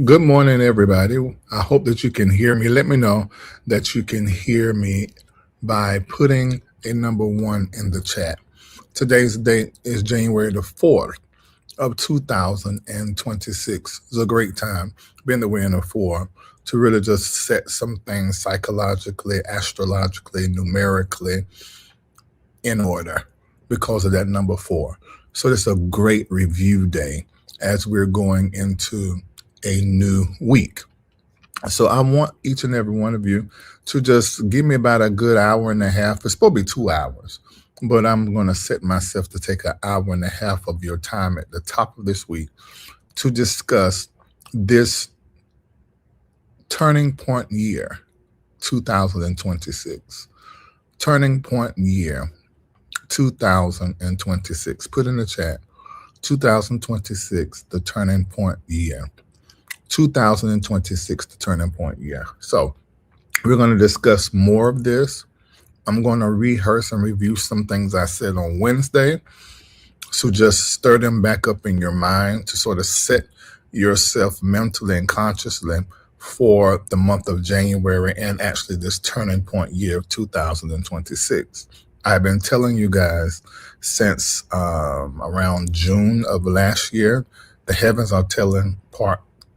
Good morning, everybody. I hope that you can hear me. Let me know that you can hear me by putting a number one in the chat. Today's date is January the 4th of 2026. It's a great time, being that we're in a four, to really just set some things psychologically, astrologically, numerically in order because of that number four. So it's a great review day as we're going into a new week. So I want each and every one of you to just give me about a good hour and a half. It's supposed to be 2 hours, but I'm going to set myself to take an hour and a half of your time at the top of this week to discuss this turning point year, 2026. Turning point year, 2026. Put in the chat, 2026, the turning point year. 2026, the turning point year. So we're going to discuss more of this. I'm going to rehearse and review some things I said on Wednesday. So just stir them back up in your mind to sort of set yourself mentally and consciously for the month of January and actually this turning point year of 2026. I've been telling you guys since around June of last year, the heavens are telling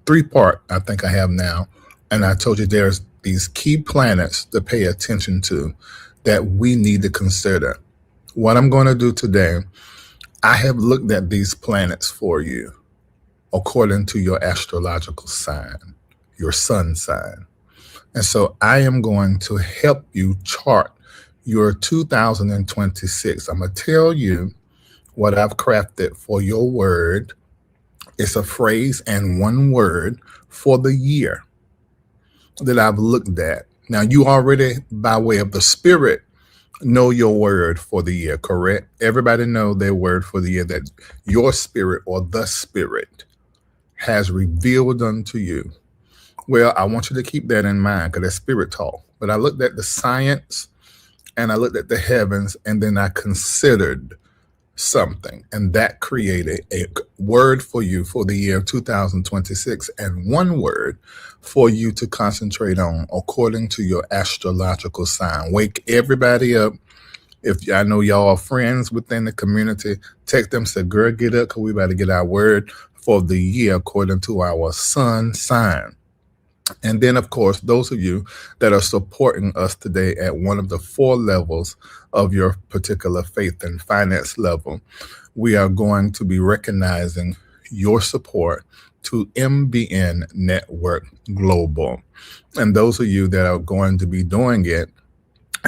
three-part, I think I have now. And I told you there's these key planets to pay attention to that we need to consider. What I'm going to do today, I have looked at these planets for you according to your astrological sign, your sun sign. And so I am going to help you chart your 2026. I'm going to tell you what I've crafted for your word. It's a phrase and one word for the year that I've looked at. Now, you already, by way of the spirit, know your word for the year, correct? Everybody know their word for the year that your spirit or the spirit has revealed unto you. Well, I want you to keep that in mind because that's spirit talk. But I looked at the science and I looked at the heavens and then I considered something, and that created a word for you for the year 2026 and one word for you to concentrate on according to your astrological sign. Wake everybody up. If I know y'all are friends within the community, text them, say, girl, get up because we about to get our word for the year according to our sun sign. And then, of course, those of you that are supporting us today at one of the four levels of your particular faith and finance level, we are going to be recognizing your support to MBN Network Global. And those of you that are going to be doing it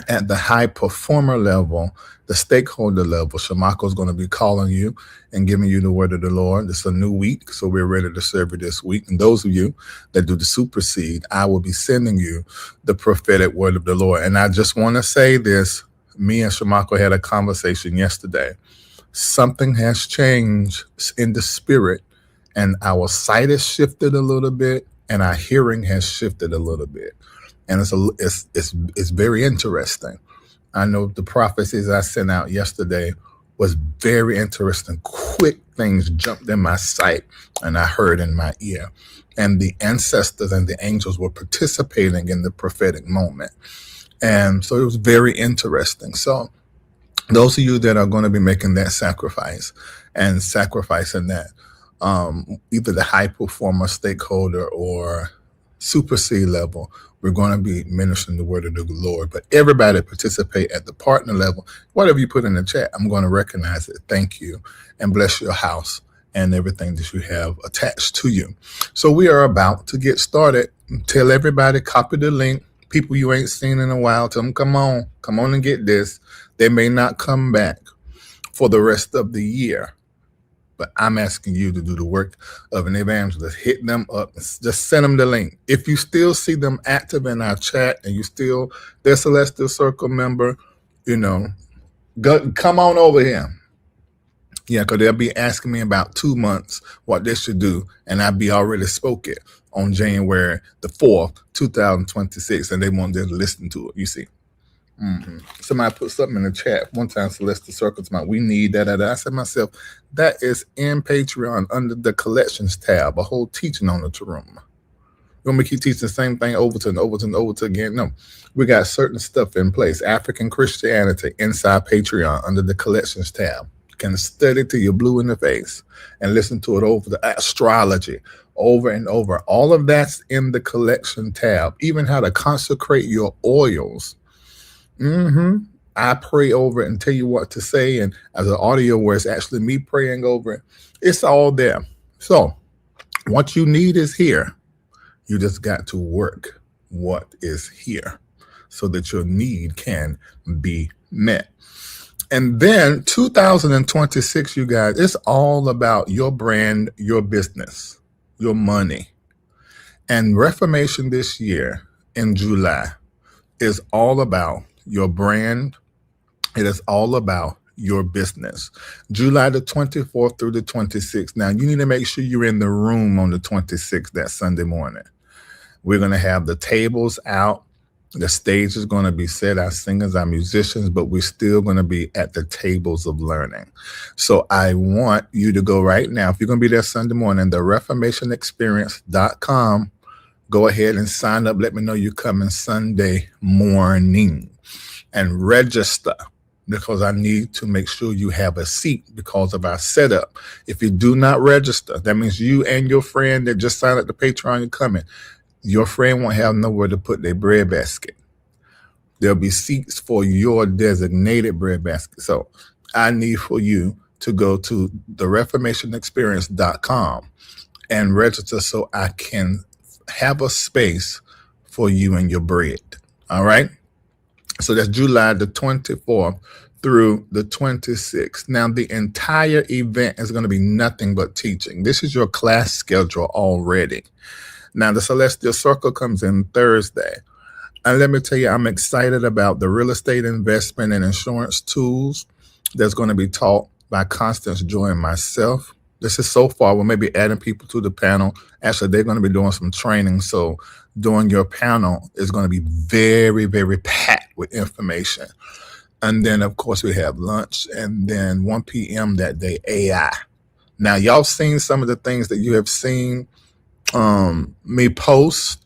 at the high performer level, the stakeholder level, Shamako is going to be calling you and giving you the word of the Lord. It's a new week, so we're ready to serve you this week. And those of you that do the supersede, I will be sending you the prophetic word of the Lord. And I just want to say this. Me and Shamako had a conversation yesterday. Something has changed in the spirit, and our sight has shifted a little bit, and our hearing has shifted a little bit. And it's very interesting. I know the prophecies I sent out yesterday was very interesting. Quick things jumped in my sight and I heard in my ear. And the ancestors and the angels were participating in the prophetic moment. And so it was very interesting. So those of you that are going to be making that sacrifice and sacrificing that, either the high performer, stakeholder, or super C level, we're going to be ministering the word of the Lord. But everybody participate at the partner level. Whatever you put in the chat, I'm going to recognize it. Thank you, and bless your house and everything that you have attached to you. So we are about to get started. Tell everybody, copy the link. People you ain't seen in a while, tell them, come on and get this. They may not come back for the rest of the year, but I'm asking you to do the work of an evangelist. Hit them up. Just send them the link. If you still see them active in our chat and you still their Celestial Circle member, come on over here. Yeah, because they'll be asking me about 2 months what they should do, and I'll be already spoke it on January the 4th, 2026, and they want them to listen to it, you see. Somebody put something in the chat one time, Celestial Circles, we need that. I said to myself, that is in Patreon under the collections tab, a whole teaching on the Taruma. You want me to keep teaching the same thing over to again? No. We got certain stuff in place. African Christianity inside Patreon under the collections tab. You can study till you're blue in the face and listen to it over the astrology over and over. All of that's in the collection tab. Even how to consecrate your oils. I pray over it and tell you what to say. And as an audio where it's actually me praying over it, it's all there. So what you need is here. You just got to work what is here so that your need can be met. And then 2026, you guys, it's all about your brand, your business, your money. And Reformation this year in July is all about your brand. It is all about your business. July the 24th through the 26th. Now, you need to make sure you're in the room on the 26th, that Sunday morning. We're going to have the tables out. The stage is going to be set, our singers, our musicians, but we're still going to be at the tables of learning. So I want you to go right now. If you're going to be there Sunday morning, the reformationexperience.com, go ahead and sign up. Let me know you're coming Sunday morning and register, because I need to make sure you have a seat because of our setup. If you do not register, that means you and your friend that just signed up the Patreon, you're coming. Your friend won't have nowhere to put their bread basket. There'll be seats for your designated bread basket. So I need for you to go to the reformationexperience.com and register so I can have a space for you and your bread. All right? So that's July the 24th through the 26th. Now, the entire event is going to be nothing but teaching. This is your class schedule already. Now, the Celestial Circle comes in Thursday. And let me tell you, I'm excited about the real estate investment and insurance tools that's going to be taught by Constance Joy and myself. This is so far. We're maybe adding people to the panel. Actually, they're going to be doing some training. So during your panel is going to be very, very packed with information. And then, of course, we have lunch. And then 1 p.m. that day, AI. Now, y'all seen some of the things that you have seen me post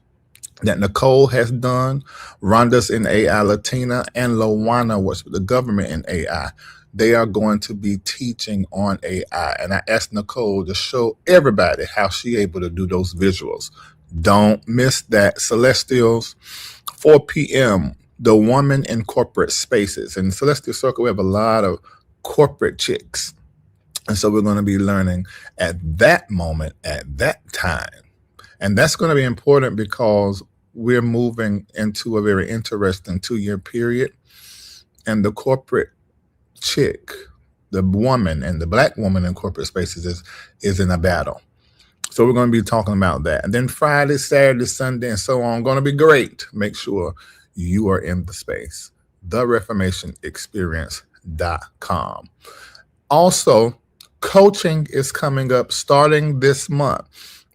that Nicole has done. Rhonda's in AI Latina, and Lawana was with the government in AI. They are going to be teaching on AI. And I asked Nicole to show everybody how she's able to do those visuals. Don't miss that. Celestials, 4 p.m., the woman in corporate spaces. In Celestial Circle, we have a lot of corporate chicks. And so we're going to be learning at that moment, at that time. And that's going to be important because we're moving into a very interesting 2-year period. And the corporate chick, the woman and the Black woman in corporate spaces is in a battle. So we're going to be talking about that. And then Friday, Saturday, Sunday, and so on, going to be great. Make sure you are in the space. TheReformationExperience.com. Also, coaching is coming up starting this month.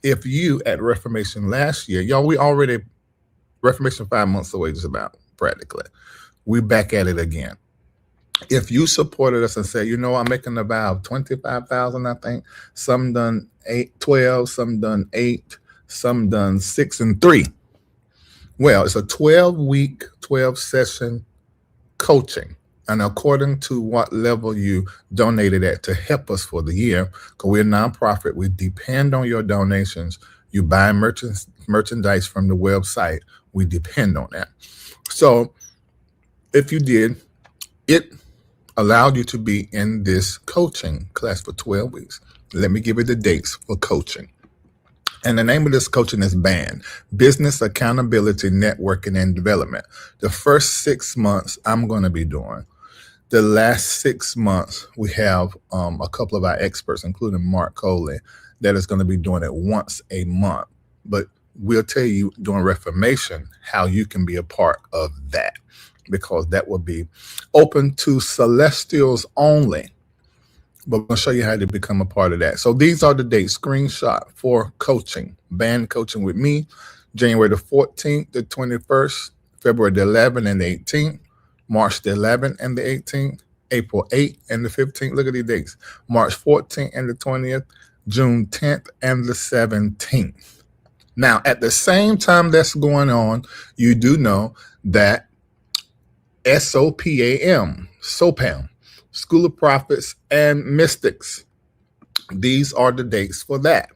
If you at Reformation last year, y'all, we already, Reformation 5 months away, just about practically. We back at it again. If you supported us and said, you know, I'm making about $25,000, I think. Some done 12, some done 8, some done 6 and 3. Well, it's a 12-week, 12-session coaching. And according to what level you donated at to help us for the year, because we're a nonprofit, we depend on your donations. You buy merchandise from the website, we depend on that. So if you did, it allowed you to be in this coaching class for 12 weeks. Let me give you the dates for coaching. And the name of this coaching is BAND, Business Accountability, Networking, and Development. The first 6 months I'm going to be doing. The last 6 months, we have a couple of our experts, including Mark Coley, that is going to be doing it once a month. But we'll tell you during Reformation how you can be a part of that, because that will be open to celestials only. But we'll show you how to become a part of that. So these are the dates. Screenshot for coaching. Band coaching with me, January the 14th, the 21st, February the 11th, and the 18th. March the 11th and the 18th, April 8th and the 15th. Look at these dates. March 14th and the 20th, June 10th and the 17th. Now, at the same time that's going on, you do know that SOPAM, School of Prophets and Mystics. These are the dates for that.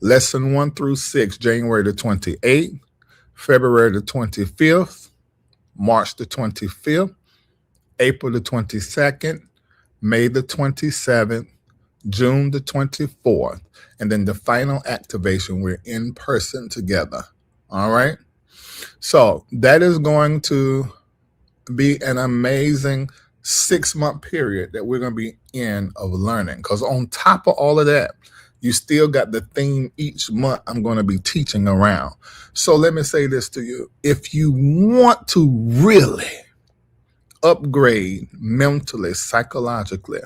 Lesson 1 through 6, January the 28th, February the 25th, March the 25th, April the 22nd, May the 27th, June the 24th, and then the final activation, we're in person together. All right? So that is going to be an amazing 6-month period that we're going to be in of learning. Because on top of all of that, you still got the theme each month I'm going to be teaching around. So let me say this to you. If you want to really upgrade mentally, psychologically,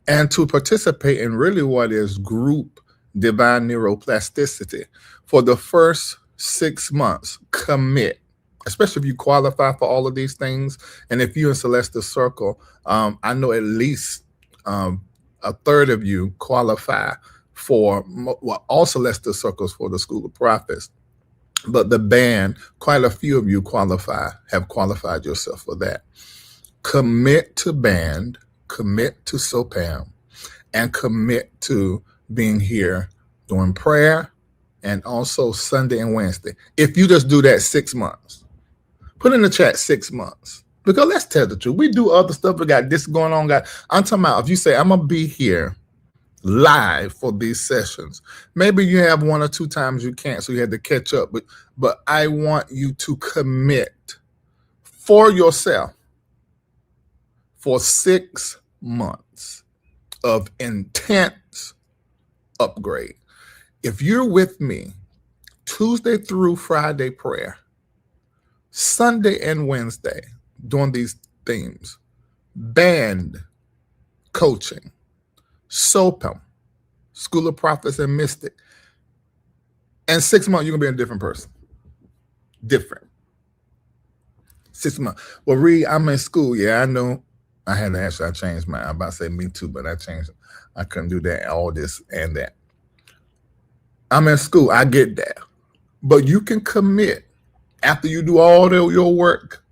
and to participate in really what is group divine neuroplasticity, for the first 6 months, commit. Especially if you qualify for all of these things. And if you're in Celestial Circle, I know at least a third of you qualify for, well, all Celestial Circles for the School of Prophets. But the band, quite a few of you have qualified yourself for that. Commit to band, commit to SOPAM, and commit to being here doing prayer and also Sunday and Wednesday. If you just do that 6 months. Put in the chat 6 months. Because let's tell the truth. We do other stuff. We got this going on. I'm talking about if you say, I'm going to be here live for these sessions. Maybe you have 1 or 2 times you can't, so you had to catch up. But I want you to commit for yourself for 6 months of intense upgrade. If you're with me Tuesday through Friday prayer, Sunday and Wednesday doing these themes, band coaching, SOPAM, School of Prophets and Mystic, and 6 months, you're going to be a different person. Different. 6 months. Well, Reid, I'm in school. Yeah, I know. I had to actually, I changed mine. I'm about to say me too, but I changed it. I couldn't do that, all this and that. I'm in school. I get that. But you can commit after you do all your work.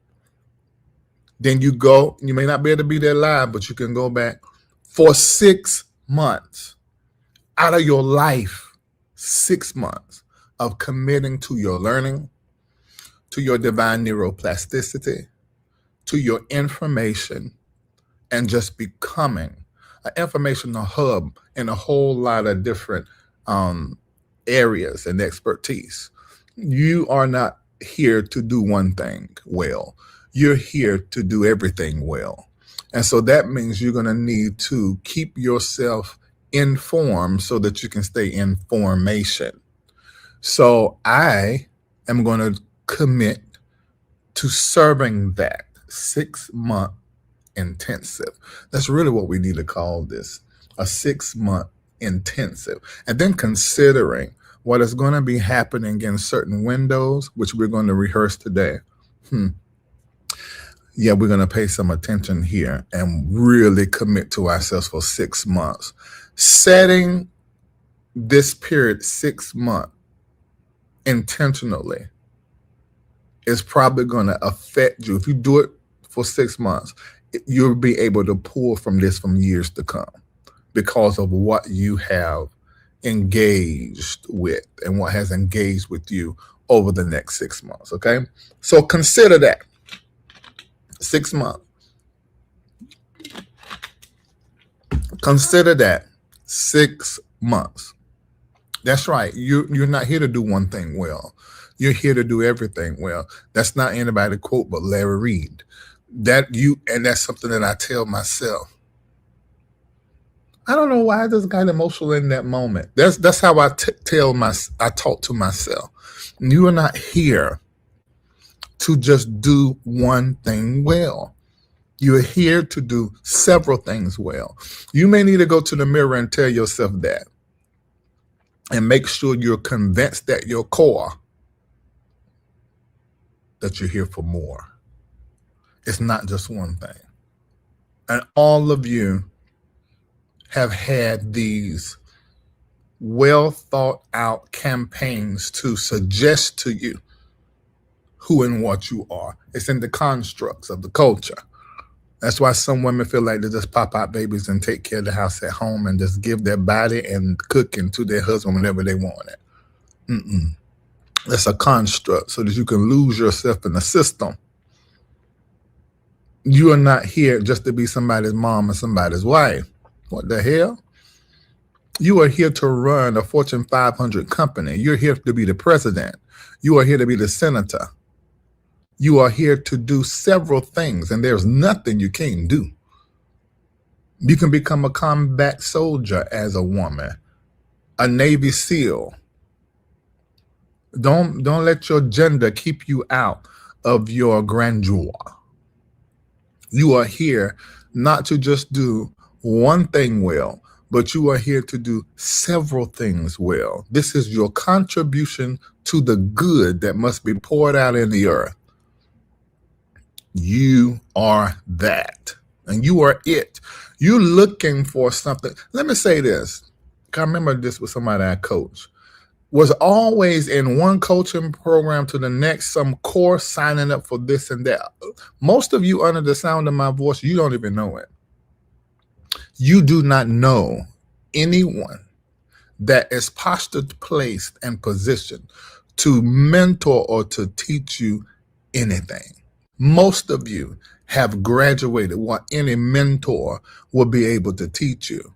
Then you go. You may not be able to be there live, but you can go back for 6 months out of your life. 6 months of committing to your learning, to your divine neuroplasticity, to your information, and just becoming an informational hub in a whole lot of different areas and expertise. You are not here to do one thing well. You're here to do everything well. And so that means you're going to need to keep yourself informed so that you can stay in formation. So I am going to commit to serving that 6-month intensive. That's really what we need to call this, a 6-month intensive. And then considering what is going to be happening in certain windows, which we're going to rehearse today. Yeah, we're going to pay some attention here and really commit to ourselves for 6 months. Setting this period 6 months intentionally is probably going to affect you. If you do it for 6 months, you'll be able to pull from this from years to come because of what you have engaged with and what has engaged with you over the next 6 months. Okay, so consider that 6 months. Consider that 6 months. That's right. You're not here to do one thing well. You're here to do everything well. That's not anybody quote but Larry Reid. And that's something that I tell myself. I don't know why I just got emotional in that moment. That's how I talk to myself. You are not here to just do one thing well. You're here to do several things well. You may need to go to the mirror and tell yourself that. And make sure you're convinced at your core that you're here for more. It's not just one thing. And all of you have had these well thought out campaigns to suggest to you who and what you are. It's in the constructs of the culture. That's why some women feel like they just pop out babies and take care of the house at home and just give their body and cooking to their husband whenever they want it. That's a construct so that you can lose yourself in the system. You are not here just to be somebody's mom and somebody's wife. What the hell? You are here to run a Fortune 500 company. You're here to be the president. You are here to be the senator. You are here to do several things, and there's nothing you can't do. You can become a combat soldier as a woman, a Navy SEAL. Don't let your gender keep you out of your grandeur. You are here not to just do one thing well, but you are here to do several things well. This is your contribution to the good that must be poured out in the earth. You are that, and you are it. You're looking for something. Let me say this. I remember this with somebody I coach. Was always in one coaching program to the next, some course, signing up for this and that. Most of you under the sound of my voice, you don't even know it. You do not know anyone that is postured, placed, and positioned to mentor or to teach you anything. Most of you have graduated what any mentor will be able to teach you.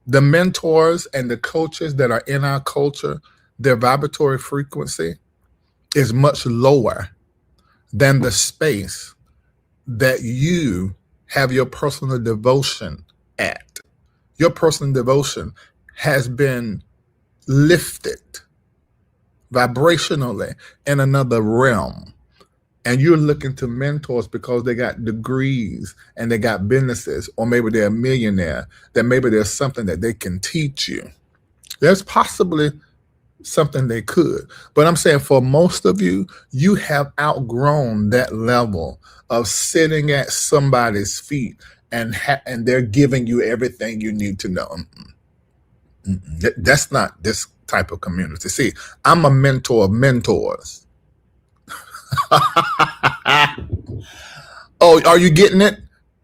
The mentors and the coaches that are in our culture, their vibratory frequency is much lower than the space that you have your personal devotion at. Your personal devotion has been lifted vibrationally in another realm. And you're looking to mentors because they got degrees and they got businesses, or maybe they're a millionaire, that maybe there's something that they can teach you. There's possibly something they could. But I'm saying for most of you, you have outgrown that level of sitting at somebody's feet and they're giving you everything you need to know. That's not this type of community. See, I'm a mentor of mentors. Oh, are you getting it?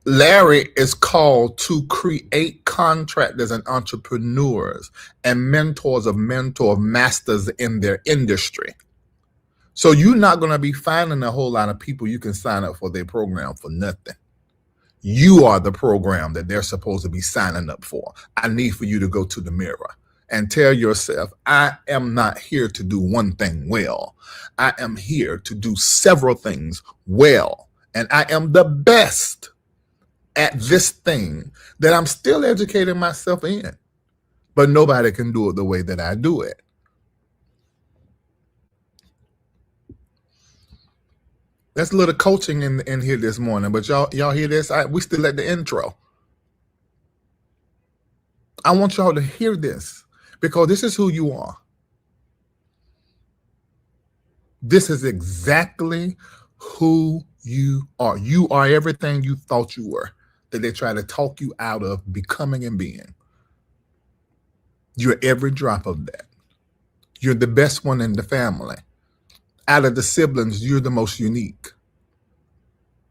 Larry is called to create contractors and entrepreneurs and mentors of masters in their industry. So you're not going to be finding a whole lot of people you can sign up for their program for nothing. You are the program that they're supposed to be signing up for. I need for you to go to the mirror and tell yourself, I am not here to do one thing well. I am here to do several things well. And I am the best at this thing that I'm still educating myself in. But nobody can do it the way that I do it. That's a little coaching in here this morning. But y'all hear this? We still at the intro. I want y'all to hear this because this is who you are. This is exactly who you are. You are everything you thought you were that they try to talk you out of becoming and being. You're every drop of that. You're the best one in the family. Out of the siblings, you're the most unique.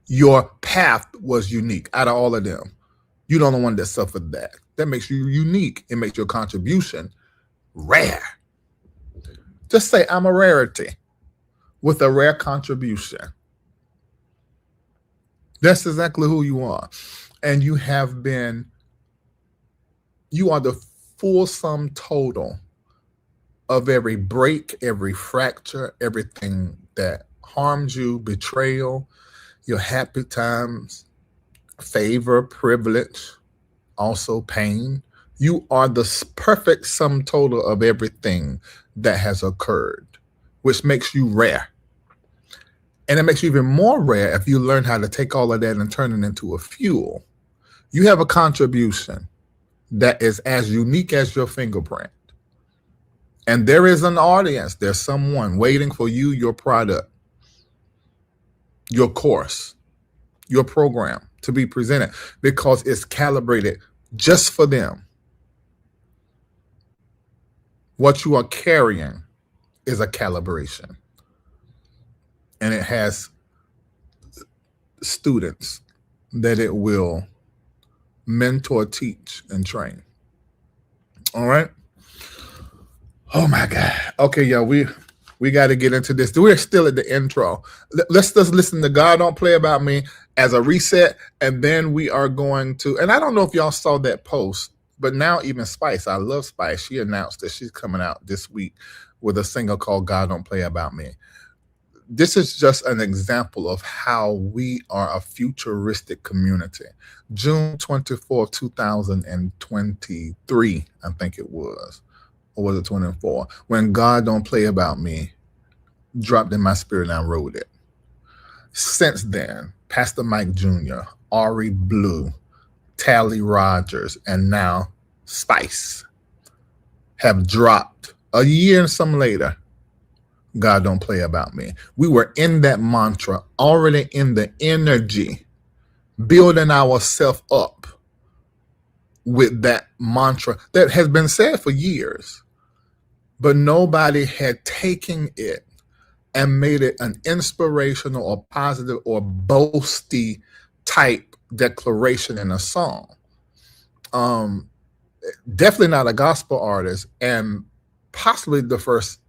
Your path was unique out of all of them. You're the only one that suffered that. That makes you unique. It makes your contribution rare. Just say, I'm a rarity with a rare contribution. That's exactly who you are. And you are the full sum total of every break, every fracture, everything that harms you, betrayal, your happy times, favor, privilege, also pain. You are the perfect sum total of everything that has occurred, which makes you rare. And it makes you even more rare if you learn how to take all of that and turn it into a fuel. You have a contribution that is as unique as your fingerprint. And there is an audience. There's someone waiting for you, your product, your course. your program to be presented because it's calibrated just for them. What you are carrying is a calibration, and it has students that it will mentor, teach, and train. All right. Oh my God. Okay, y'all. We got to get into this. We're still at the intro. Let's just listen to God Don't Play About Me as a reset, and then we are going to. And I don't know if y'all saw that post, but now even Spice, I love Spice. She announced that she's coming out this week with a single called God Don't Play About Me. This is just an example of how we are a futuristic community. June 24, 2023, I think it was, or was it 24? When God Don't Play About Me dropped in my spirit and I wrote it. Since then, Pastor Mike Jr., Ari Blue, Tally Rogers, and now Spice have dropped a year and some later. God Don't Play About Me. We were in that mantra, already in the energy, building ourselves up with that mantra that has been said for years, but nobody had taken it and made it an inspirational or positive or boasty type declaration in a song. Definitely not a gospel artist, and possibly the first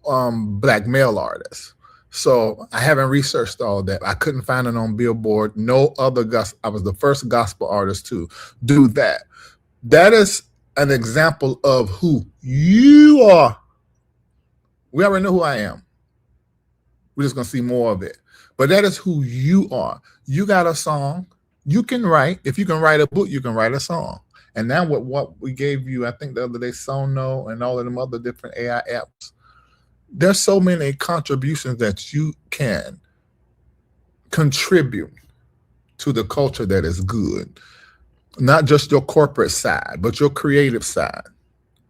Black male artist. So I haven't researched all that. I couldn't find it on Billboard. No other I was the first gospel artist to do that. That is an example of who you are. We already know who I am. We're just going to see more of it. But that is who you are. You got a song. You can write. If you can write a book, you can write a song. And now what we gave you, I think the other day, Sono and all of them other different AI apps, there's so many contributions that you can contribute to the culture that is good. Not just your corporate side, but your creative side.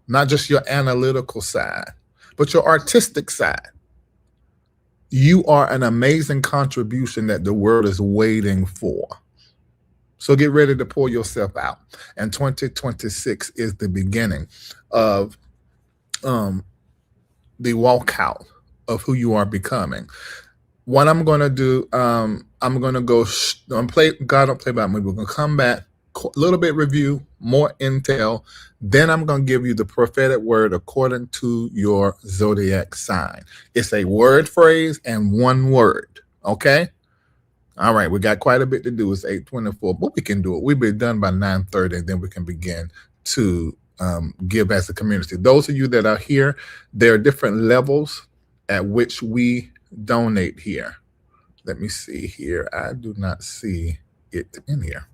Not just your analytical side, but your artistic side. You are an amazing contribution that the world is waiting for. So get ready to pour yourself out. And 2026 is the beginning of the walkout of who you are becoming. What I'm going to do, I'm going to go play God Don't Play About Me. We're going to come back, a little bit review, more intel. Then I'm going to give you the prophetic word according to your zodiac sign. It's a word phrase and one word. Okay. All right. We got quite a bit to do. It's 8:24, but we can do it. We'll be done by 9:30, and then we can begin to give as a community. Those of you that are here, there are different levels at which we donate here. Let me see here. I do not see it in here.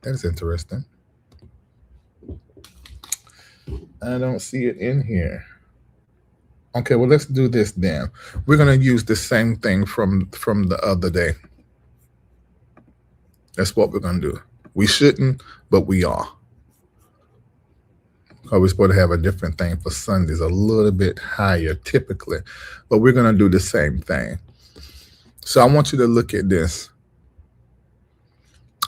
That is interesting. I don't see it in here. Okay, well, let's do this then. We're going to use the same thing from the other day. That's what we're going to do. We shouldn't, but we are. We're supposed to have a different thing for Sundays, a little bit higher typically, but we're going to do the same thing. So I want you to look at this.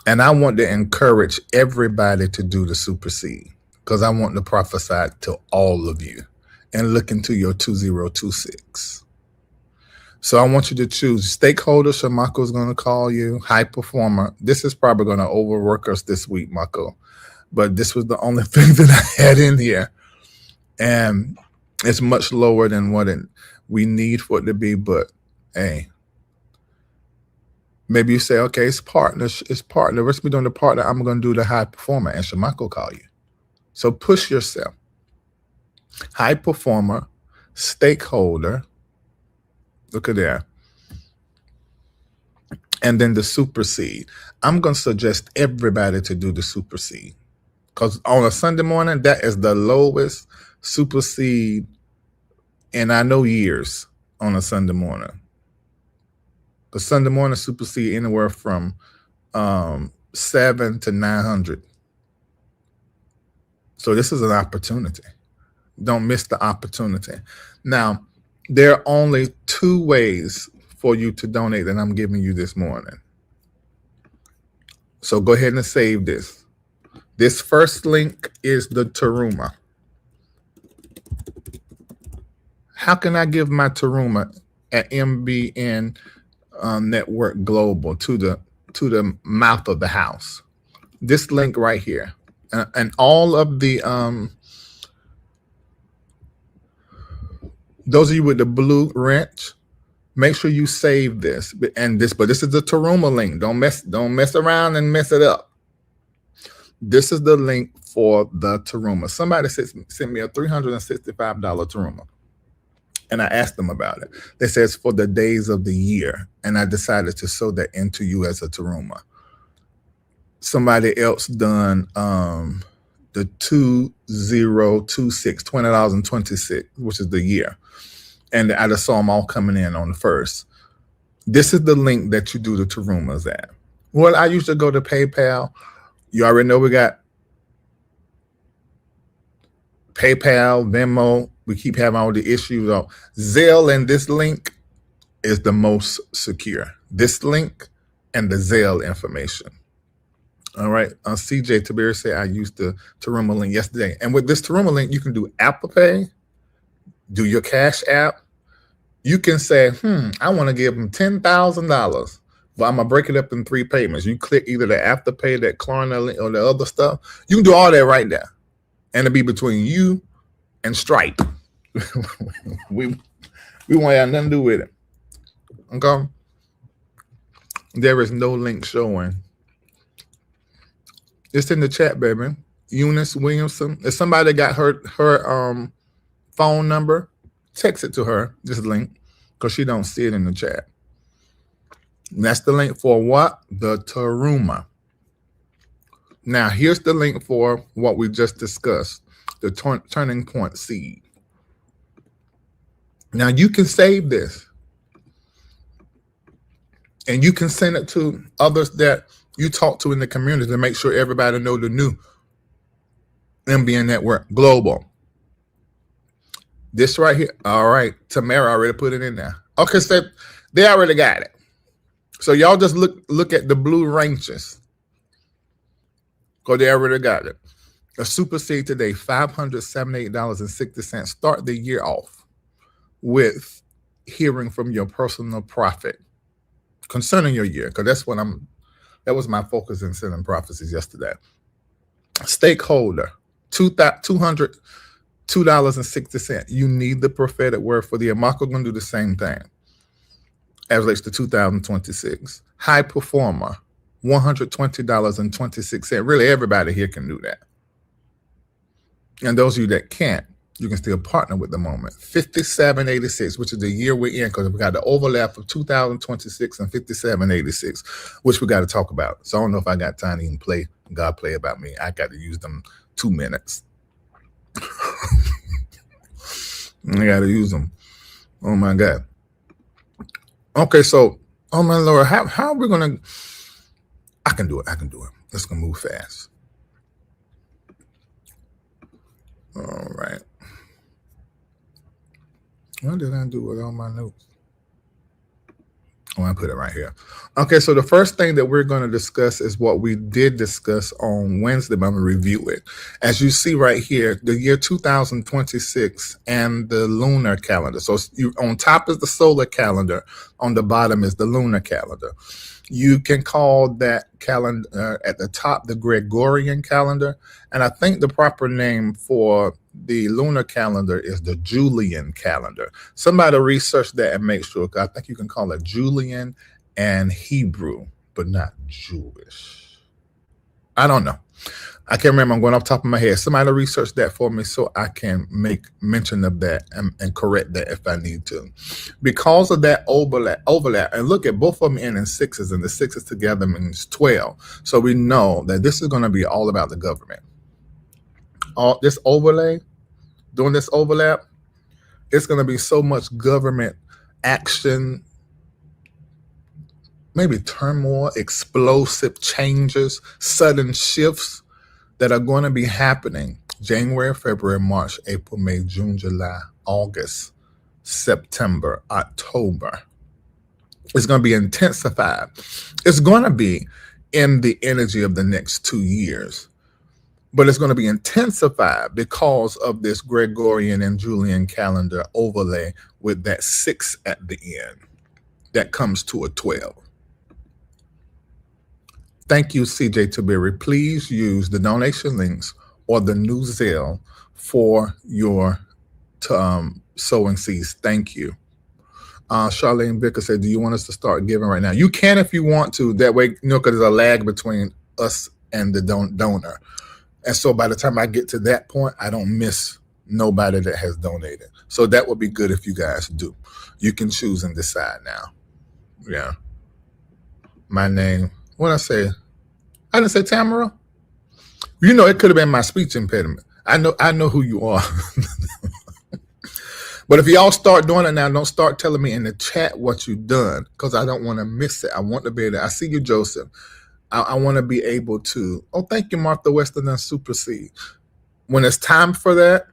And I want to encourage everybody to do the supersede, because I want to prophesy to all of you and look into your 2026. So I want you to choose stakeholder. So Mako's going to call you high performer. This is probably going to overwork us this week, Mako. But this was the only thing that I had in here. And it's much lower than what we need for it to be. But, hey, maybe you say, okay, it's partner. Let's be doing the partner. I'm going to do the high performer. And Shamako call you. So push yourself. High performer, stakeholder. Look at there. And then the supersede. I'm going to suggest everybody to do the supersede. Because on a Sunday morning, that is the lowest supersede in I know years on a Sunday morning. The Sunday morning supersede anywhere from 7 to 900. So this is an opportunity. Don't miss the opportunity. Now, there are only 2 ways for you to donate that I'm giving you this morning. So go ahead and save this. This first link is the Taruma. How can I give my Taruma at MBN Network Global to the mouth of the house? This link right here, and all of the those of you with the blue wrench, make sure you save this. But this is the Taruma link. Don't mess around and mess it up. This is the link for the Taruma. Somebody sent me a $365 Taruma, and I asked them about it. They said it's for the days of the year, and I decided to sew that into you as a Taruma. Somebody else done the 2026, $20.26, which is the year. And I just saw them all coming in on the first. This is the link that you do the Tarumas at. Well, I used to go to PayPal. You already know we got PayPal, Venmo. We keep having all the issues on Zelle, and this link is the most secure. This link and the Zelle information. All right. CJ Tabir said I used the Taruma link yesterday. And with this Taruma link, you can do Apple Pay, do your Cash App. You can say, I want to give them $10,000, but I'm going to break it up in 3 payments. You click either the Afterpay, that Klarna link, or the other stuff. You can do all that right there. And it'll be between you and Stripe. we won't have nothing to do with it. Okay? There is no link showing. It's in the chat, baby. Eunice Williamson. If somebody got her phone number, text it to her, this link, because she don't see it in the chat. And that's the link for what? The Taruma. Now, here's the link for what we just discussed, the turning point seed. Now, you can save this, and you can send it to others that you talk to in the community to make sure everybody know the new MBN Network Global. This right here. All right. Tamara already put it in there. Okay, so they already got it. So y'all just look at the blue ranches. Because they already got it. A super seed today, $578.60. Start the year off with hearing from your personal prophet concerning your year. Because that was my focus in sending prophecies yesterday. Stakeholder, $202.60. You need the prophetic word for the year. Marco going to do the same thing as relates to 2026. High performer, $120.26. Really, everybody here can do that. And those of you that can't, you can still partner with the moment. 5786, which is the year we're in, because we got the overlap of 2026 and 5786, which we got to talk about. So I don't know if I got time to even play God Play About Me. I got to use them 2 minutes. I got to use them. Oh, my God. Okay, so, oh, my Lord, how are we going to... I can do it. Let's go move fast. All right. What did I do with all my notes? Oh, I put it right here. Okay, so the first thing that we're going to discuss is what we did discuss on Wednesday, but I'm going to review it. As you see right here, the year 2026 and the lunar calendar. So on top is the solar calendar. On the bottom is the lunar calendar. You can call that calendar at the top the Gregorian calendar. And I think the proper name for the lunar calendar is the Julian calendar. Somebody research that and make sure. I think you can call it Julian and Hebrew, but not Jewish. I don't know. I can't remember. I'm going off the top of my head. Somebody research that for me so I can make mention of that and correct that if I need to. Because of that overlap, and look at both of them in sixes, and the sixes together means 12. So we know that this is going to be all about the government. All this overlay, doing this overlap, it's going to be so much government action, maybe turmoil, explosive changes, sudden shifts that are going to be happening January, February, March, April, May, June, July, August, September, October. It's going to be intensified. It's going to be in the energy of the next 2 years. But it's going to be intensified because of this Gregorian and Julian calendar overlay with that 6 at the end. That comes to a 12. Thank you, CJ Tiberi. Please use the donation links or the new Zelle for your sowing seeds. Thank you. Charlene Vicker said, do you want us to start giving right now? You can if you want to. That way, because there's a lag between us and the donor. And so by the time I get to that point, I don't miss nobody that has donated. So that would be good if you guys do. You can choose and decide now. Yeah. My name, what did I say? I didn't say Tamara. It could have been my speech impediment. I know who you are. But if y'all start doing it now, don't start telling me in the chat what you've done, because I don't want to miss it. I want to be able to, I see you, Joseph. I want to be able to, thank you, Martha Weston and Supersede. When it's time for that,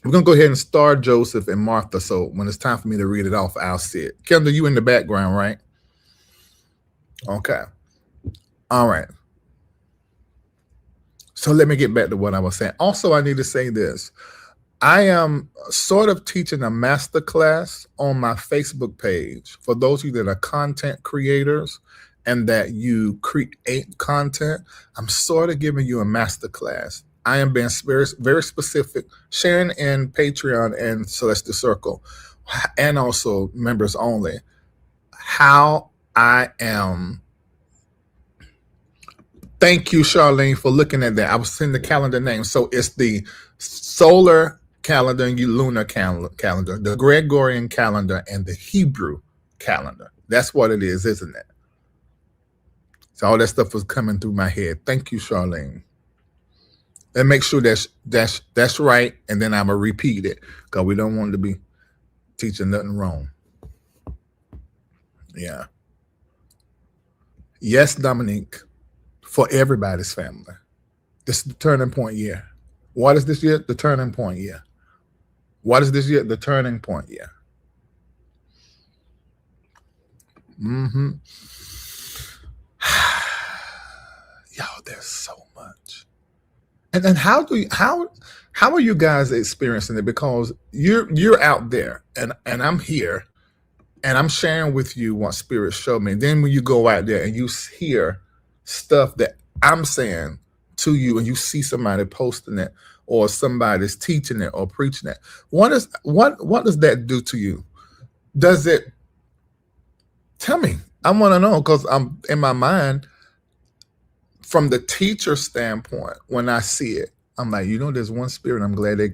we're going to go ahead and start Joseph and Martha. So when it's time for me to read it off, I'll see it. Kendall, you in the background, right? Okay. All right. So let me get back to what I was saying. Also, I need to say this. I am sort of teaching a master class on my Facebook page for those of you that are content creators and that you create content. I'm sort of giving you a master class. I am being very, very specific, sharing in Patreon and Celestial Circle, and also members only, how I am. Thank you, Charlene, for looking at that. I was seeing the calendar name. So it's the solar calendar and lunar calendar, the Gregorian calendar and the Hebrew calendar. That's what it is, isn't it? So all that stuff was coming through my head. Thank you, Charlene. And make sure that's right, and then I'm gonna repeat it, because we don't want to be teaching nothing wrong. Yeah. Yes, Dominique, for everybody's family. This is the turning point year. What is this year? The turning point year. What is this year? The turning point year. Mm-hmm. Y'all, there's so much. And then how are you guys experiencing it? Because you're out there and I'm here and I'm sharing with you what Spirit showed me. And then when you go out there and you hear stuff that I'm saying to you and you see somebody posting it or somebody's teaching it or preaching it, what does that do to you? Does it, tell me, I want to know, because I'm in my mind, from the teacher standpoint, when I see it, I'm like, there's one spirit. I'm glad they're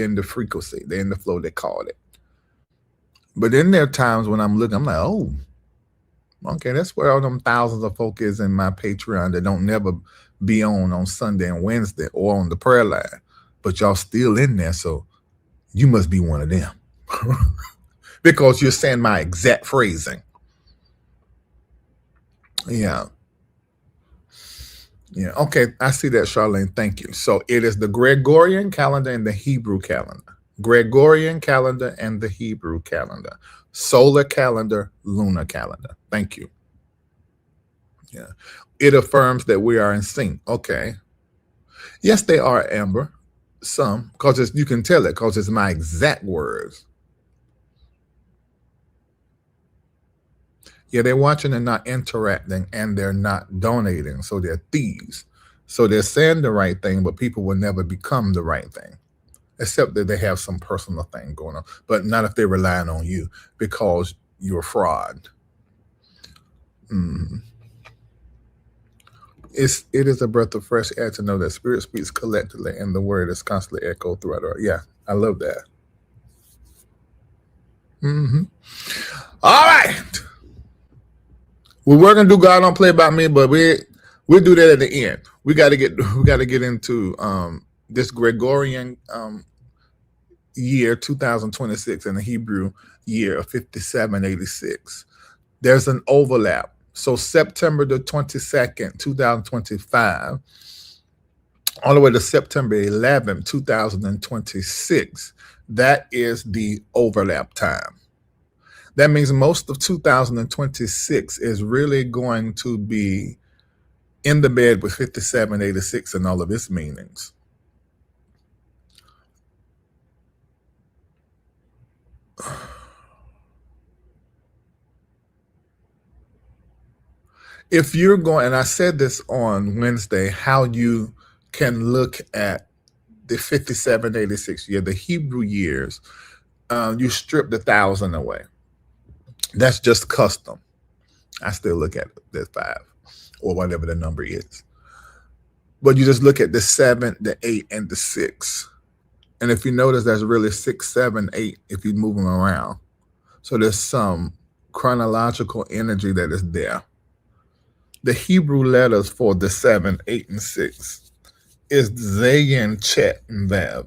in the frequency, they're in the flow, they called it. But then there are times when I'm looking, I'm like, oh, okay, that's where all them thousands of folk is in my Patreon that don't never be on Sunday and Wednesday or on the prayer line. But y'all still in there, so you must be one of them. Because you're saying my exact phrasing. Yeah. Yeah, okay, I see that, Charlene. Thank you. So it is the Gregorian calendar and the Hebrew calendar. Gregorian calendar and the Hebrew calendar. Solar calendar, lunar calendar. Thank you. Yeah. It affirms that we are in sync. Okay. Yes, they are, Amber. Some, because you can tell it, because it's my exact words. Yeah, they're watching and not interacting, and they're not donating, so they're thieves. So they're saying the right thing, but people will never become the right thing, except that they have some personal thing going on, but not if they're relying on you, because you're a fraud. It is a breath of fresh air to know that Spirit speaks collectively, and the word is constantly echoed throughout our. Yeah, I love that. All right. We're gonna do God Don't Play About Me, but we'll do that at the end. We got to get into this Gregorian year 2026 and the Hebrew year of 5786. There's an overlap. So September the 22nd, 2025, all the way to September 11th, 2026. That is the overlap time. That means most of 2026 is really going to be in the bed with 5786 and all of its meanings. If you're going, and I said this on Wednesday, how you can look at the 5786 year, the Hebrew years, you strip the 1,000 away. That's just custom. I still look at it as 5 or whatever the number is. But you just look at the 7, the 8, and the 6. And if you notice, that's really 6, 7, 8 if you move them around. So there's some chronological energy that is there. The Hebrew letters for the 7, 8, and 6 is Zayin, Chet, and Vav.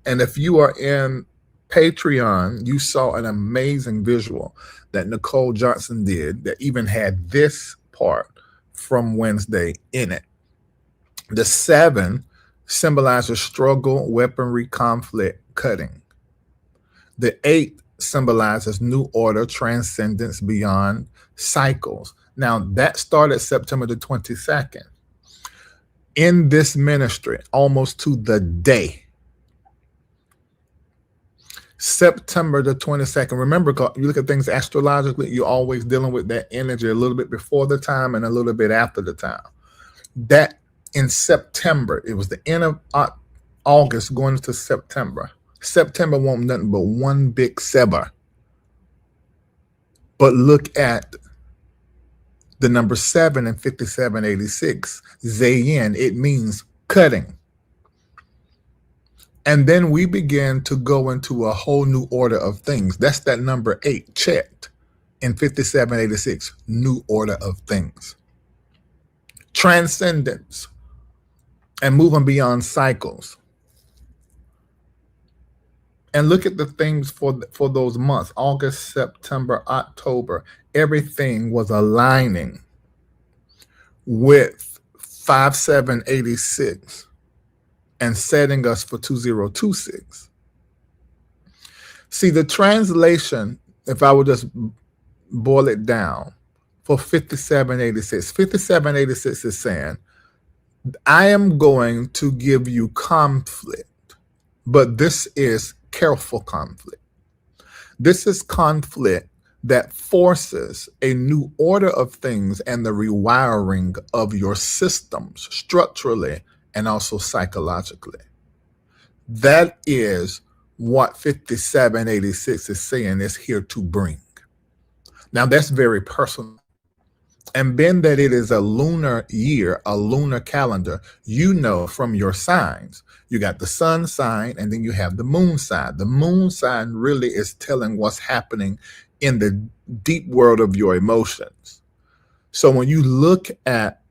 And if you are in Patreon, you saw an amazing visual that Nicole Johnson did that even had this part from Wednesday in it. The 7 symbolizes struggle, weaponry, conflict, cutting. The 8 symbolizes new order, transcendence beyond cycles. Now, that started September the 22nd. In this ministry, almost to the day, September the 22nd. Remember, you look at things astrologically, you're always dealing with that energy a little bit before the time and a little bit after the time. That in September, it was the end of August going into September. September won't nothing but one big sever. But look at the number 7 in 5786, Zayin, it means cutting. And then we begin to go into a whole new order of things. That's that number 8, Chet, in 5786, new order of things. Transcendence and moving beyond cycles. And look at the things for those months, August, September, October. Everything was aligning with 5786 and setting us for 2026. See, the translation, if I would just boil it down, for 5786, 5786 is saying, I am going to give you conflict, but this is careful conflict. This is conflict that forces a new order of things and the rewiring of your systems structurally and also psychologically. That is what 5786 is saying is here to bring. Now, that's very personal. And being that it is a lunar year, a lunar calendar, you know from your signs, you got the sun sign and then you have the moon sign. The moon sign really is telling what's happening in the deep world of your emotions. So when you look at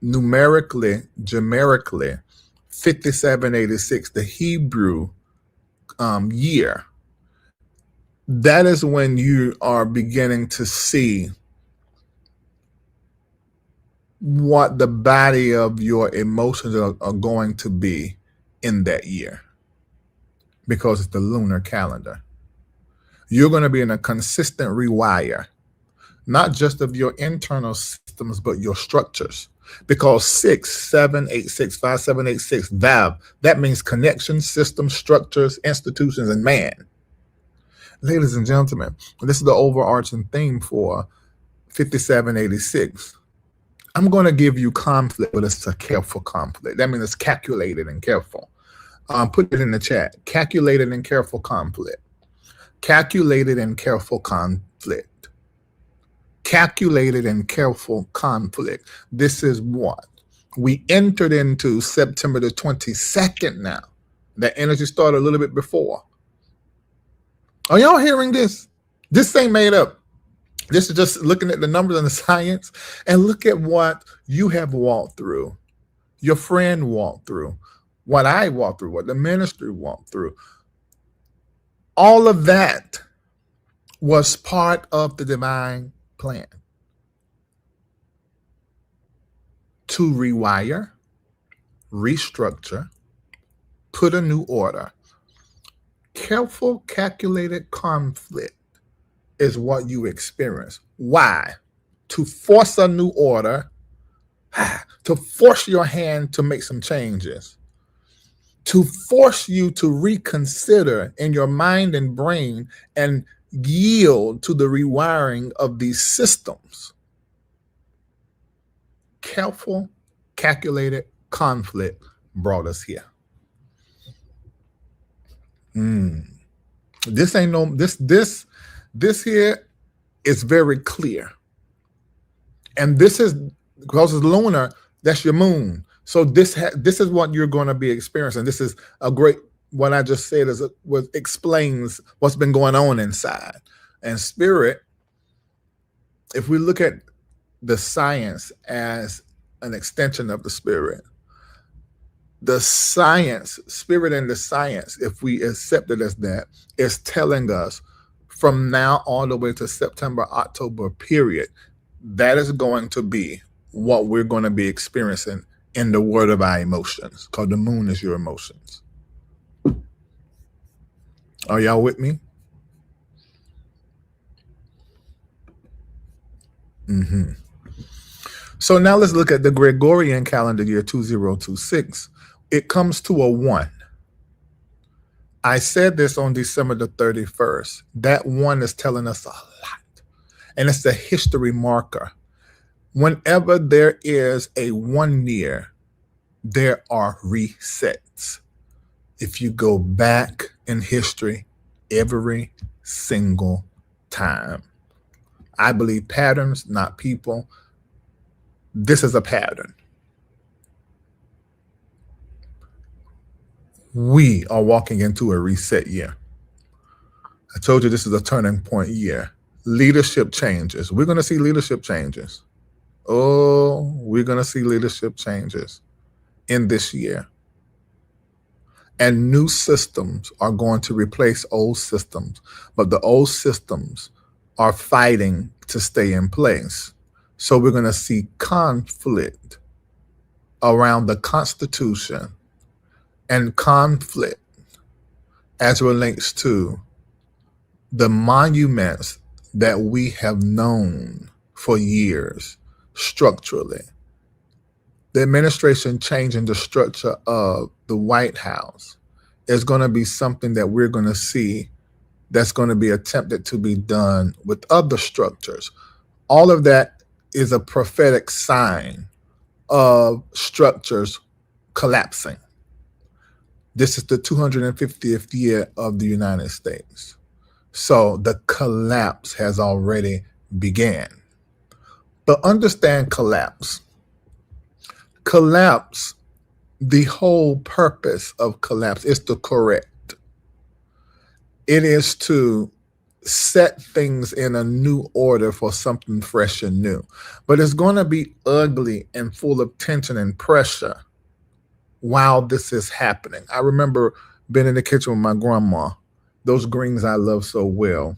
numerically, generically, 5786, the Hebrew year, that is when you are beginning to see what the body of your emotions are going to be in that year, because it's the lunar calendar. You're going to be in a consistent rewire, not just of your internal systems, but your structures. Because 6, 7, 8, 6, 5, 7, 8, 6, VAV, that means connections, systems, structures, institutions, and man. Ladies and gentlemen, this is the overarching theme for 5786. I'm going to give you conflict, but it's a careful conflict. That means it's calculated and careful. Put it in the chat. Calculated and careful conflict. Calculated and careful conflict. Calculated and careful conflict. This is what we entered into September the 22nd now. That energy started a little bit before. Are y'all hearing this? This ain't made up. This is just looking at the numbers and the science, and look at what you have walked through, your friend walked through, what I walked through, what the ministry walked through. All of that was part of the divine plan to rewire, restructure, put a new order. Careful, calculated conflict is what you experience. Why? To force a new order to force your hand to make some changes, to force you to reconsider in your mind and brain and yield to the rewiring of these systems. Careful, calculated conflict brought us here. This ain't no this here is very clear. And this is because it's lunar, that's your moon. So this is what you're going to be experiencing. This is a great, what I just said explains what's been going on inside. And spirit, if we look at the science as an extension of the spirit, the science, spirit and the science, if we accept it as that, is telling us from now all the way to September, October period, that is going to be what we're going to be experiencing in the world of our emotions, because the moon is your emotions. Are y'all with me? So now let's look at the Gregorian calendar year 2026. It comes to a 1. I said this on December the 31st. That 1 is telling us a lot. And it's the history marker. Whenever there is a 1 year, there are resets. If you go back in history, every single time. I believe patterns, not people. This is a pattern. We are walking into a reset year. I told you this is a turning point year. Leadership changes. We're going to see leadership changes. Oh, we're going to see leadership changes in this year. And new systems are going to replace old systems. But the old systems are fighting to stay in place. So we're going to see conflict around the Constitution and conflict as relates to the monuments that we have known for years structurally. The administration changing the structure of the White House is going to be something that we're going to see that's going to be attempted to be done with other structures. All of that is a prophetic sign of structures collapsing. This is the 250th year of the United States. So the collapse has already began. But understand collapse. Collapse, the whole purpose of collapse is to correct. It is to set things in a new order for something fresh and new. But it's going to be ugly and full of tension and pressure while this is happening. I remember being in the kitchen with my grandma. Those greens I love so well,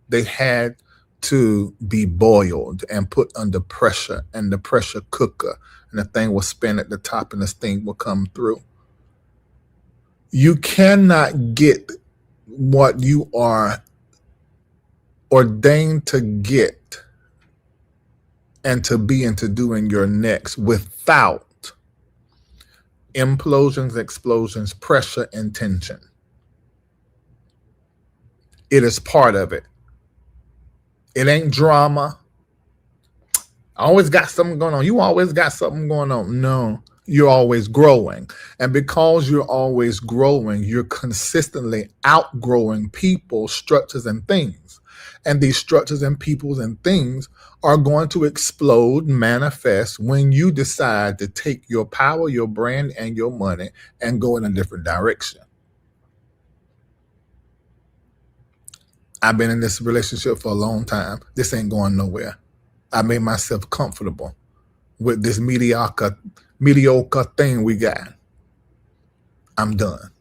they had to be boiled and put under pressure and the pressure cooker, and the thing will spin at the top and the steam will come through. You cannot get what you are ordained to get and to be and to do in your next without implosions, explosions, pressure, and tension. It is part of it. It ain't drama. I always got something going on. You always got something going on. No, you're always growing. And because you're always growing, you're consistently outgrowing people, structures, and things. And these structures and peoples and things are going to explode, manifest when you decide to take your power, your brand, and your money and go in a different direction. I've been in this relationship for a long time. This ain't going nowhere. I made myself comfortable with this mediocre thing we got. I'm done.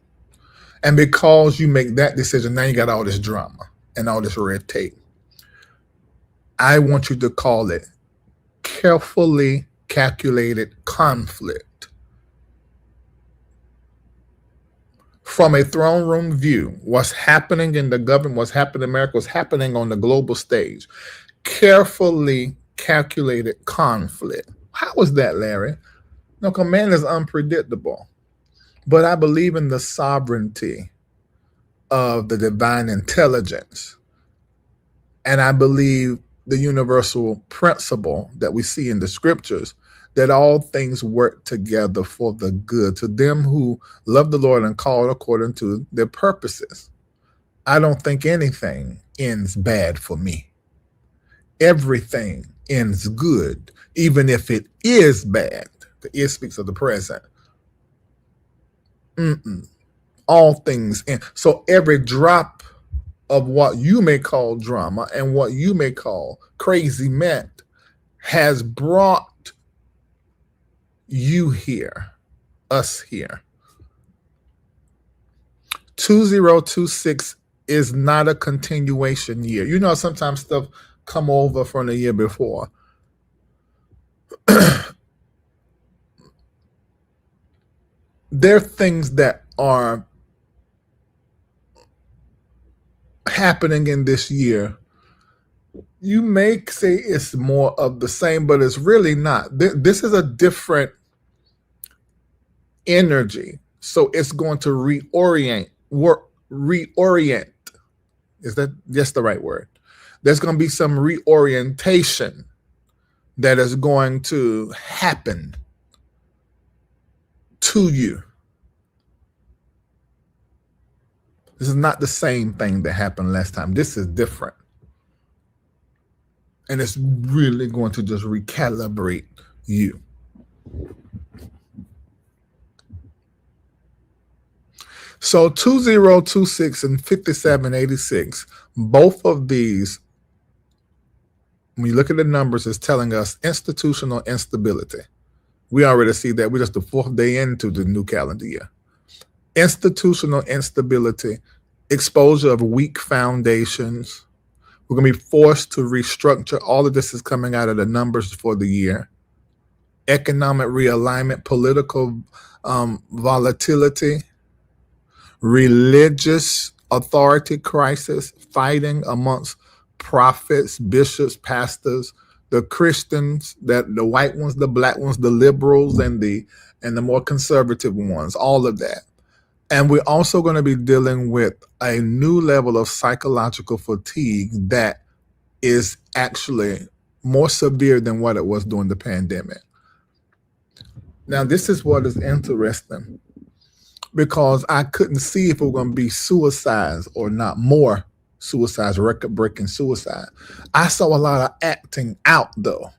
And because you make that decision, now you got all this drama and all this red tape. I want you to call it carefully calculated conflict. From a throne room view, what's happening in the government, what's happening in America, what's happening on the global stage. Carefully calculated conflict. How is that, Larry? No, command is unpredictable. But I believe in the sovereignty of the divine intelligence. And I believe the universal principle that we see in the scriptures that all things work together for the good to them who love the Lord and called according to their purposes. I don't think anything ends bad for me. Everything ends good, even if it is bad. The "it" speaks of the present. All things end. So every drop of what you may call drama and what you may call crazy meant has brought you here, us here. 2026 is not a continuation year. You know, sometimes stuff come over from the year before. There are things that are happening in this year. You may say it's more of the same, but it's really not. This is a different energy. So it's going to reorient. Is that just the right word? There's going to be some reorientation that is going to happen to you. This is not the same thing that happened last time. This is different. And it's really going to just recalibrate you. So 2026 and 5786, both of these, when you look at the numbers, is telling us institutional instability. We already see that. We're just the 4th day into the new calendar year. Institutional instability, exposure of weak foundations. We're going to be forced to restructure. All of this is coming out of the numbers for the year. Economic realignment, political volatility, religious authority crisis, fighting amongst prophets, bishops, pastors, the Christians, the white ones, the black ones, the liberals, and the more conservative ones, all of that. And we're also going to be dealing with a new level of psychological fatigue that is actually more severe than what it was during the pandemic. Now, this is what is interesting, because I couldn't see if it was going to be suicides or not, more suicides, record-breaking suicide. I saw a lot of acting out, though.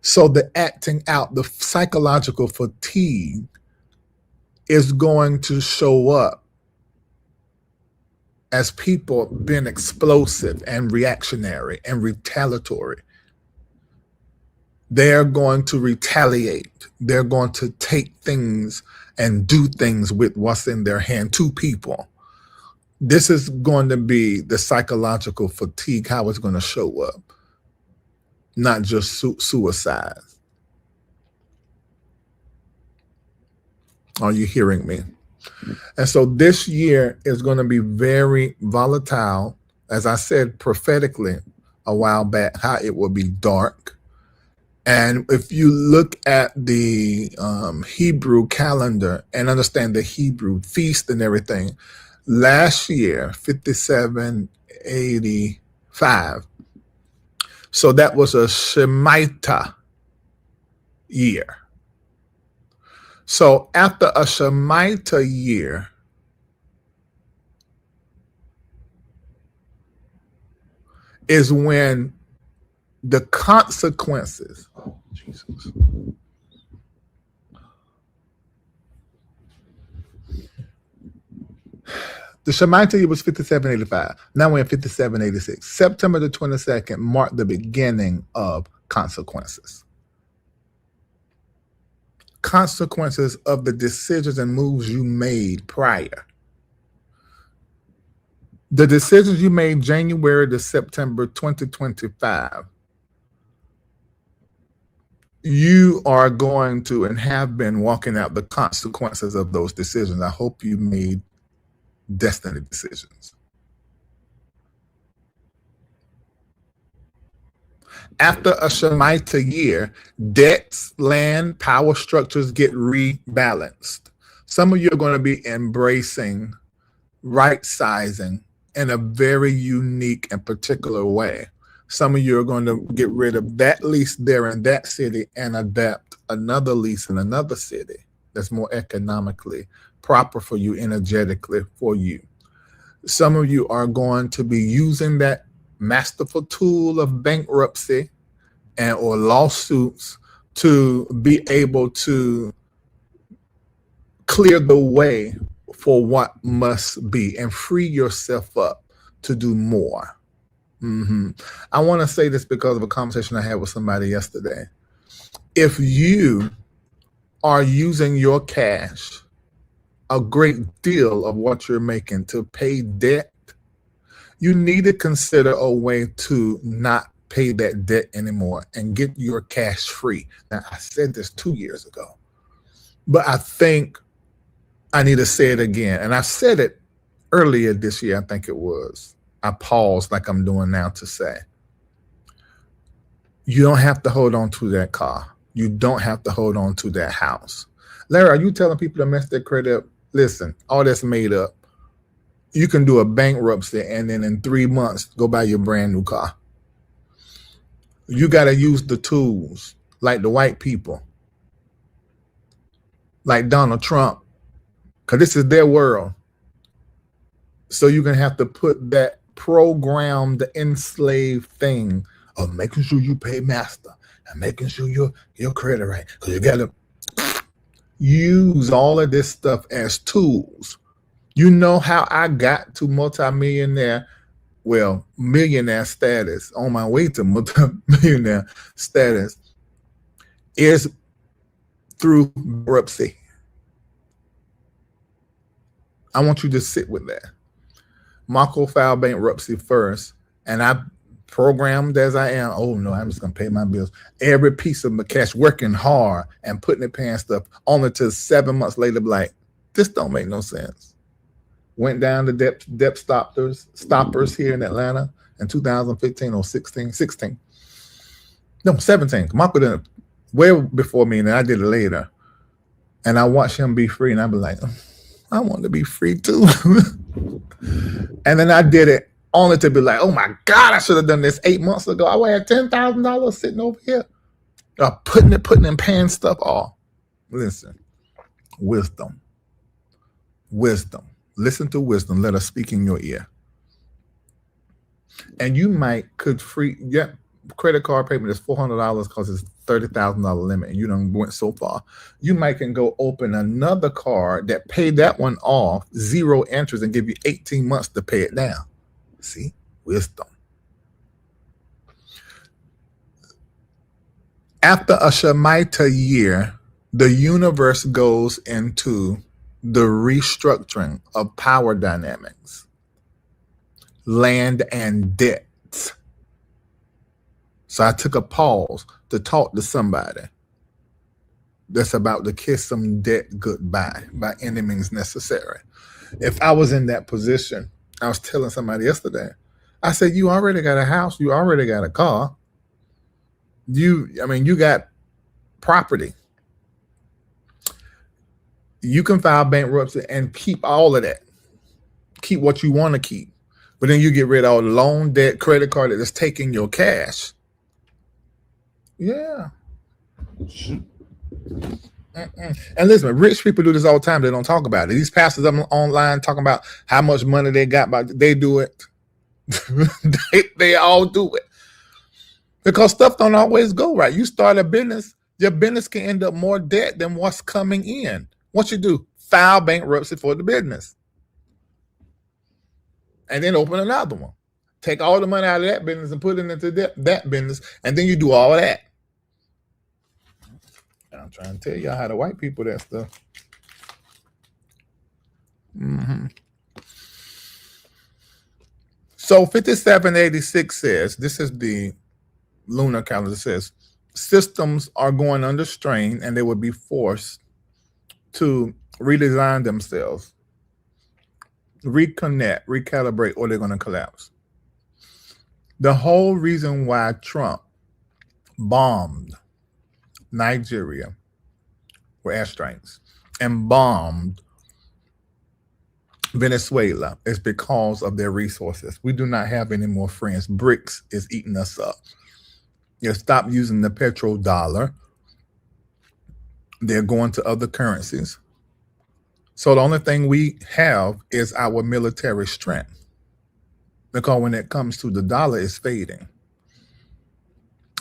So the acting out, the psychological fatigue is going to show up as people being explosive and reactionary and retaliatory. They're going to retaliate. They're going to take things and do things with what's in their hand to people. This is going to be the psychological fatigue, how it's going to show up, not just suicide. Are you hearing me? And so this year is going to be very volatile. As I said prophetically a while back, how it will be dark. And if you look at the Hebrew calendar and understand the Hebrew feast and everything, last year, 5785, so that was a Shemitah year. So after a Shemitah year, is when the consequences, Jesus. The Shemitah year was 5785. Now we're in 5786. September the 22nd marked the beginning of consequences. Consequences of the decisions and moves you made prior. The decisions you made January to September 2025, you are going to and have been walking out the consequences of those decisions. I hope you made destiny decisions. After a Shemitah year, debts, land, power structures get rebalanced. Some of you are going to be embracing right sizing in a very unique and particular way. Some of you are going to get rid of that lease there in that city and adapt another lease in another city that's more economically proper for you, energetically for you. Some of you are going to be using that masterful tool of bankruptcy and or lawsuits to be able to clear the way for what must be and free yourself up to do more. I want to say this because of a conversation I had with somebody yesterday. If you are using your cash, a great deal of what you're making to pay debt, you need to consider a way to not pay that debt anymore and get your cash free. Now, I said this 2 years ago, but I think I need to say it again. And I said it earlier this year, I think it was. I paused like I'm doing now to say, you don't have to hold on to that car. You don't have to hold on to that house. Larry, are you telling people to mess their credit up? Listen, all that's made up. You can do a bankruptcy and then in 3 months, go buy your brand new car. You got to use the tools like the white people, like Donald Trump, because this is their world. So you're going to have to put that programmed, enslaved thing of making sure you pay master and making sure your credit right. Because you got to use all of this stuff as tools. You know how I got to millionaire status, on my way to multi-millionaire status, is through bankruptcy. I want you to sit with that. Marco filed bankruptcy first, and I programmed as I am, oh no, I'm just going to pay my bills. Every piece of my cash, working hard and paying stuff, only to 7 months later, be like, this don't make no sense. Went down to debt stoppers here in Atlanta in 2015 or 16. No, 17. Marco did it way before me, and I did it later. And I watched him be free, and I'd be like, I want to be free too. And then I did it only to be like, oh my God, I should have done this 8 months ago. I had $10,000 sitting over here. Putting and paying stuff off. Listen, wisdom. Listen to wisdom. Let us speak in your ear. And you could free, credit card payment is $400 because it's $30,000 limit, and you done went so far. You can go open another card that pay that one off, 0 interest, and give you 18 months to pay it down. See, wisdom. After a Shemitah year, the universe goes into the restructuring of power dynamics, land, and debts. So I took a pause to talk to somebody that's about to kiss some debt goodbye by any means necessary. If I was in that position, I was telling somebody yesterday, I said, you already got a house, you already got a car. You got property. You can file bankruptcy and keep all of that. Keep what you want to keep. But then you get rid of all the loan, debt, credit card that's taking your cash. Yeah. And listen, rich people do this all the time. They don't talk about it. These pastors up online talking about how much money they got, but they do it. they all do it. Because stuff don't always go right. You start a business, your business can end up more debt than what's coming in. What you do? File bankruptcy for the business. And then open another one. Take all the money out of that business and put it into that business. And then you do all of that. I'm trying to tell y'all how the white people that stuff. So 5786 says, this is the lunar calendar, says, systems are going under strain and they would be forced to redesign themselves, reconnect, recalibrate, or they're going to collapse. The whole reason why Trump bombed Nigeria with airstrikes and bombed Venezuela is because of their resources. We do not have any more friends. BRICS is eating us up. You stop using the petrodollar. They're going to other currencies. So the only thing we have is our military strength. Because when it comes to the dollar, it's fading.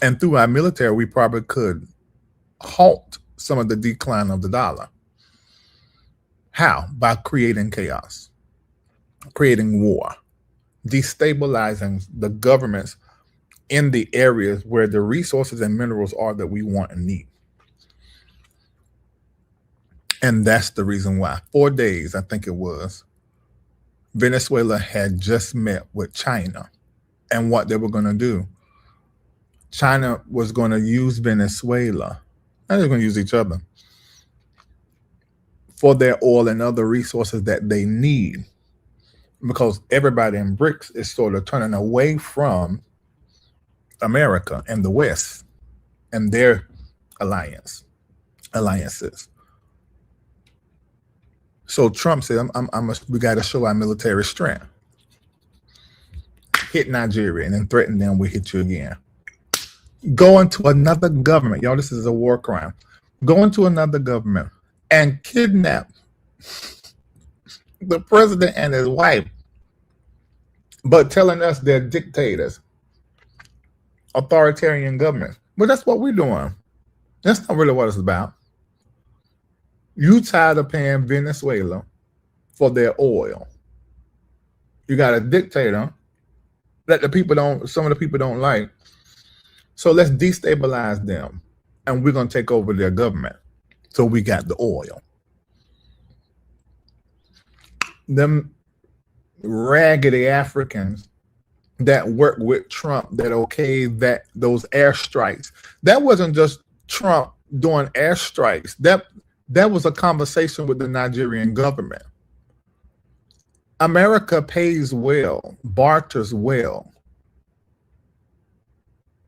And through our military, we probably could halt some of the decline of the dollar. How? By creating chaos, creating war, destabilizing the governments in the areas where the resources and minerals are that we want and need. And that's the reason why. 4 days, I think it was, Venezuela had just met with China and what they were going to do. China was going to use Venezuela, and they're going to use each other, for their oil and other resources that they need, because everybody in BRICS is sort of turning away from America and the West and their alliances. So Trump said, we got to show our military strength. Hit Nigeria and then threaten them, we hit you again. Go into another government. Y'all, this is a war crime. Go into another government and kidnap the president and his wife, but telling us they're dictators, authoritarian governments. But that's what we're doing. That's not really what it's about. You tired of paying Venezuela for their oil. You got a dictator that some of the people don't like. So let's destabilize them, and we're going to take over their government. So we got the oil. Them raggedy Africans that work with Trump that okayed those airstrikes. That wasn't just Trump doing airstrikes. That was a conversation with the Nigerian government. America pays well, barters well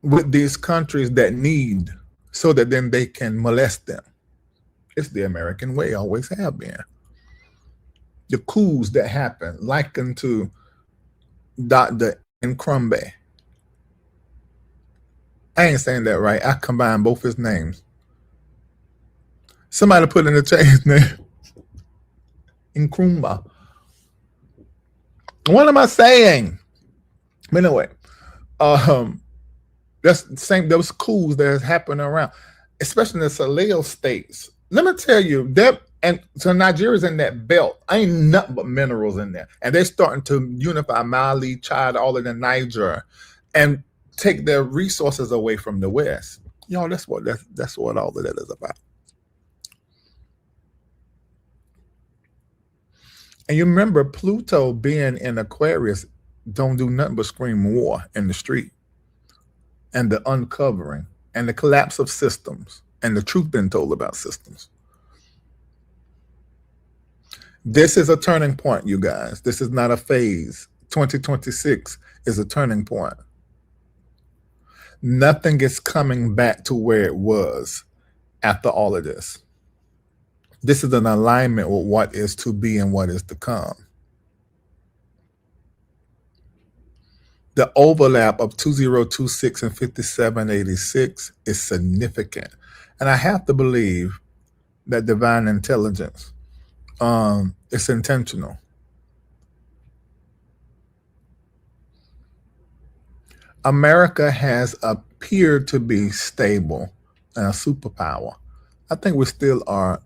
with these countries that need, so that then they can molest them. It's the American way, always have been. The coups that happen, likened to Dr. Nkrumah. I ain't saying that right. I combined both his names. Somebody put in the chat his name. Nkrumah. What am I saying? But anyway, that's the same. Those coups that has happened around, especially in the Saleo states. Let me tell you, and so Nigeria's in that belt. Ain't nothing but minerals in there, and they're starting to unify Mali, Chad, all of the Niger, and take their resources away from the West. Y'all, that's what all of that is about. And you remember Pluto being in Aquarius don't do nothing but scream war in the street, and the uncovering and the collapse of systems and the truth being told about systems. This is a turning point, you guys. This is not a phase. 2026 is a turning point. Nothing is coming back to where it was after all of this. This is an alignment with what is to be and what is to come. The overlap of 2026 and 5786 is significant. And I have to believe that divine intelligence, it's intentional. America has appeared to be stable and a superpower. I think we still are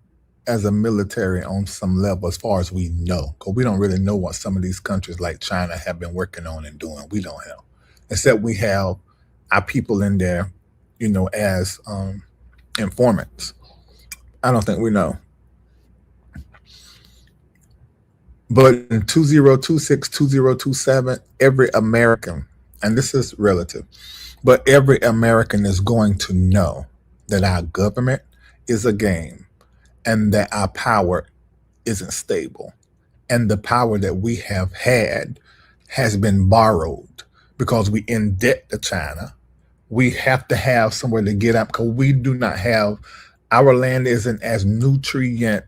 as a military on some level as far as we know, because we don't really know what some of these countries like China have been working on and doing. We don't know, except we have our people in there, as informants. I don't think we know. But in 2026, 2027, every American, and this is relative, but every American is going to know that our government is a game, and that our power isn't stable. And the power that we have had has been borrowed because we in debt to China. We have to have somewhere to get up because we do not have, our land isn't as nutrient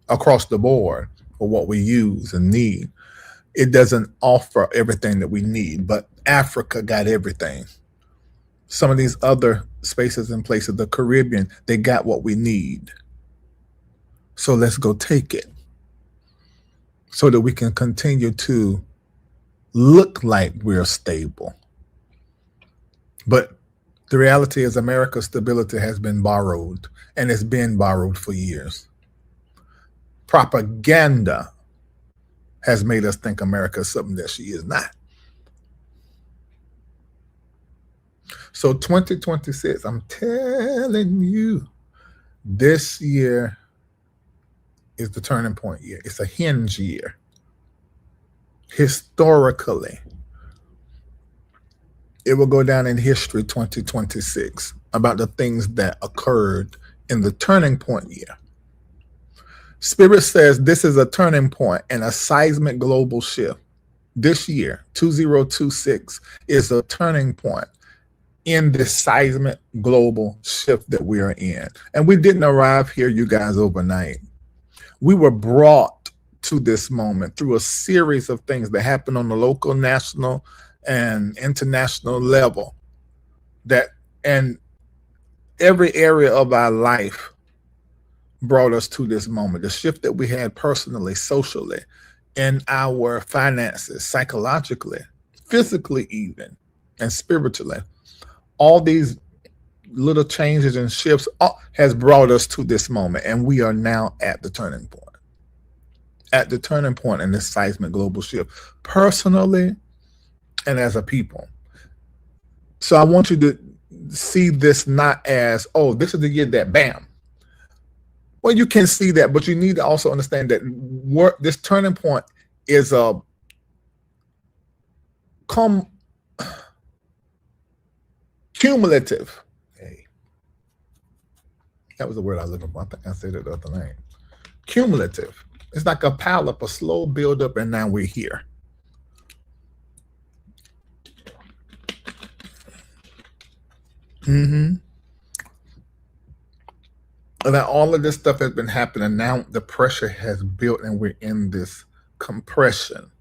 across the board for what we use and need. It doesn't offer everything that we need, but Africa got everything. Some of these other spaces and places, the Caribbean, they got what we need. So let's go take it so that we can continue to look like we're stable. But the reality is America's stability has been borrowed, and it's been borrowed for years. Propaganda has made us think America is something that she is not. So 2026, I'm telling you, this year is the turning point year. It's a hinge year. Historically, it will go down in history 2026 about the things that occurred in the turning point year. Spirit says this is a turning point and a seismic global shift. This year, 2026, is a turning point in this seismic global shift that we are in. And we didn't arrive here, you guys, overnight. We were brought to this moment through a series of things that happened on the local, national, and international level, that and every area of our life brought us to this moment. The shift that we had personally, socially, in our finances, psychologically, physically even, and spiritually. All these little changes and shifts has brought us to this moment, and we are now at the turning point. At the turning point in this seismic global shift, personally and as a people. So I want you to see this not as, oh, this is the year that bam. Well, you can see that, but you need to also understand that this turning point is a cumulative. Hey, that was the word I was looking for. I think I said it the other night. Cumulative. It's like a pile up, a slow build up, and now we're here. And that all of this stuff has been happening. Now the pressure has built, and we're in this compression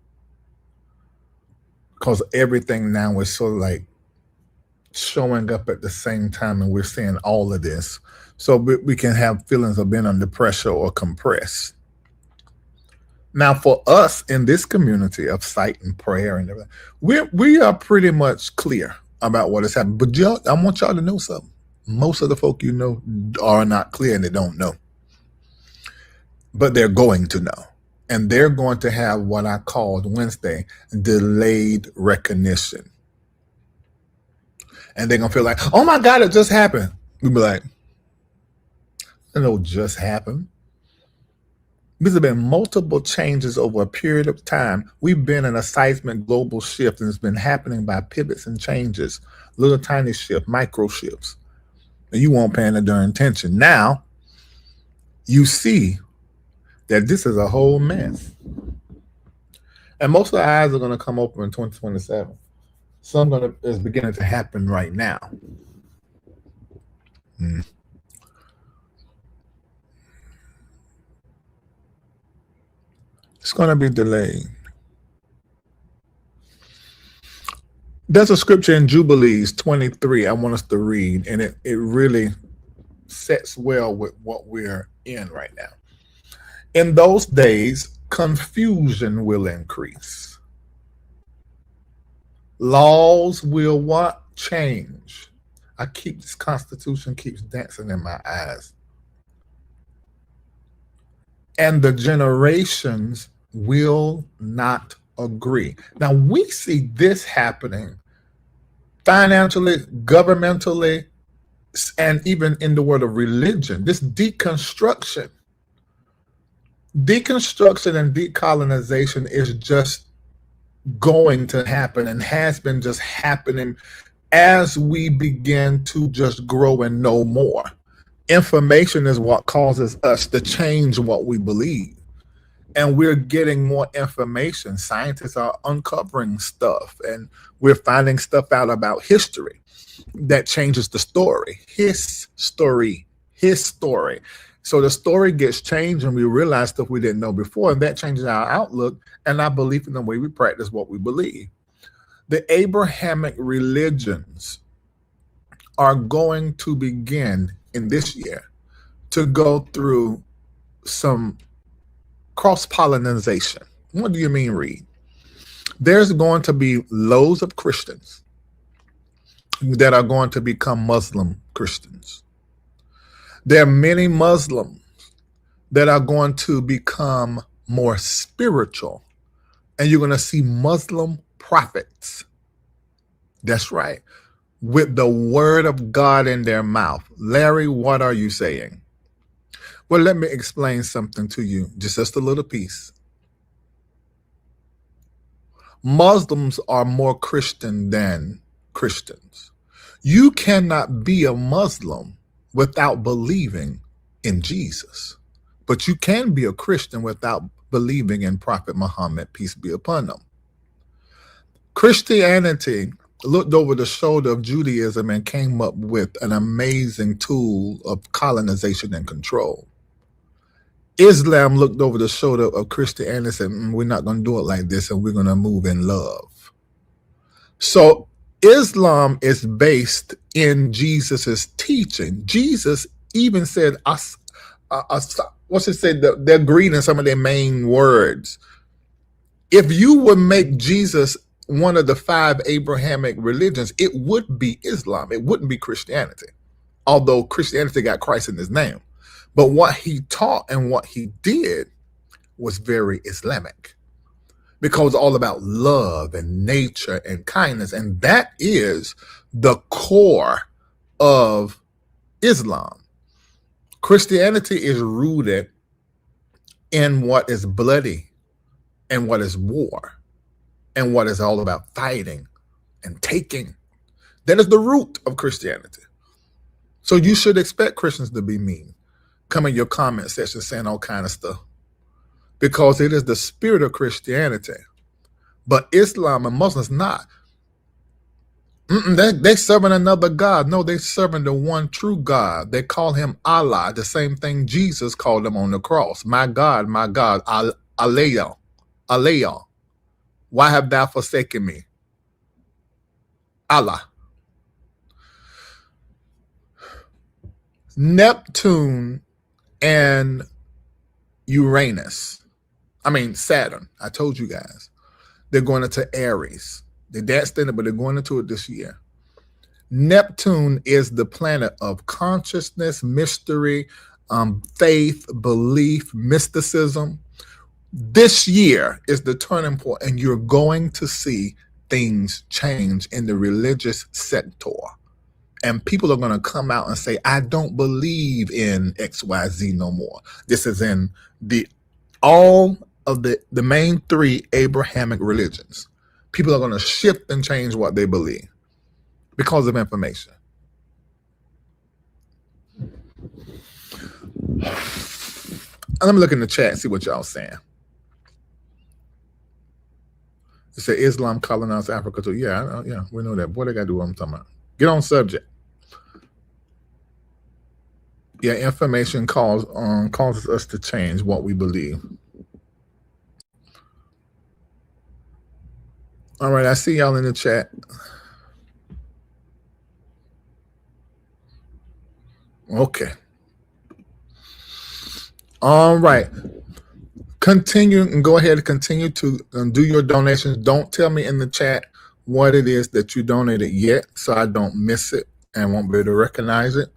because everything now is sort of like showing up at the same time, and we're seeing all of this. So we can have feelings of being under pressure or compressed. Now, for us in this community of sight and prayer and everything, we are pretty much clear about what has happened. But I want y'all to know something. Most of the folk you know are not clear, and they don't know. But they're going to know. And they're going to have what I called Wednesday delayed recognition. And they're going to feel like, oh my God, it just happened. We'll be like, no, it just happened. Because there have been multiple changes over a period of time. We've been in a seismic global shift, and it's been happening by pivots and changes, little tiny shifts, micro shifts. And you won't pay any darn attention. Now, you see that this is a whole mess. And most of the eyes are going to come open in 2027. Some is beginning to happen right now. It's going to be delayed. There's a scripture in Jubilees 23 I want us to read, and it really sets well with what we're in right now. In those days, confusion will increase. Laws will what? Change. This Constitution keeps dancing in my eyes. And the generations will not agree. Now, we see this happening financially, governmentally, and even in the world of religion. This deconstruction and decolonization is just going to happen, and has been just happening as we begin to just grow and know more. Information is what causes us to change what we believe. and we're getting more information. Scientists are uncovering stuff, and we're finding stuff out about history that changes the story. His story. So the story gets changed, and we realize stuff we didn't know before, and that changes our outlook and our belief in the way we practice what we believe. The Abrahamic religions are going to begin in this year to go through some cross-pollination. What do you mean, Reid? There's going to be loads of Christians that are going to become Muslim Christians. There are many Muslims that are going to become more spiritual, and you're going to see Muslim prophets. That's right. With the word of God in their mouth. Larry, what are you saying? Well, let me explain something to you, just a little piece. Muslims are more Christian than Christians. You cannot be a Muslim without believing in Jesus, but you can be a Christian without believing in Prophet Muhammad, peace be upon him. Christianity looked over the shoulder of Judaism and came up with an amazing tool of colonization and control. Islam looked over the shoulder of Christianity and said, we're not going to do it like this, and we're going to move in love. So Islam is based in Jesus's teaching. Jesus even said, what's it say? They're agreed in some of their main words. If you would make Jesus one of the 5 Abrahamic religions, it would be Islam. It wouldn't be Christianity, although Christianity got Christ in his name. But what he taught and what he did was very Islamic, because it's all about love and nature and kindness. And that is the core of Islam. Christianity is rooted in what is bloody and what is war and what is all about fighting and taking. That is the root of Christianity. So you should expect Christians to be mean. Come in your comment section saying all kind of stuff, because it is the spirit of Christianity. But Islam and Muslims not. They serving another God. No, they serving the one true God. They call him Allah, the same thing Jesus called him on the cross. My God, Aleya. Why have thou forsaken me? Allah. Neptune and Saturn, I told you guys, they're going into Aries. They danced in it, but they're going into it this year. Neptune is the planet of consciousness, mystery, faith, belief, mysticism. This year is the turning point, and you're going to see things change in the religious sector. And people are going to come out and say, I don't believe in XYZ no more. This is in all of the main 3 Abrahamic religions. People are going to shift and change what they believe because of information. Let me look in the chat and see what y'all saying. It said Islam colonized Africa too. Yeah, we know that. Boy, they got to do what I'm talking about. Get on subject. Yeah, information causes us to change what we believe. All right, I see y'all in the chat. Okay. All right. Continue and go ahead and continue to do your donations. Don't tell me in the chat what it is that you donated yet, so I don't miss it and won't be able to recognize it.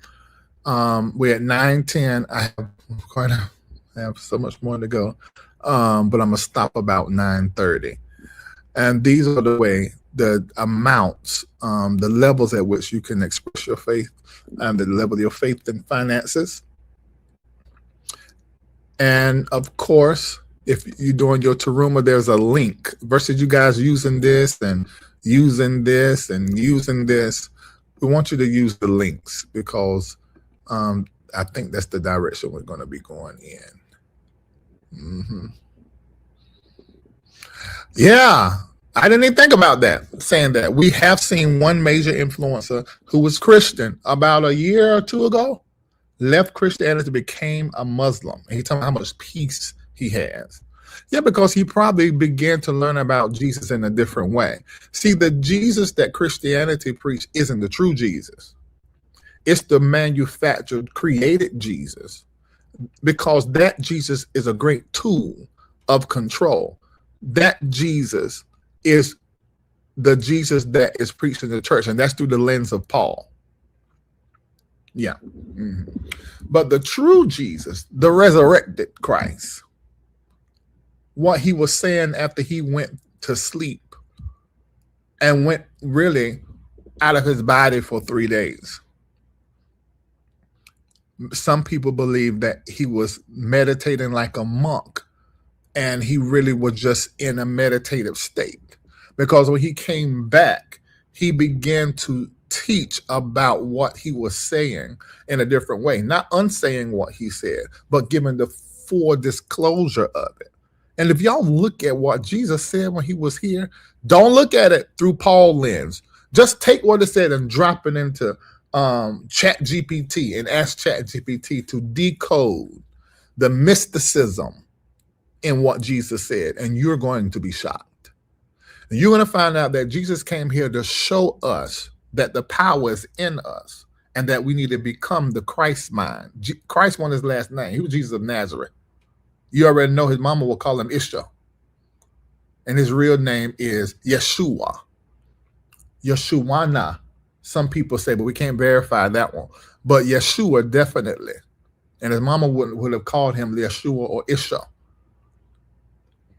We're at 9:10. I have so much more to go, but I'm gonna stop about 9:30. And these are the amounts, the levels at which you can express your faith, and the level of your faith in finances. And of course, if you're doing your Teruma, there's a link versus you guys using this and using this and using this. We want you to use the links because I think that's the direction we're going to be going in. Yeah, I didn't even think about that, saying that. We have seen one major influencer who was Christian about a year or two ago, left Christianity, became a Muslim. And he's talking about how much peace he has. Yeah, because he probably began to learn about Jesus in a different way. See, the Jesus that Christianity preached isn't the true Jesus. It's the manufactured, created Jesus, because that Jesus is a great tool of control. That Jesus is the Jesus that is preached in the church, and that's through the lens of Paul. Yeah. Mm-hmm. But the true Jesus, the resurrected Christ, what he was saying after he went to sleep and went really out of his body for 3 days. Some people believe that he was meditating like a monk, and he really was just in a meditative state. Because when he came back, he began to teach about what he was saying in a different way, not unsaying what he said, but giving the full disclosure of it. And if y'all look at what Jesus said when he was here, don't look at it through Paul lens. Just take what it said and drop it into Chat GPT and ask Chat GPT to decode the mysticism in what Jesus said, and you're going to be shocked. And you're going to find out that Jesus came here to show us that the power is in us and that we need to become the Christ mind. Christ won his last name. He was Jesus of Nazareth. You already know his mama will call him Isha. And his real name is Yeshua. Yeshuana. Some people say, but we can't verify that one. But Yeshua, definitely. And his mama would have called him Yeshua or Isha.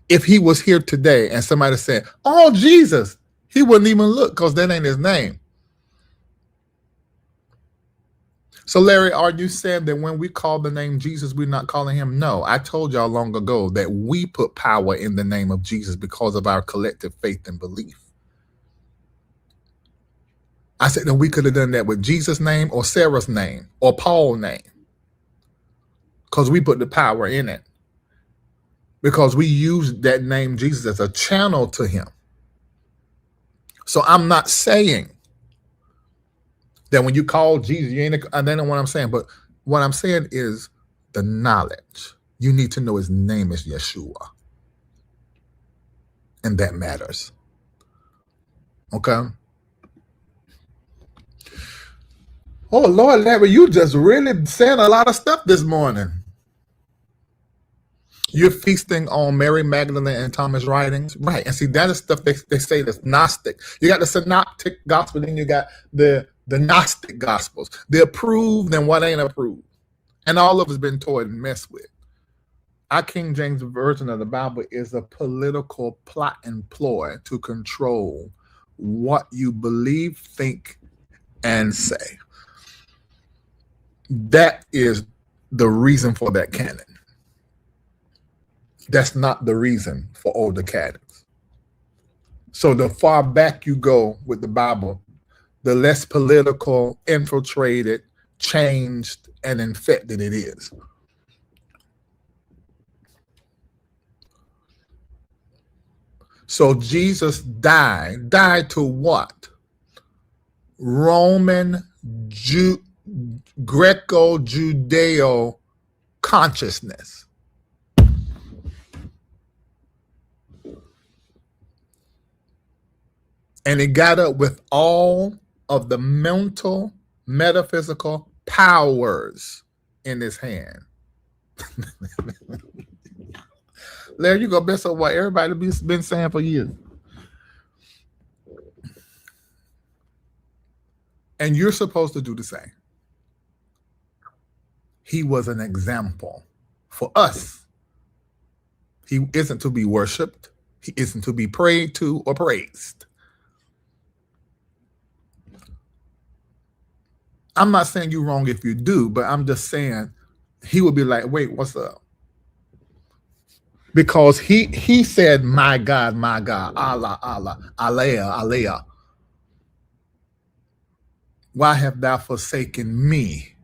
If he was here today and somebody said, oh, Jesus, he wouldn't even look, because that ain't his name. So, Larry, are you saying that when we call the name Jesus, we're not calling him? No, I told y'all long ago that we put power in the name of Jesus because of our collective faith and belief. I said that we could have done that with Jesus' name or Sarah's name or Paul's name, because we put the power in it, because we used that name Jesus as a channel to him. So I'm not saying that when you call Jesus, you ain't, I don't know what I'm saying, but what I'm saying is the knowledge. You need to know his name is Yeshua. And that matters. Okay? Oh, Lord, Larry, you just really saying a lot of stuff this morning. You're feasting on Mary Magdalene and Thomas' writings. Right. And see, that is stuff they say that's Gnostic. You got the Synoptic Gospel, then you got the Gnostic Gospels. The approved and what ain't approved. And all of it's been toyed and messed with. Our King James Version of the Bible is a political plot and ploy to control what you believe, think, and say. That is the reason for that canon. That's not the reason for older canons. So the far back you go with the Bible, the less political, infiltrated, changed, and infected it is. So Jesus died to what? Roman, Greco-Judeo consciousness. And it got up with all of the mental, metaphysical powers in his hand. Larry, you gonna mess up what everybody's been saying for years. And you're supposed to do the same. He was an example for us. He isn't to be worshipped. He isn't to be prayed to or praised. I'm not saying you're wrong if you do, but I'm just saying he would be like, wait, what's up? Because he said, my God, Allah, Allah, Alea, Alea. Why have thou forsaken me?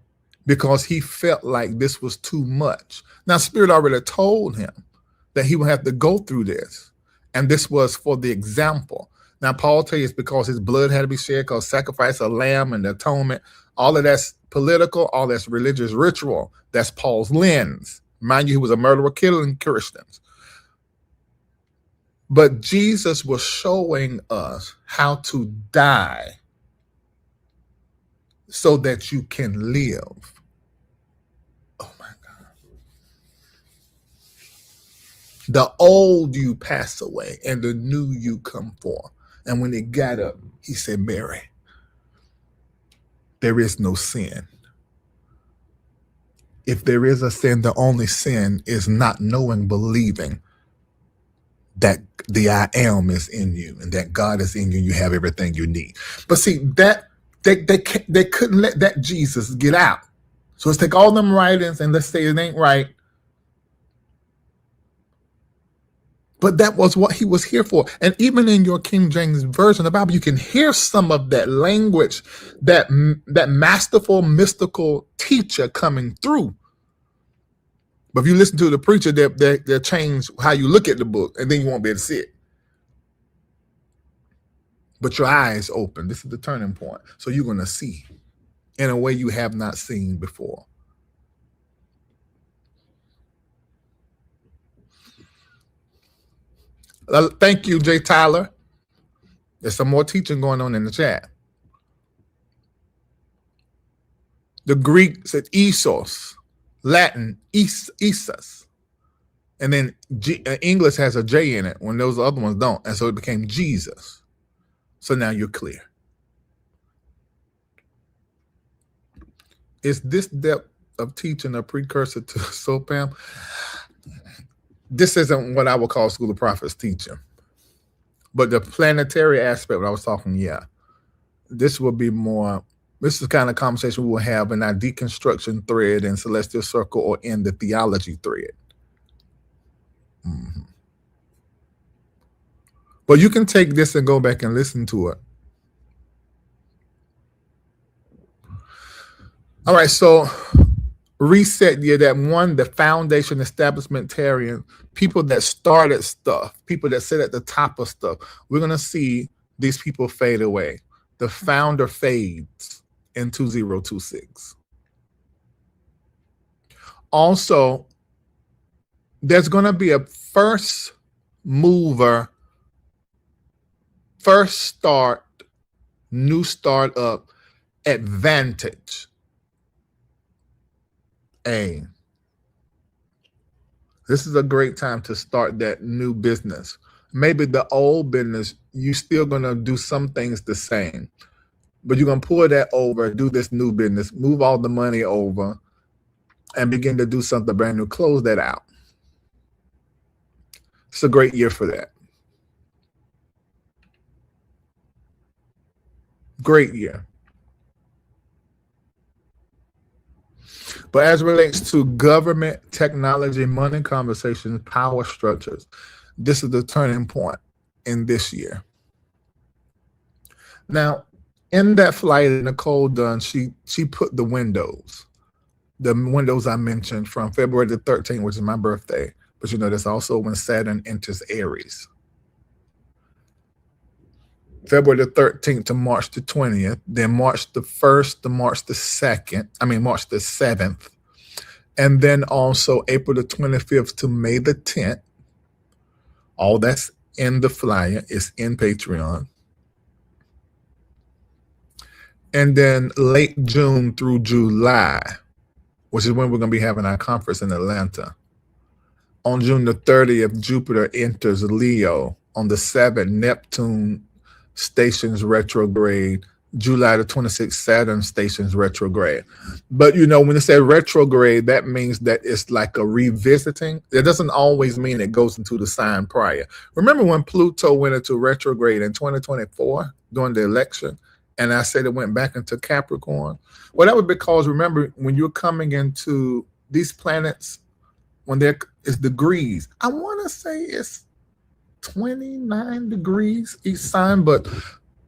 Because he felt like this was too much. Now, Spirit already told him that he would have to go through this. And this was for the example. Now, Paul tells you it's because his blood had to be shed, because sacrifice a lamb and the atonement, all of that's political, all that's religious ritual. That's Paul's lens. Mind you, he was a murderer killing Christians. But Jesus was showing us how to die so that you can live. Oh my God. The old you pass away and the new you come forth. And when he got up, he said, Mary, there is no sin. If there is a sin, the only sin is not knowing, believing that the I am is in you and that God is in you and you have everything you need. But see, that they couldn't let that Jesus get out. So let's take all them writings and let's say it ain't right. But that was what he was here for. And even in your King James Version of the Bible, you can hear some of that language, that masterful, mystical teacher coming through. But if you listen to the preacher, they'll change how you look at the book, and then you won't be able to see it. But your eyes open. This is the turning point. So you're going to see in a way you have not seen before. Thank you, Jay Tyler. There's some more teaching going on in the chat. The Greek said Isos, Latin Isus, and then English has a J in it when those other ones don't, and so it became Jesus. So now you're clear. Is this depth of teaching a precursor to SOPAM? This isn't what I would call School of Prophets teaching. But the planetary aspect, what I was talking, yeah. This will be more, this is the kind of conversation we will have in our deconstruction thread in Celestial Circle or in the theology thread. Mm-hmm. But you can take this and go back and listen to it. All right, so reset, yeah, that one, the foundation establishmentarian, people that started stuff, people that sit at the top of stuff. We're going to see these people fade away. The founder fades in 2026. Also, there's going to be a first mover, first start, new startup advantage. This is a great time to start that new business. Maybe the old business, you're still going to do some things the same, but you're going to pull that over, do this new business, move all the money over, and begin to do something brand new. Close that out. It's a great year for that. Great year. But as it relates to government, technology, money conversations, power structures, this is the turning point in this year. Now, in that flight Nicole done, she put the windows I mentioned from February the 13th, which is my birthday. But you know, that's also when Saturn enters Aries. February the 13th to March the 20th, then March the 1st to March the 7th, and then also April the 25th to May the 10th. All that's in the flyer, is in Patreon. And then late June through July, which is when we're going to be having our conference in Atlanta. On June the 30th, Jupiter enters Leo. On the 7th, Neptune stations retrograde. July the 26th, Saturn stations retrograde. But you know, when it says retrograde, that means that it's like a revisiting. It doesn't always mean it goes into the sign prior. Remember when Pluto went into retrograde in 2024 during the election, and I said it went back into Capricorn? Well, that was because, remember, when you're coming into these planets, when there is degrees, I want to say it's 29 degrees each sign, but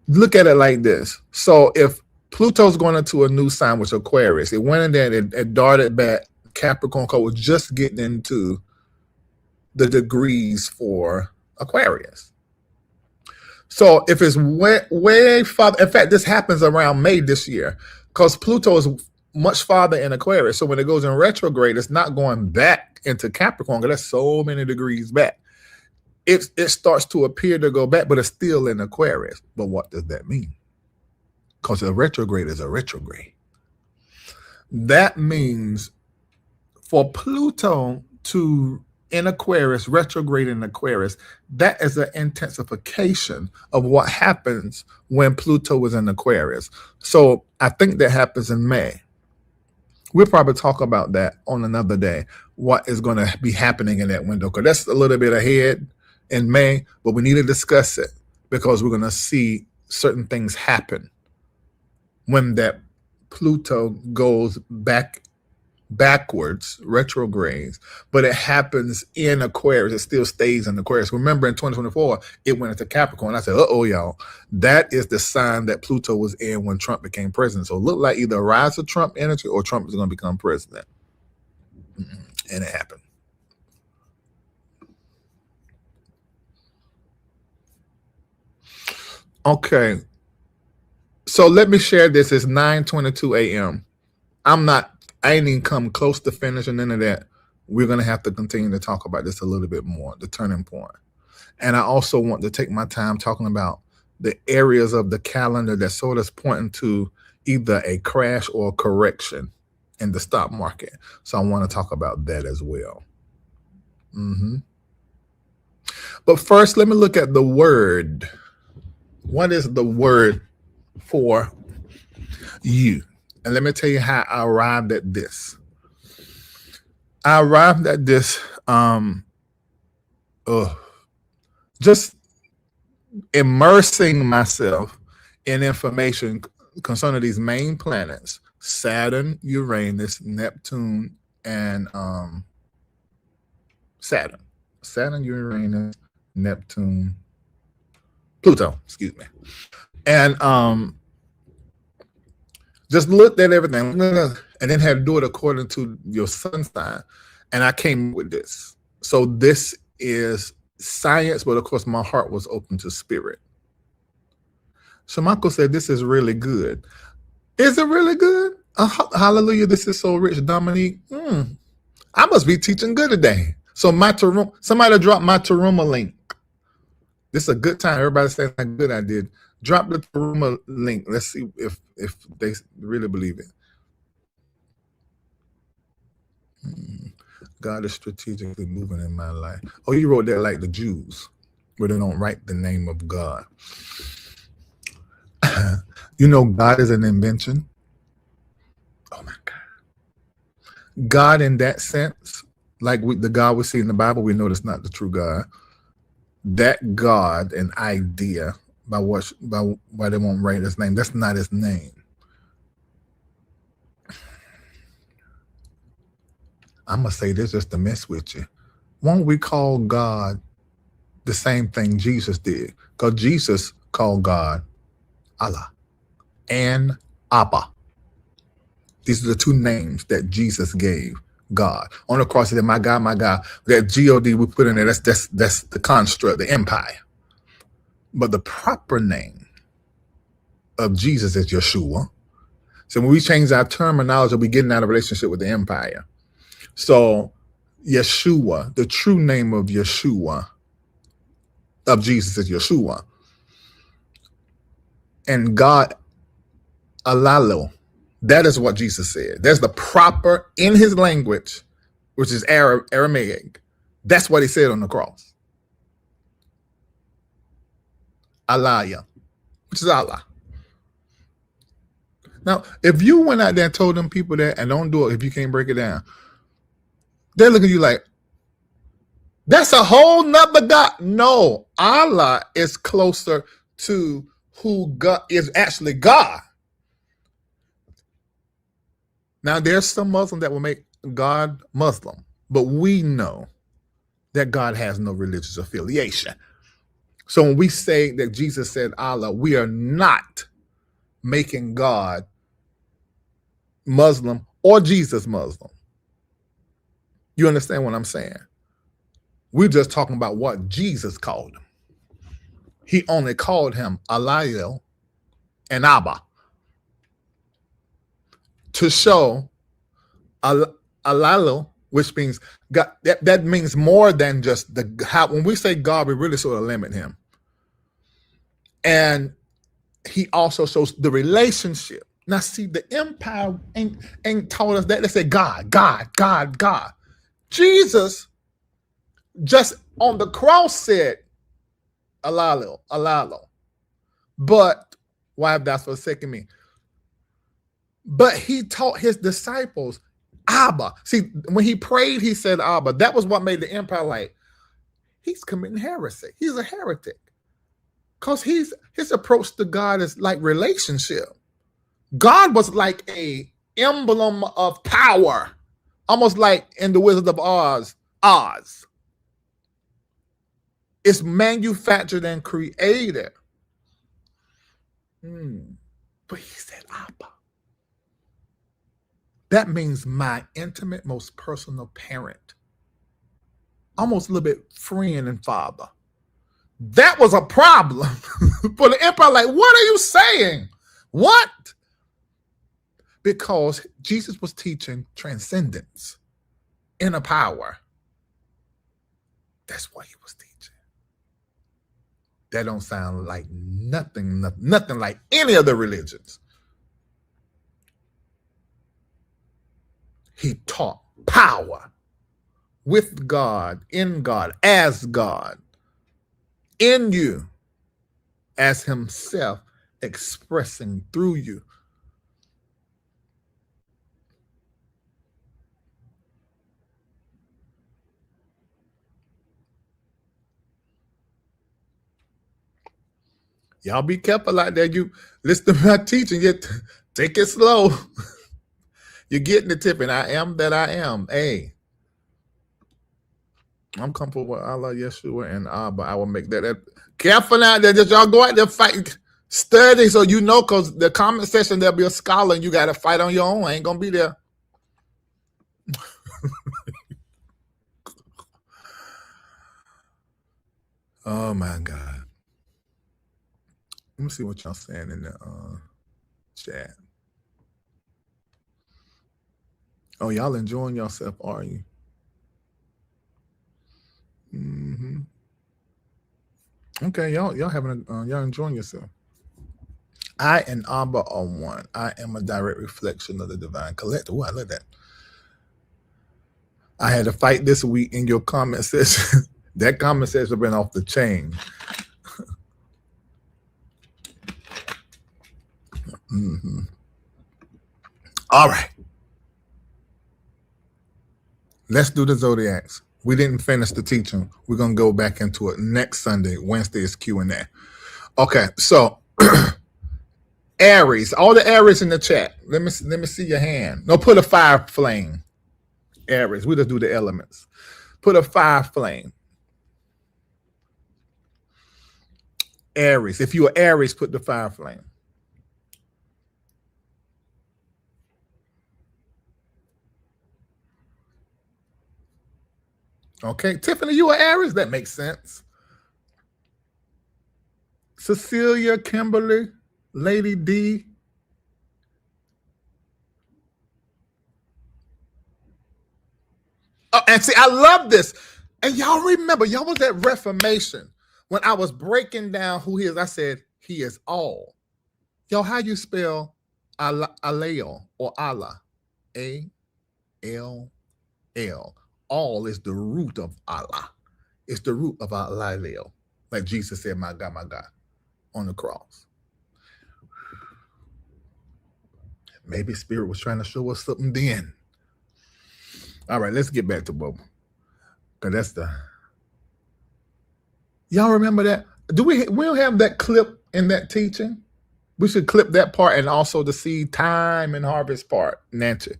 look at it like this. So if Pluto's going into a new sign, which Aquarius, it went in there and it darted back. Capricorn was just getting into the degrees for Aquarius. So if it's way farther, in fact, this happens around May this year because Pluto is much farther in Aquarius. So when it goes in retrograde, it's not going back into Capricorn because that's so many degrees back. It starts to appear to go back, but it's still in Aquarius. But what does that mean? Because a retrograde is a retrograde. That means for Pluto to in Aquarius, retrograde in Aquarius, that is an intensification of what happens when Pluto is in Aquarius. So I think that happens in May. We'll probably talk about that on another day, what is going to be happening in that window, because that's a little bit ahead in May, but we need to discuss it because we're going to see certain things happen when that Pluto goes backwards, retrogrades, but it happens in Aquarius. It still stays in Aquarius. Remember in 2024, it went into Capricorn. I said, y'all, that is the sign that Pluto was in when Trump became president. So it looked like either a rise of Trump energy or Trump is going to become president. And it happened. Okay. So let me share this. It's 9:22 a.m. I ain't even come close to finishing none of that. We're going to have to continue to talk about this a little bit more, the turning point. And I also want to take my time talking about the areas of the calendar that sort of pointing to either a crash or a correction in the stock market. So I want to talk about that as well. But first, let me look at the word. What is the word for you? And let me tell you how I arrived at this. I arrived at this just immersing myself in information concerning these main planets, Saturn, Uranus, Neptune, and Saturn, Uranus, Neptune, Pluto, excuse me. And just looked at everything and then had to do it according to your sun sign. And I came with this. So this is science, but of course my heart was open to spirit. Shamako said, this is really good. Is it really good? Hallelujah, this is so rich, Dominique. I must be teaching good today. So somebody drop my Taruma link. This is a good time. Everybody saying how good I did. Drop the Taruma link. Let's see if they really believe it. God is strategically moving in my life. Oh, you wrote that like the Jews, where they don't write the name of God. You know, God is an invention. Oh my God. God in that sense, like the God we see in the Bible, we know that's not the true God. That God, an idea, by why they won't write his name, that's not his name. I'm going to say this just to mess with you. Won't we call God the same thing Jesus did? Because Jesus called God Allah and Abba. These are the two names that Jesus gave God. On the cross, he said, my God, my God. That God we put in there, that's the construct, the empire. But the proper name of Jesus is Yeshua. So when we change our terminology, we get in a relationship with the empire. So Yeshua, the true name of Yeshua, of Jesus is Yeshua. And God, Alalo, that is what Jesus said. That's the proper, in his language, which is Aramaic. That's what he said on the cross. Alaya, which is Allah. Now, if you went out there and told them people that, and don't do it if you can't break it down, they're looking at you like, that's a whole nother God. No, Allah is closer to who God is actually God. Now, there's some Muslims that will make God Muslim, but we know that God has no religious affiliation. So when we say that Jesus said Allah, we are not making God Muslim or Jesus Muslim. You understand what I'm saying? We're just talking about what Jesus called him. He only called him Eliel and Abba to show Eliel, which means God. That means more than just the how. When we say God, we really sort of limit him. And he also shows the relationship. Now, see, the empire ain't told us that. They say God, God, God, God. Jesus just on the cross said, Alalo, Alalo. But, why that's forsaken me? But he taught his disciples, Abba. See, when he prayed, he said Abba. That was what made the empire like, he's committing heresy. He's a heretic. Because his approach to God is like relationship. God was like a emblem of power, almost like in the Wizard of Oz. It's manufactured and created. But he said, Abba. That means my intimate, most personal parent. Almost a little bit friend and father. That was a problem for the empire. Like, what are you saying? What? Because Jesus was teaching transcendence, inner power. That's what he was teaching. That don't sound like nothing like any of the religions. He taught power with God, in God, as God, in you, as himself expressing through you. Y'all be careful out there. You listen to my teaching. Take it slow. You're getting the tip, and I am that I am. Hey, I'm comfortable with Allah, Yeshua, and Abba. I will make that. Careful out there. Just y'all go out there fight, study, so you know. Because the comment section there'll be a scholar, and you got to fight on your own. I ain't gonna be there. Oh my God. Let me see what y'all saying in the chat. Oh, y'all enjoying yourself, are you? Okay, y'all having y'all enjoying yourself. I and Abba are one. I am a direct reflection of the divine collector. Oh, I love that. I had a fight this week in your comment section. That comment section been off the chain. All right. Let's do the zodiacs. We didn't finish the teaching. We're gonna go back into it next Sunday. Wednesday is Q&A. Okay, so Aries, all the Aries in the chat. Let me see your hand. No, put a fire flame. Aries, we just do the elements. Put a fire flame. Aries, if you are Aries, put the fire flame. Okay, Tiffany, you are Aries? That makes sense. Cecilia, Kimberly, Lady D. Oh, and see, I love this. And y'all remember, y'all was at Reformation when I was breaking down who he is. I said, he is all. Y'all, how you spell Aleo or Allah? A-L-L. All is the root of Allah. It's the root of Aleo. Like Jesus said, my God, on the cross. Maybe Spirit was trying to show us something then. All right, let's get back to Boba. Because that's the... Y'all remember that? We don't have that clip in that teaching? We should clip that part and also the seed time and harvest part, Nancy.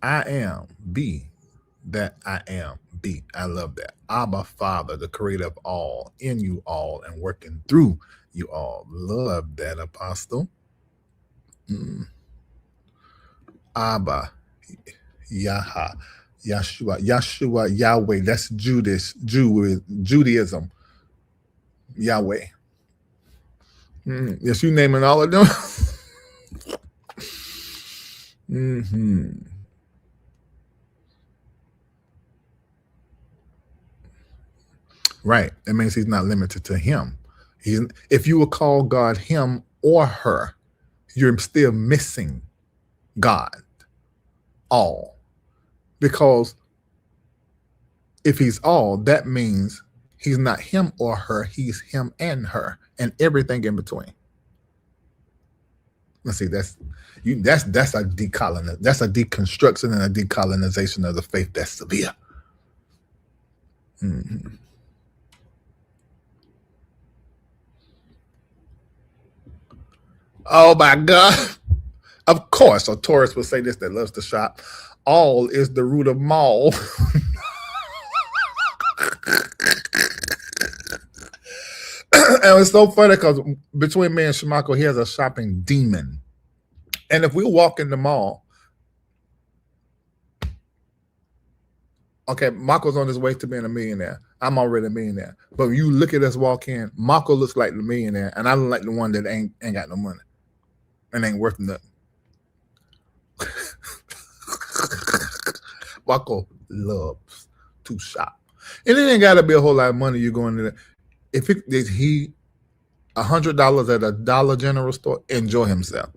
I am, be that I am, be. I love that. Abba, Father, the creator of all, in you all, and working through you all. Love that, Apostle. Abba, Yaha, Yeshua, Yahweh. That's Judaism, Yahweh. Yes, you naming all of them. Right. That means he's not limited to him. If you will call God him or her, you're still missing God. All. Because if he's all, that means he's not him or her, he's him and her and everything in between. Let's see, that's a that's a deconstruction and a decolonization of the faith that's severe. Oh my God. Of course, a tourist would say this that loves to shop. All is the root of mall. And it's so funny because between me and Shamako, he has a shopping demon. And if we walk in the mall, okay, Marco's on his way to being a millionaire. I'm already a millionaire. But when you look at us walk in, Marco looks like the millionaire, and I look like the one that ain't got no money and ain't worth nothing. Marco loves to shop. And it ain't got to be a whole lot of money you're going to. If he $100 at a Dollar General store, enjoy himself.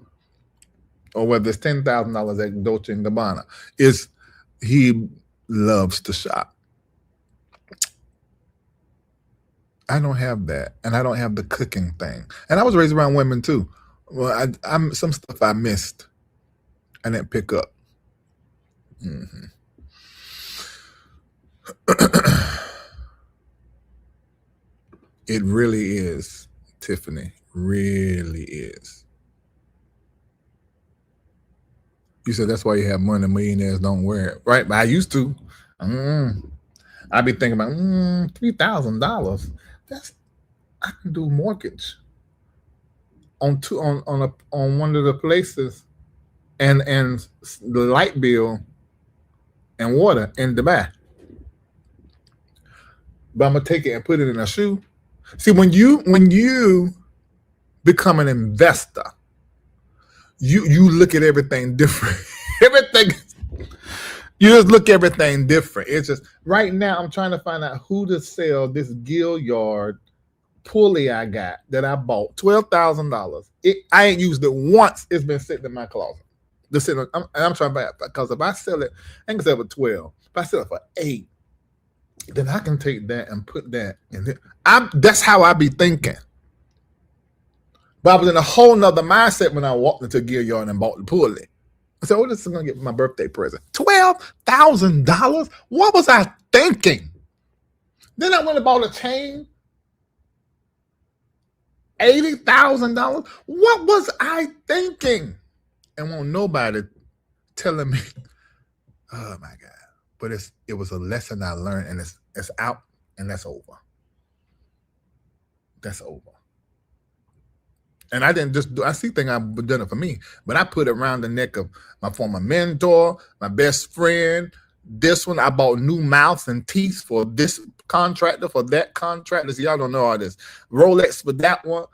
Or whether it's $10,000 at Dolce & Gabbana, he loves to shop. I don't have that, and I don't have the cooking thing. And I was raised around women too. Well, I'm some stuff I missed. I didn't pick up. It really is, Tiffany. Really is. You said that's why you have money. Millionaires don't wear it, right? But I used to. I'd be thinking about $3,000. I can do mortgage on one of the places, and the light bill and water in Dubai. But I'm gonna take it and put it in a shoe. See, when you become an investor, you look at everything different. You just look at everything different. It's just right now I'm trying to find out who to sell this Gilliard pulley I got that I bought $12,000. I ain't used it once. It's been sitting in my closet. I'm trying to buy it because if I sell it, I can sell it for 12. If I sell it for 8, then I can take that and put that in it. That's how I be thinking. But I was in a whole nother mindset when I walked into Gilliard and bought the pulley. I said, this is going to get my birthday present. $12,000? What was I thinking? Then I went and bought a chain. $80,000? What was I thinking? And won't nobody telling me, oh my God. But it was a lesson I learned, and it's out, and that's over. That's over. And I didn't just I see things I've done it for me, but I put it around the neck of my former mentor, my best friend. This one, I bought new mouths and teeth for this contractor, for that contractor. So y'all don't know all this. Rolex for that one.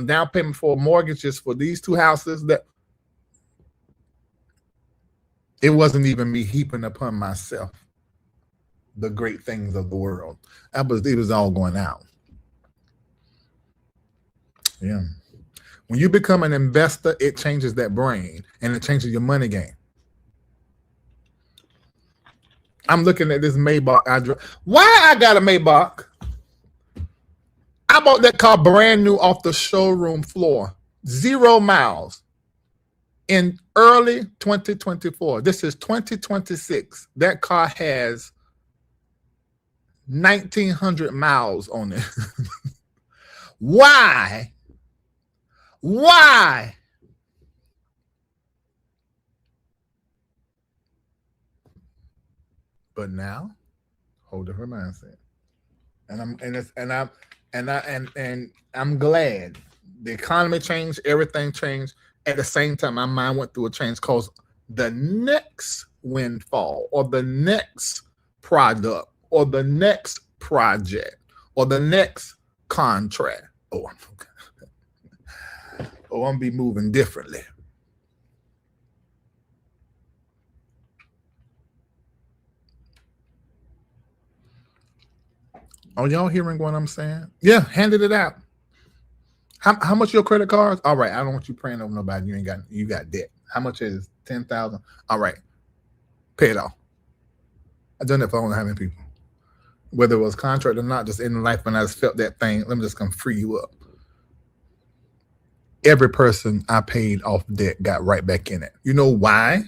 Down payment for mortgages for these 2 houses. That it wasn't even me heaping upon myself the great things of the world. It was all going out. Yeah. When you become an investor, it changes that brain and it changes your money game. I'm looking at this Maybach. Why I got a Maybach? I bought that car brand new off the showroom floor. 0 miles in early 2024. This is 2026. That car has 1,900 miles on it. Why? But now, whole different mindset. And I'm glad the economy changed, everything changed, At the same time, my mind went through a change called the next windfall or the next product or the next project or the next contract. Oh, I'm gonna be moving differently. Are y'all hearing what I'm saying? Yeah, handed it out. How much your credit cards? All right, I don't want you praying over nobody. You got debt. How much is 10,000? All right, pay it off. I've done that for I don't know how many people. Whether it was contract or not, just in life when I just felt that thing, let me just come free you up. Every person I paid off debt got right back in it. You know why?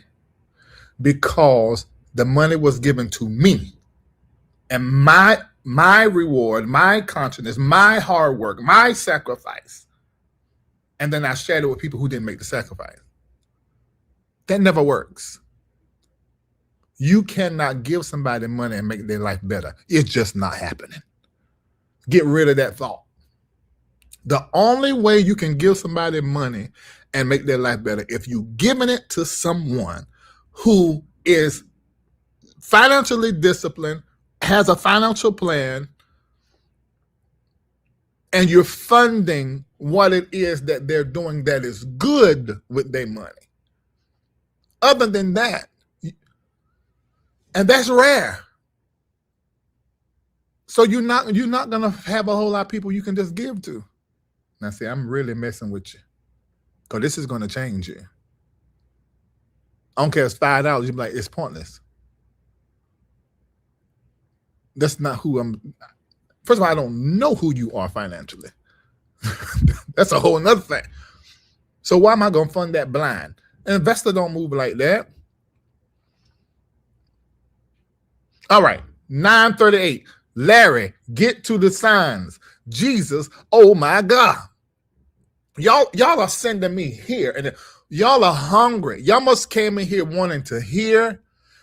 Because the money was given to me. And my reward, my consciousness, my hard work, my sacrifice. And then I shared it with people who didn't make the sacrifice. That never works. You cannot give somebody money and make their life better. It's just not happening. Get rid of that thought. The only way you can give somebody money and make their life better if you're giving it to someone who is financially disciplined, has a financial plan, and you're funding what it is that they're doing that is good with their money. Other than that, and that's rare. So you're not gonna have a whole lot of people you can just give to. Now see, I'm really messing with you. Because this is gonna change you. I don't care if it's $5, you'll be like, it's pointless. That's not who I'm. First of all, I don't know who you are financially. That's a whole nother thing. So why am I gonna fund that blind? An investor don't move like that. All right, 9:38. Larry, get to the signs. Jesus, oh my God. Y'all are sending me here, and y'all are hungry. Y'all must came in here wanting to hear.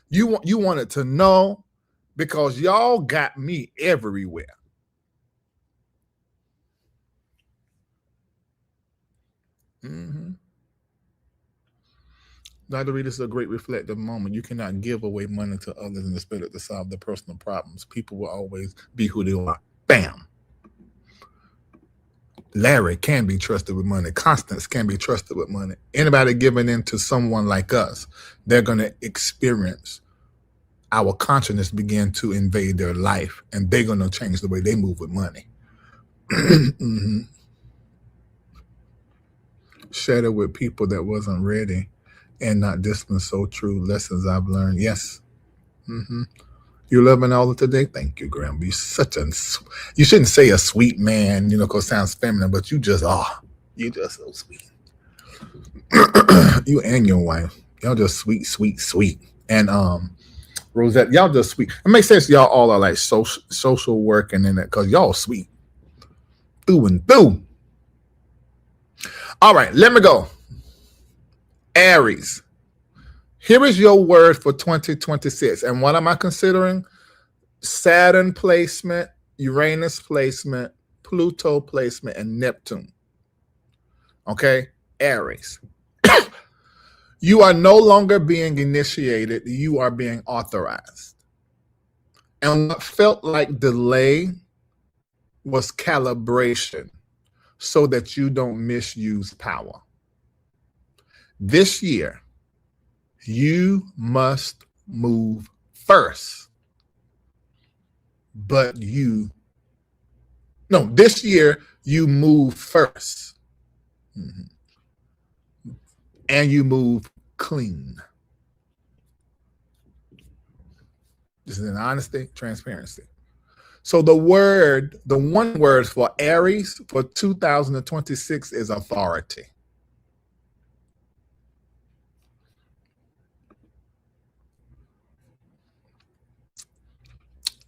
You wanted to know, because y'all got me everywhere. Dr. Reid, this is a great reflective moment. You cannot give away money to others in the spirit to solve their personal problems. People will always be who they are. Bam. Larry can be trusted with money. Constance can be trusted with money. Anybody giving in to someone like us, they're going to experience our consciousness begin to invade their life, and they're going to change the way they move with money. Share it with people that wasn't ready and not disciplined. So true. Lessons I've learned. Yes. You loving all of today? Thank you, Grandma. You're such a, you shouldn't say a sweet man, because it sounds feminine, but you just are. You just so sweet. You and your wife. Y'all just sweet, sweet, sweet. And Rosette, y'all just sweet. It makes sense y'all all are like social work and then that, because y'all sweet. Through and through. All right, let me go. Aries. Here is your word for 2026. And what am I considering? Saturn placement, Uranus placement, Pluto placement, and Neptune. Okay? Aries. You are no longer being initiated. You are being authorized. And what felt like delay was calibration so that you don't misuse power. This year, you must move first. This year, you move first. And you move clean. This is an honesty, transparency. So the one word for Aries for 2026 is authority.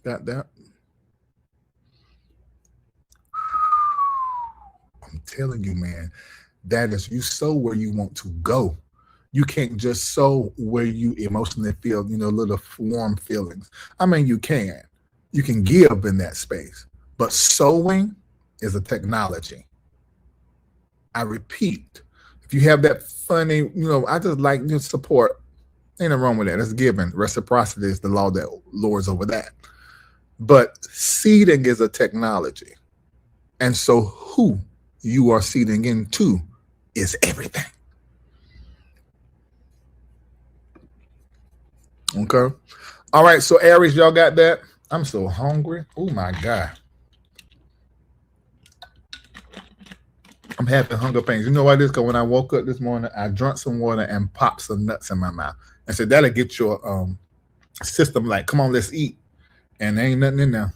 Got that? I'm telling you, man, that is, you sow where you want to go. You can't just sow where you emotionally feel, little warm feelings. I mean, you can give in that space, but sowing is a technology. I repeat, if you have that funny. I just like support. Ain't nothing wrong with that. It's given. Reciprocity is the law that lords over that. But seeding is a technology. And so who you are seeding into is everything. Okay. All right. So Aries, y'all got that? I'm so hungry. Oh my God. I'm having hunger pains. You know why this? Because when I woke up this morning, I drank some water and popped some nuts in my mouth. I said, that'll get your system like, come on, let's eat. And there ain't nothing in there.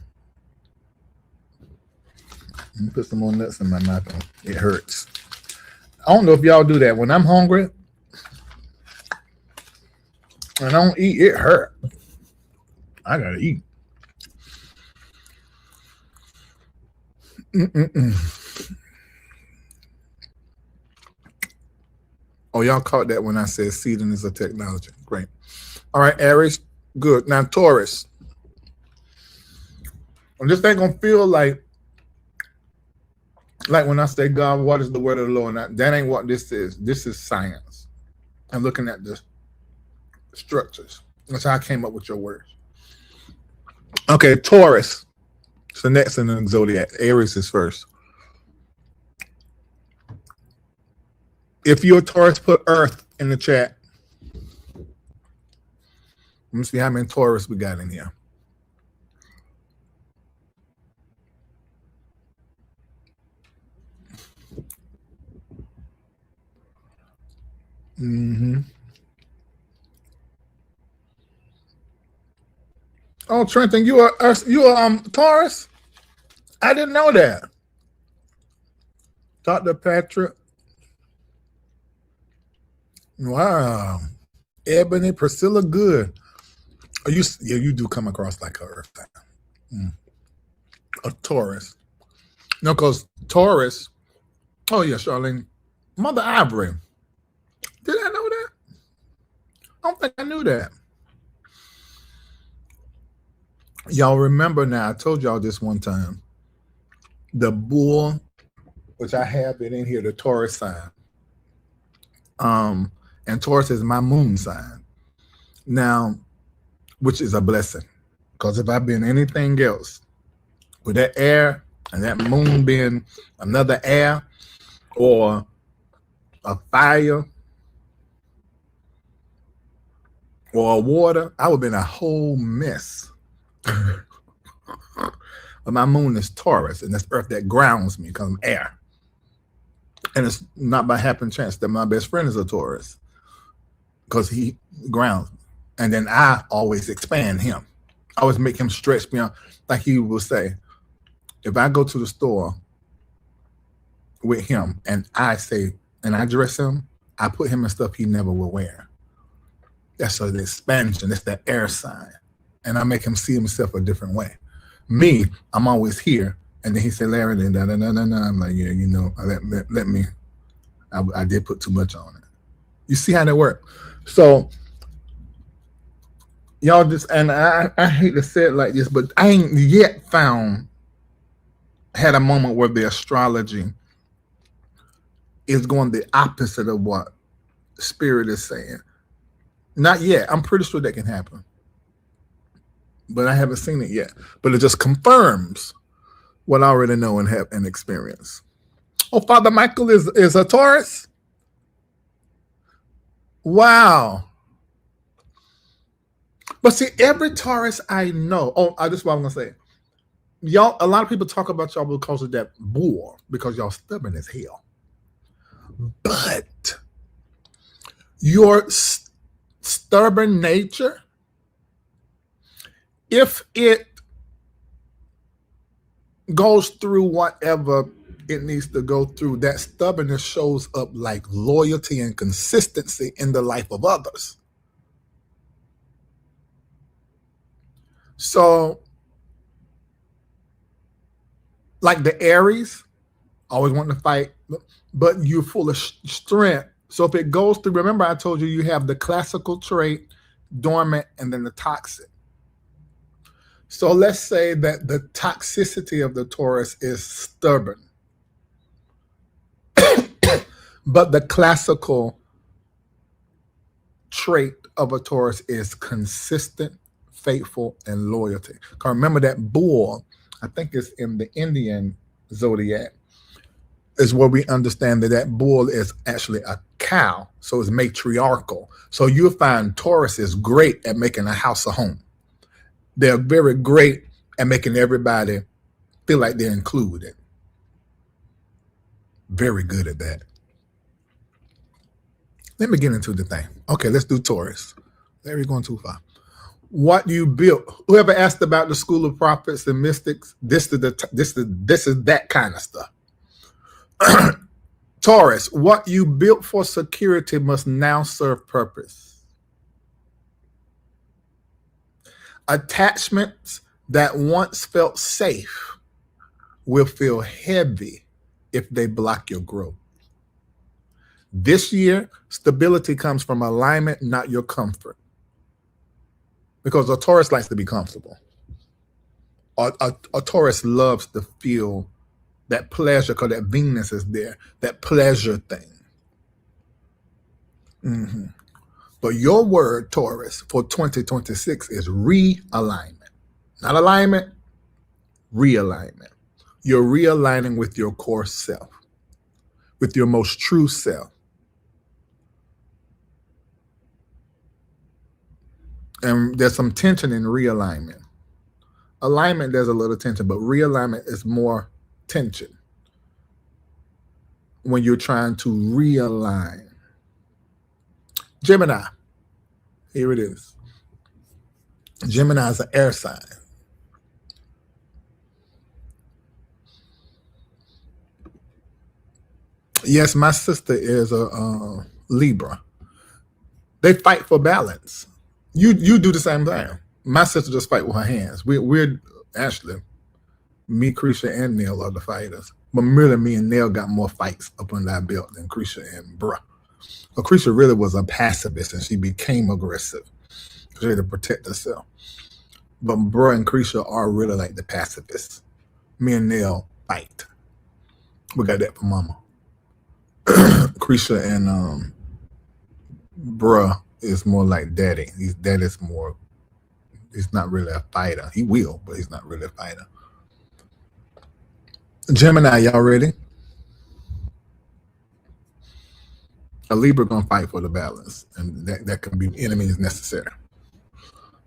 Let me put some more nuts in my mouth. It hurts. I don't know if y'all do that. When I'm hungry and I don't eat, it hurt. I gotta eat. Oh, y'all caught that when I said seeding is a technology. Great. All right, Aries, good. Now, Taurus. And this ain't gonna feel like when I say, God, what is the word of the Lord? Now, that ain't what this is. This is science. I'm looking at the structures. That's how I came up with your words. Okay, Taurus. So next in the zodiac. Aries is first. If you're a Taurus, put Earth in the chat. Let me see how many Taurus we got in here. Oh, Trenton, you are Taurus? I didn't know that. Dr. Patrick. Wow. Ebony, Priscilla, good. You do come across like a Earth sign. A Taurus. No, because Taurus. Oh yeah, Charlene. Mother Ivory. Did I know that? I don't think I knew that. Y'all remember now, I told y'all this one time. The bull, which I have it in here, the Taurus sign. And Taurus is my moon sign. Now, which is a blessing. Because if I've been anything else, with that air and that moon being another air or a fire or a water, I would have been a whole mess. But my moon is Taurus, and that's Earth that grounds me because I'm air. And it's not by happen chance that my best friend is a Taurus because he grounds me. And then I always expand him. I always make him stretch beyond, like he will say, if I go to the store with him and I dress him, I put him in stuff he never will wear. That's the expansion. That's the air sign. And I make him see himself a different way. Me, I'm always here. And then he said, Larry, then I'm like, yeah, let me. I did put too much on it. You see how that works? So y'all just, and I hate to say it like this, but I ain't yet had a moment where the astrology is going the opposite of what Spirit is saying. Not yet. I'm pretty sure that can happen. But I haven't seen it yet. But it just confirms what I already know and have and experience. Oh, Father Michael is a Taurus? Wow. But see, every Taurus I know, this is what I'm going to say. Y'all, a lot of people talk about y'all because of that bull, because y'all stubborn as hell. But your stubborn nature, if it goes through whatever it needs to go through, that stubbornness shows up like loyalty and consistency in the life of others. So, like the Aries, always wanting to fight, but you're full of strength. So if it goes through, remember I told you have the classical trait, dormant, and then the toxic. So let's say that the toxicity of the Taurus is stubborn. But the classical trait of a Taurus is consistent, faithful, and loyalty. Because remember that bull, I think it's in the Indian zodiac, is where we understand that that bull is actually a cow. So it's matriarchal. So you'll find Taurus is great at making a house a home. They're very great at making everybody feel like they're included. Very good at that. Let me get into the thing. Okay, let's do Taurus. There we're going too far. What you built. Whoever asked about the school of prophets and mystics, this is that kind of stuff. Taurus, what you built for security must now serve purpose. Attachments that once felt safe will feel heavy if they block your growth. This year, stability comes from alignment, not your comfort. Because a Taurus likes to be comfortable. A Taurus loves to feel that pleasure because that Venus is there, that pleasure thing. But your word, Taurus, for 2026 is realignment. Not alignment, realignment. You're realigning with your core self, with your most true self. And there's some tension in realignment. Alignment, there's a little tension, but realignment is more tension when you're trying to realign. Gemini, here it is. Gemini is an air sign. Yes, my sister is a Libra. They fight for balance. You do the same thing. My sister just fight with her hands. We're actually, me, Krisha, and Neil are the fighters. But really, me and Neil got more fights up under our belt than Krisha and Bruh. But Krisha really was a pacifist, and she became aggressive. She had to protect herself. But Bruh and Krisha are really like the pacifists. Me and Neil fight. We got that from Mama. Krisha and Bruh is more like Daddy. Daddy's more. He's not really a fighter. He will, but he's not really a fighter. Gemini, y'all ready? A Libra gonna fight for the balance, and that can be enemies necessary.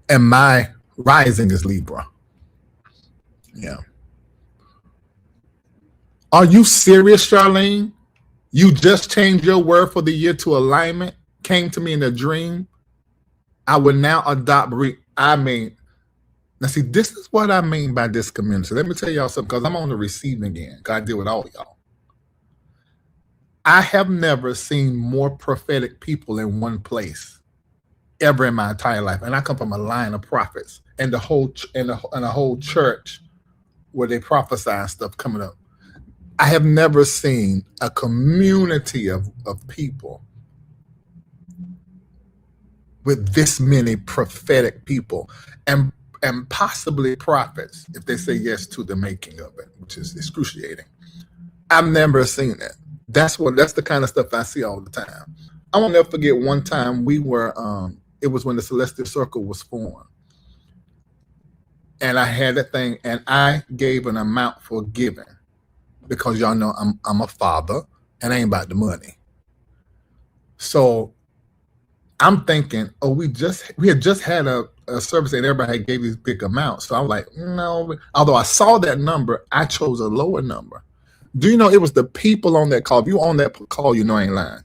And my rising is Libra. Yeah. Are you serious, Charlene? You just changed your word for the year to alignment? Came to me in a dream. I will now adopt. Now see, this is what I mean by this community. Let me tell y'all something, because I'm on the receiving end. Because I deal with all y'all. I have never seen more prophetic people in one place ever in my entire life, and I come from a line of prophets and the whole church where they prophesy and stuff coming up. I have never seen a community of people with this many prophetic people and possibly prophets, if they say yes to the making of it, which is excruciating. I've never seen that. That's the kind of stuff I see all the time. I won't never forget one time we were, it was when the Celestial Circle was formed. And I had that thing, and I gave an amount for giving because y'all know I'm a father and I ain't about the money. So I'm thinking, we had just had a service and everybody had gave these big amounts. So I'm like, no. Although I saw that number, I chose a lower number. Do you know it was the people on that call? If you on that call, you know I ain't lying.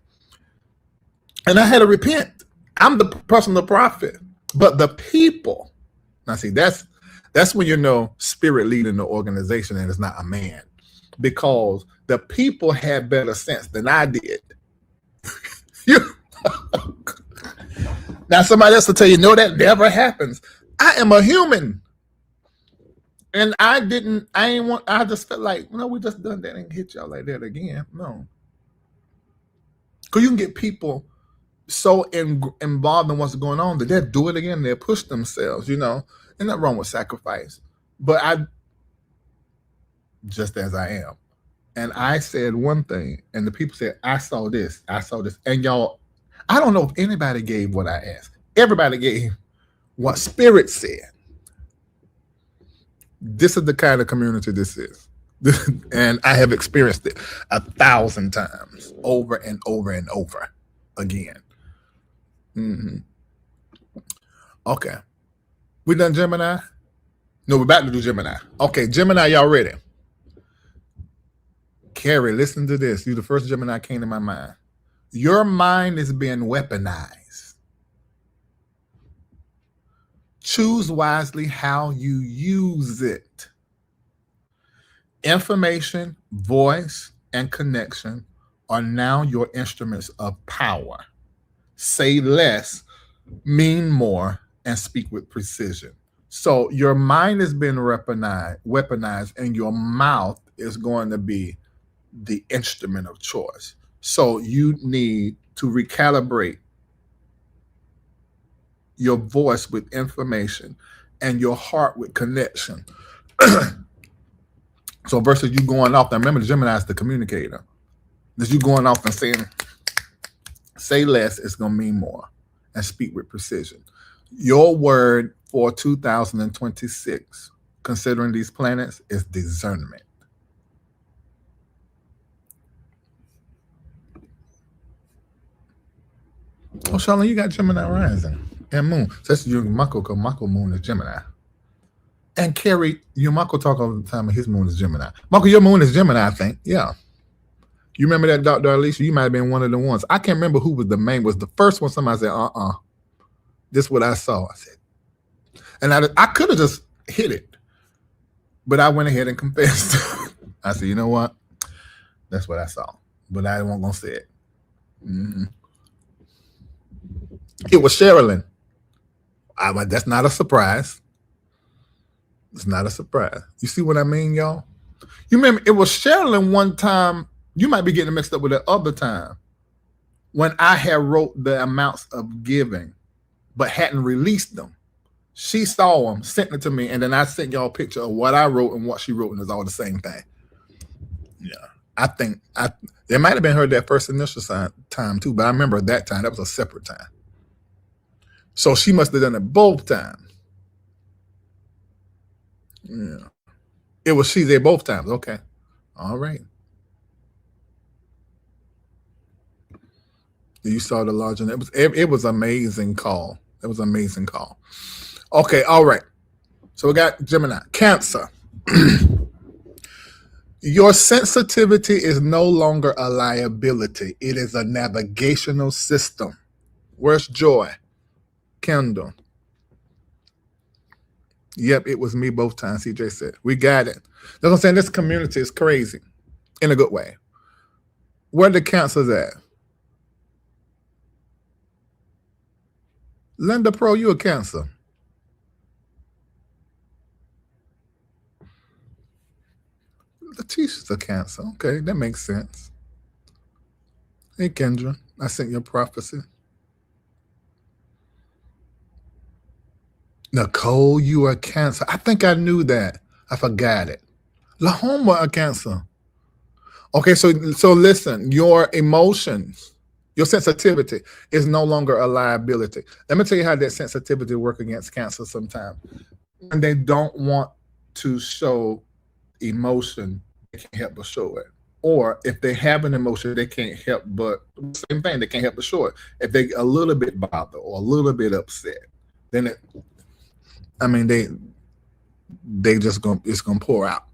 And I had to repent. I'm the personal prophet, but the people. Now see, that's when you know spirit leading the organization and it's not a man, because the people had better sense than I did. Now somebody else will tell you, no, that never happens. I am a human. And I just felt like, no, we just done that and hit y'all like that again. No. Because you can get people so involved in what's going on that they'll do it again. They'll push themselves, you know. Ain't nothing wrong with sacrifice. But just as I am. And I said one thing, and the people said, I saw this. And y'all, I don't know if anybody gave what I asked. Everybody gave what Spirit said. This is the kind of community this is. And I have experienced it 1,000 times over and over and over again. Okay. We done Gemini? No, we're about to do Gemini. Okay, Gemini, y'all ready? Carrie, listen to this. You're the first Gemini came to my mind. Your mind is being weaponized. Choose wisely how you use it. Information, voice, and connection are now your instruments of power. Say less, mean more, and speak with precision. So your mind has been weaponized, and your mouth is going to be the instrument of choice. So you need to recalibrate your voice with information and your heart with connection. So versus you going off, now remember the Gemini is the communicator. That you going off and saying, say less, it's going to mean more, and speak with precision. Your word for 2026, considering these planets, is discernment. Oh, Charlene, you got Gemini rising and moon. So that's your Mako, because Mako moon is Gemini. And Carrie, your Mako talk all the time, and his moon is Gemini. Mako, your moon is Gemini, I think. Yeah. You remember that, Dr. Alicia? You might have been one of the ones. I can't remember who was the main. Was the first one somebody said, this is what I saw. I said, and I could have just hit it, but I went ahead and confessed. I said, you know what? That's what I saw, but I wasn't going to say it. It was Sherilyn. That's not a surprise. It's not a surprise. You see what I mean, y'all? You remember it was Sherilyn one time. You might be getting mixed up with the other time when I had wrote the amounts of giving, but hadn't released them. She saw them, sent it to me, and then I sent y'all a picture of what I wrote and what she wrote, and it's all the same thing. Yeah, I think it might have been her that first initial time too, but I remember at that time that was a separate time. So she must have done it both times. Yeah, it was she there both times. Okay, all right. You saw the large, and it was amazing call. It was an amazing call. Okay, all right. So we got Gemini. Cancer. Your sensitivity is no longer a liability. It is a navigational system. Where's Joy? Kendall. Yep, it was me both times, CJ said. We got it. That's what I'm saying. This community is crazy in a good way. Where the Cancers at? Linda Pro, you a Cancer. Letitia's a Cancer. Okay, that makes sense. Hey, Kendra, I sent your prophecy. Nicole, you are a Cancer. I think I knew that. I forgot it. Lahoma, a Cancer. Okay, so listen, your emotions, your sensitivity is no longer a liability. Let me tell you how that sensitivity works against Cancer sometimes. When they don't want to show emotion, they can't help but show it. Or if they have an emotion, they can't help but, same thing, they can't help but show it. If they a little bit bothered or a little bit upset, then they just it's gonna pour out.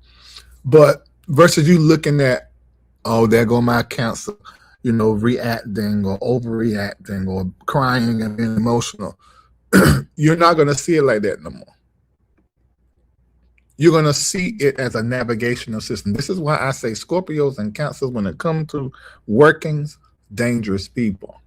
But versus you looking at, oh, there go my Cancer, reacting or overreacting or crying and being emotional, you're not gonna see it like that no more. You're going to see it as a navigational system. This is why I say Scorpios and Cancers, when it comes to workings, dangerous people.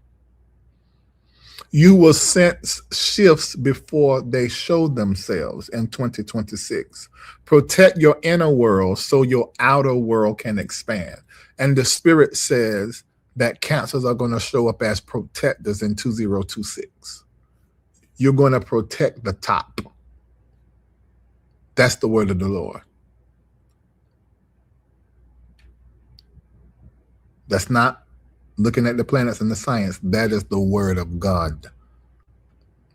You will sense shifts before they show themselves in 2026. Protect your inner world so your outer world can expand. And the Spirit says that Cancers are going to show up as protectors in 2026. You're going to protect the top. That's the word of the Lord. That's not looking at the planets and the science, that is the word of God.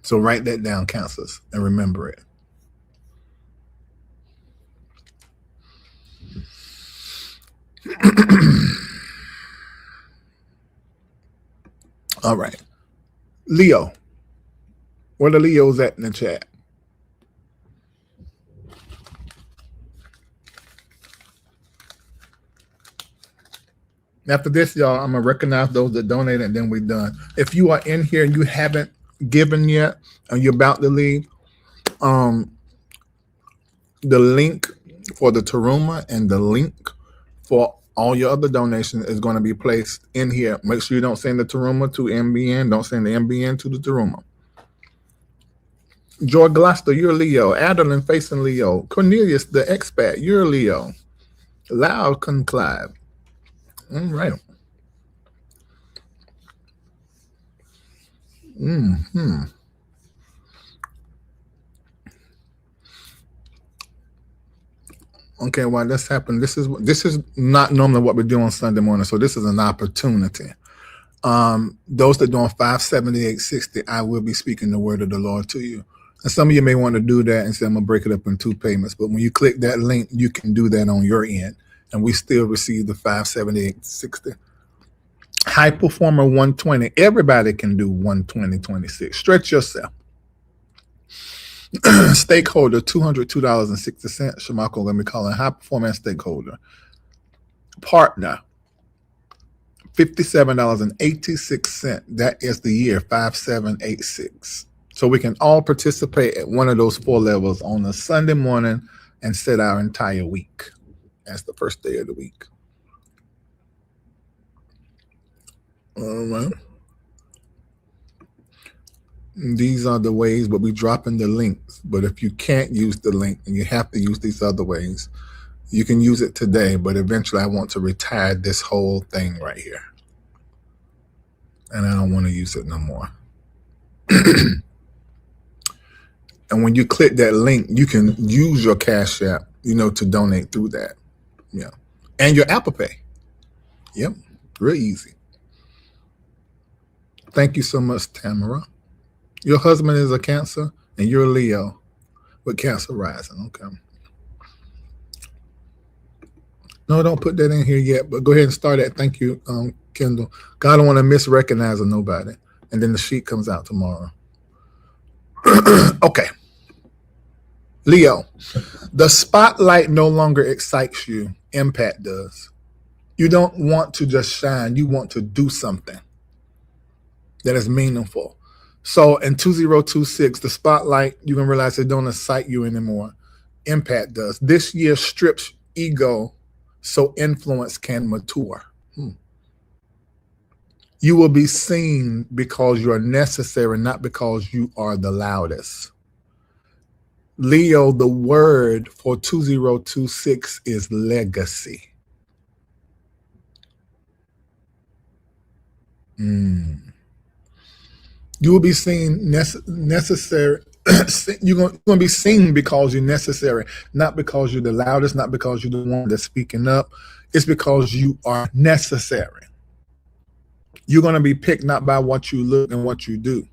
So write that down, Cancers, and remember it. All right. Leo. Where the Leos at in the chat? After this, y'all, I'm going to recognize those that donated, and then we're done. If you are in here and you haven't given yet and you're about to leave, the link for the Taruma and the link for all your other donations is going to be placed in here. Make sure you don't send the Taruma to MBN. Don't send the MBN to the Taruma. Joy Gloucester, you're Leo. Adeline facing Leo. Cornelius, the expat, you're Leo. Loud Conclave. All right. Mm-hmm. Okay, while this happened, this is not normally what we do on Sunday morning, so this is an opportunity. Those that doing 578.60, I will be speaking the word of the Lord to you. And some of you may want to do that and say, I'm going to break it up in 2 payments. But when you click that link, you can do that on your end. And we still receive the 578.60. High Performer 120. Everybody can do 120.26. Stretch yourself. Stakeholder, $202.60. Shamako, let me call it High Performance Stakeholder. Partner, $57.86. That is the year 5786. So we can all participate at one of those 4 levels on a Sunday morning and set our entire week as the first day of the week. All right. These are the ways, but we're dropping the links. But if you can't use the link and you have to use these other ways, you can use it today, but eventually I want to retire this whole thing right here. And I don't want to use it no more. And when you click that link, you can use your Cash App, to donate through that. Yeah. And your Apple Pay. Yep. Real easy. Thank you so much, Tamara. Your husband is a Cancer and you're a Leo with Cancer rising. Okay. No, don't put that in here yet, but go ahead and start it. Thank you, Kendall. God don't want to misrecognize nobody. And then the sheet comes out tomorrow. Okay. Leo, the spotlight no longer excites you. Impact does. You don't want to just shine. You want to do something that is meaningful. So in 2026, the spotlight, you can realize it don't excite you anymore. Impact does. This year strips ego so influence can mature. You will be seen because you are necessary, not because you are the loudest. Leo, the word for 2026 is legacy. You will be seen necessary. You're going to be seen because you're necessary, not because you're the loudest, not because you're the one that's speaking up. It's because you are necessary. You're going to be picked not by what you look and what you do.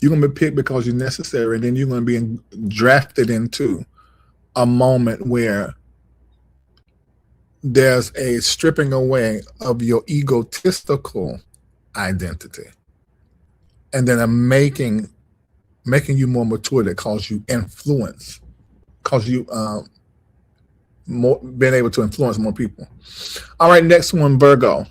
You're going to be picked because you're necessary, and then you're going to be drafted into a moment where there's a stripping away of your egotistical identity, and then a making you more mature that calls you influence, calls you more being able to influence more people. All right, next one, Virgo.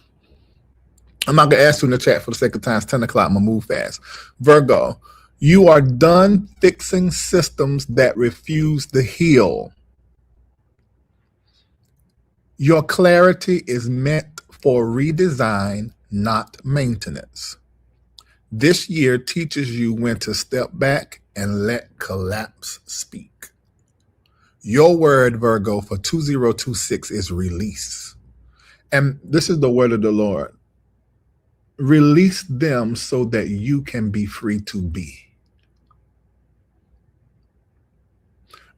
I'm not going to ask you in the chat for the sake of time. It's 10 o'clock. I'm going to move fast. Virgo, you are done fixing systems that refuse to heal. Your clarity is meant for redesign, not maintenance. This year teaches you when to step back and let collapse speak. Your word, Virgo, for 2026 is release. And this is the word of the Lord. Release them so that you can be free to be.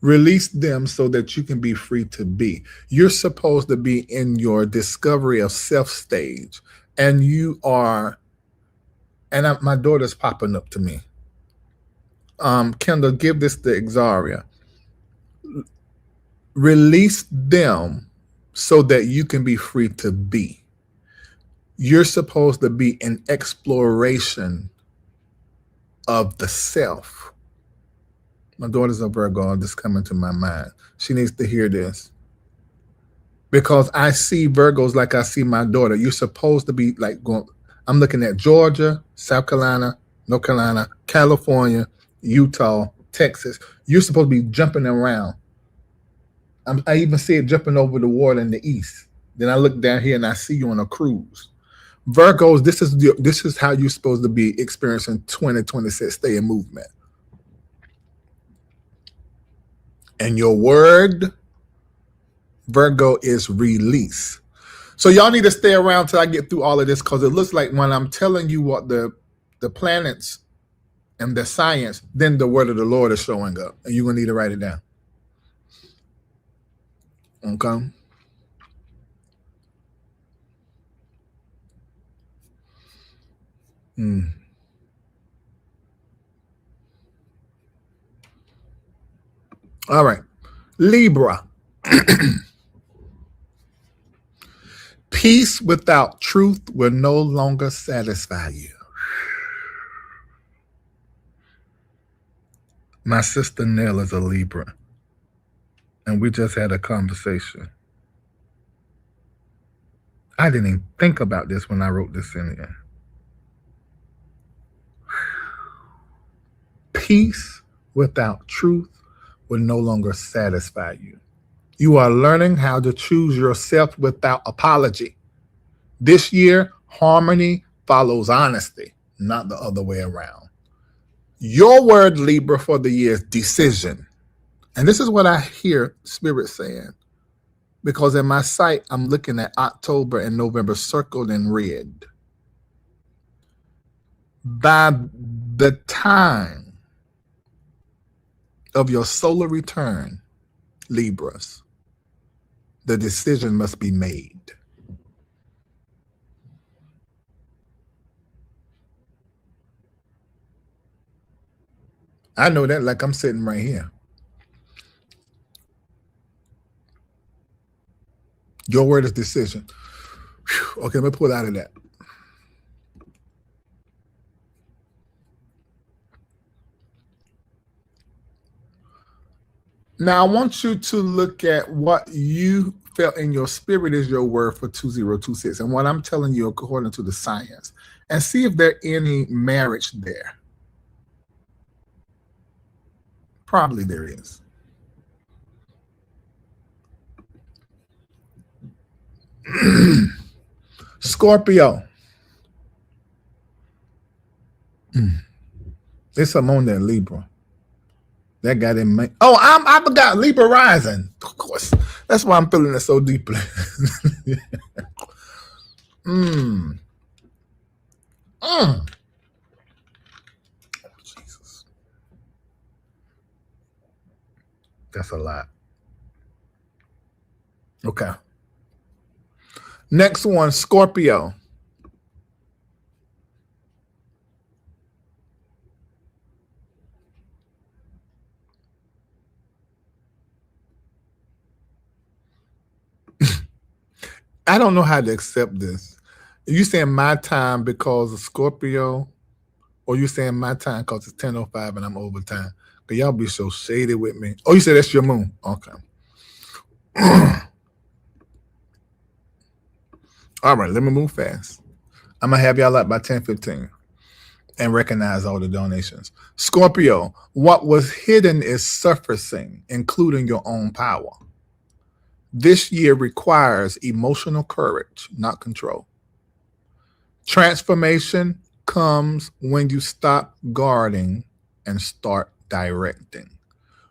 Release them so that you can be free to be. You're supposed to be in your discovery of self stage, and you are. And my daughter's popping up to me. Kendall, give this to Exaria. Release them so that you can be free to be. You're supposed to be in exploration of the self. My daughter's a Virgo. This coming to my mind. She needs to hear this. Because I see Virgos like I see my daughter. You're supposed to be like going. I'm looking at Georgia, South Carolina, North Carolina, California, Utah, Texas. You're supposed to be jumping around. I even see it jumping over the water in the east. Then I look down here and I see you on a cruise. Virgos, this is how you're supposed to be experiencing 2026. Stay in movement. And your word, Virgo, is release. So y'all need to stay around till I get through all of this, because it looks like when I'm telling you what the planets and the science, then the word of the Lord is showing up. And you're going to need to write it down. Okay? All right. Libra. Peace without truth will no longer satisfy you. My sister Nell is a Libra, and we just had a conversation. I didn't even think about this when I wrote this in here. Peace without truth will no longer satisfy you. You are learning how to choose yourself without apology. This year, harmony follows honesty, not the other way around. Your word, Libra, for the year is decision. And this is what I hear Spirit saying. Because in my sight, I'm looking at October and November circled in red. By the time of your solar return, Libras, the decision must be made. I know that like I'm sitting right here. Your word is decision. Whew. Okay, let me pull out of that. Now, I want you to look at what you felt in your spirit is your word for 2026, and what I'm telling you according to the science, and see if there's any marriage there. Probably there is. Scorpio. There's something on there, Libra. That guy didn't make. Oh, I forgot Libra rising. Of course, that's why I'm feeling it so deeply. Oh, Jesus, that's a lot. Okay. Next one, Scorpio. I don't know how to accept this. Are you saying my time because of Scorpio? Or you saying my time because it's 10:05 and I'm overtime? But y'all be so shady with me. Oh, you said that's your moon. Okay. All right, let me move fast. I'm going to have y'all up by 10:15 and recognize all the donations. Scorpio, what was hidden is surfacing, including your own power. This year requires emotional courage, not control. Transformation comes when you stop guarding and start directing.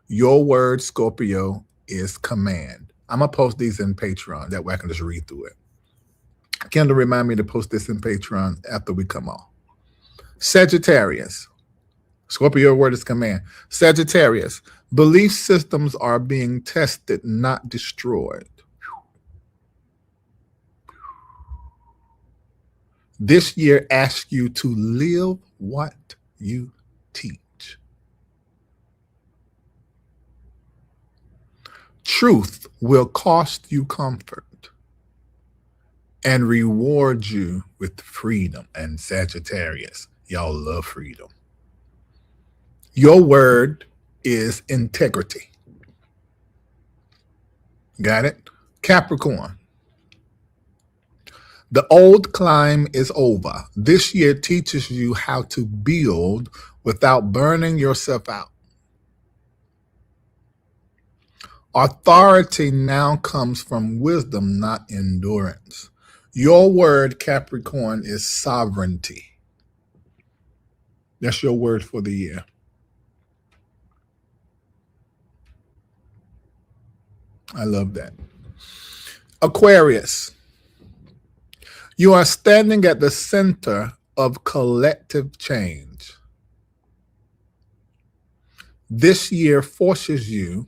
Your word, Scorpio, is command. I'm going to post these in Patreon. That way I can just read through it. Kendall, remind me to post this in Patreon after we come off. Sagittarius. Scorpio, your word is command. Sagittarius, Belief systems are being tested, not destroyed. This year asks you to live what you teach. Truth will cost you comfort and reward you with freedom. And Sagittarius, y'all love freedom. Your word is integrity. Got it? Capricorn. The old climb is over. This year teaches you how to build without burning yourself out. Authority now comes from wisdom, not endurance. Your word, Capricorn, is sovereignty. That's your word for the year. I love that. Aquarius. You are standing at the center of collective change. This year forces you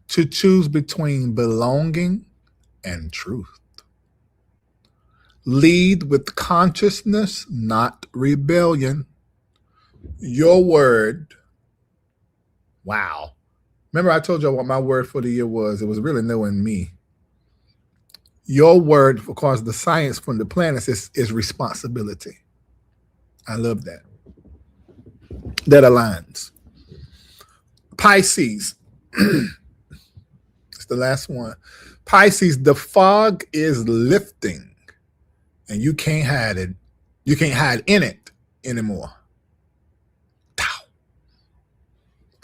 to choose between belonging and truth. Lead with consciousness, not rebellion. Your word, wow. Remember I told you what my word for the year was? It was really knowing me. Your word, because the science from the planets is responsibility. I love that. That aligns. Pisces. It's the last one. Pisces, the fog is lifting and you can't hide it. You can't hide in it anymore.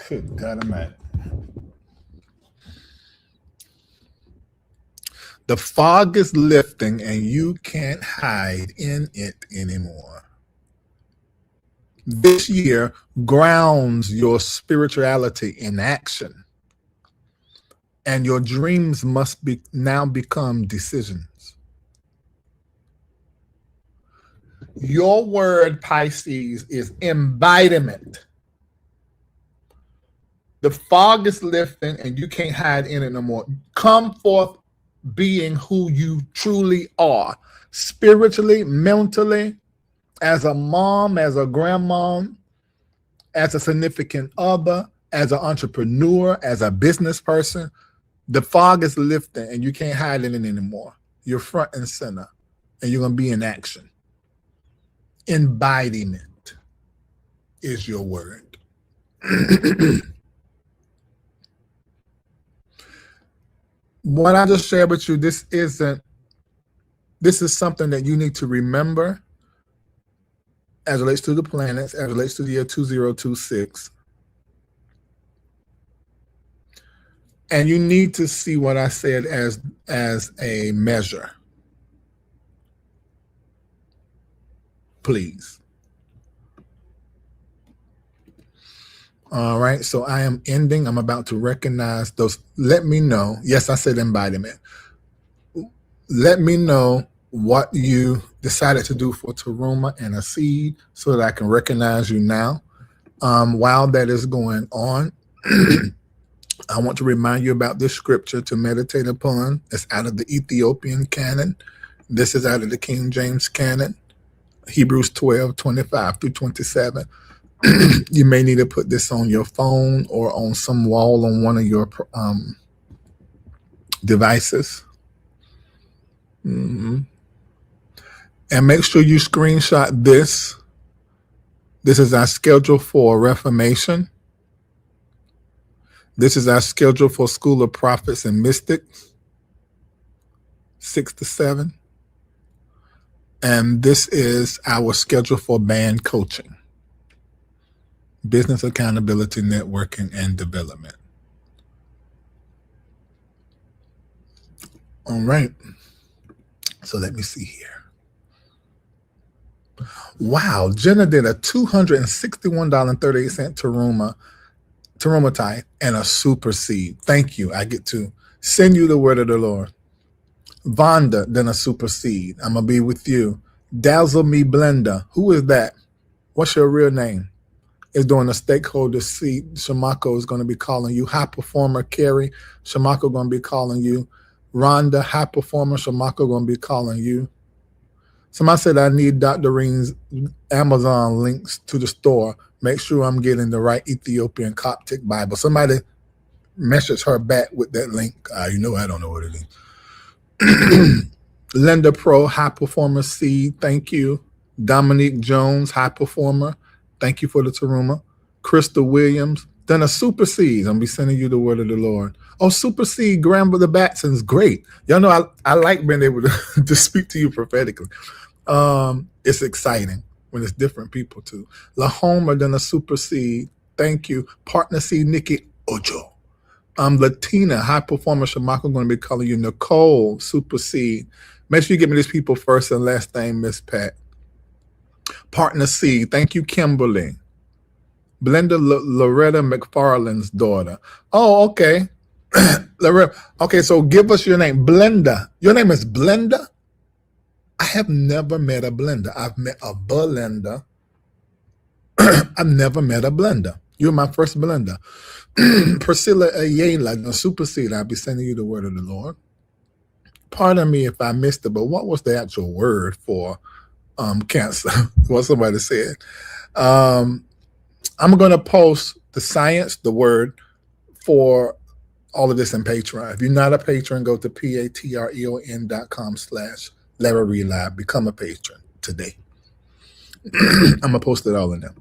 Good God Almighty. The fog is lifting and you can't hide in it anymore. This year grounds your spirituality in action. And your dreams must be now become decisions. Your word, Pisces, is embodiment. The fog is lifting and you can't hide in it no more. Come forth being who you truly are, spiritually, mentally, as a mom, as a grandma, as a significant other, as an entrepreneur, as a business person. The fog is lifting and you can't hide in it anymore. You're front and center and you're going to be in action. Embodiment is your word. What I just shared with you, this is something that you need to remember as it relates to the planets, as it relates to the year 2026. And you need to see what I said as a measure. Please. All right, so I am ending. I'm about to recognize those. Let me know. Yes, I said embodiment. Let me know what you decided to do for Taruma and a seed so that I can recognize you now. While that is going on, I want to remind you about this scripture to meditate upon. It's out of the Ethiopian canon. This is out of the King James canon, Hebrews 12:25-27. You may need to put this on your phone or on some wall on one of your devices. And make sure you screenshot this. This is our schedule for Reformation. This is our schedule for School of Prophets and Mystics, 6 to 7. And this is our schedule for band coaching, business accountability, networking, and development. All right. So let me see here. Wow. Jenna did a $261.38 Taruma tithe and a super seed. Thank you. I get to send you the word of the Lord. Vonda, then a super seed. I'm going to be with you. Dazzle Me Blender. Who is that? What's your real name? is doing a stakeholder seat. Shamako is going to be calling you. High performer Carrie, Shamako going to be calling you. Rhonda, high performer, Shamako going to be calling you. Somebody said I need Dr. Reed's Amazon links to the store. Make sure I'm getting the right Ethiopian Coptic Bible. Somebody message her back with that link. You know I don't know what it is. Linda Pro, high performer seed. Thank you. Dominique Jones, high performer. Thank you for the Taruma. Crystal Williams, done a super seed. I'm going to be sending you the word of the Lord. Oh, super seed, Grandmother Batson's great. Y'all know I like being able to speak to you prophetically. It's exciting when it's different people too. La Homer done a super seed. Thank you. Partner seed, Nikki Ojo. Latina, high performer Shamako, going to be calling you. Nicole, super seed. Make sure you give me these people first and last name, Miss Pat. Partner C, thank you, Kimberly. Blenda Loretta McFarland's daughter. Oh, okay. Loretta. Okay, so give us your name. Blenda. Your name is Blenda? I have never met a Blenda. I've met a Belinda. I've never met a Blenda. You're my first Blenda. Priscilla Ayala, the super seed. I'll be sending you the word of the Lord. Pardon me if I missed it, but what was the actual word for cancer? What somebody said. I'm going to post the science, the word, for all of this in Patreon. If you're not a patron, go to patreon.com/Larry Reid Live. Become a patron today. I'm going to post it all in there.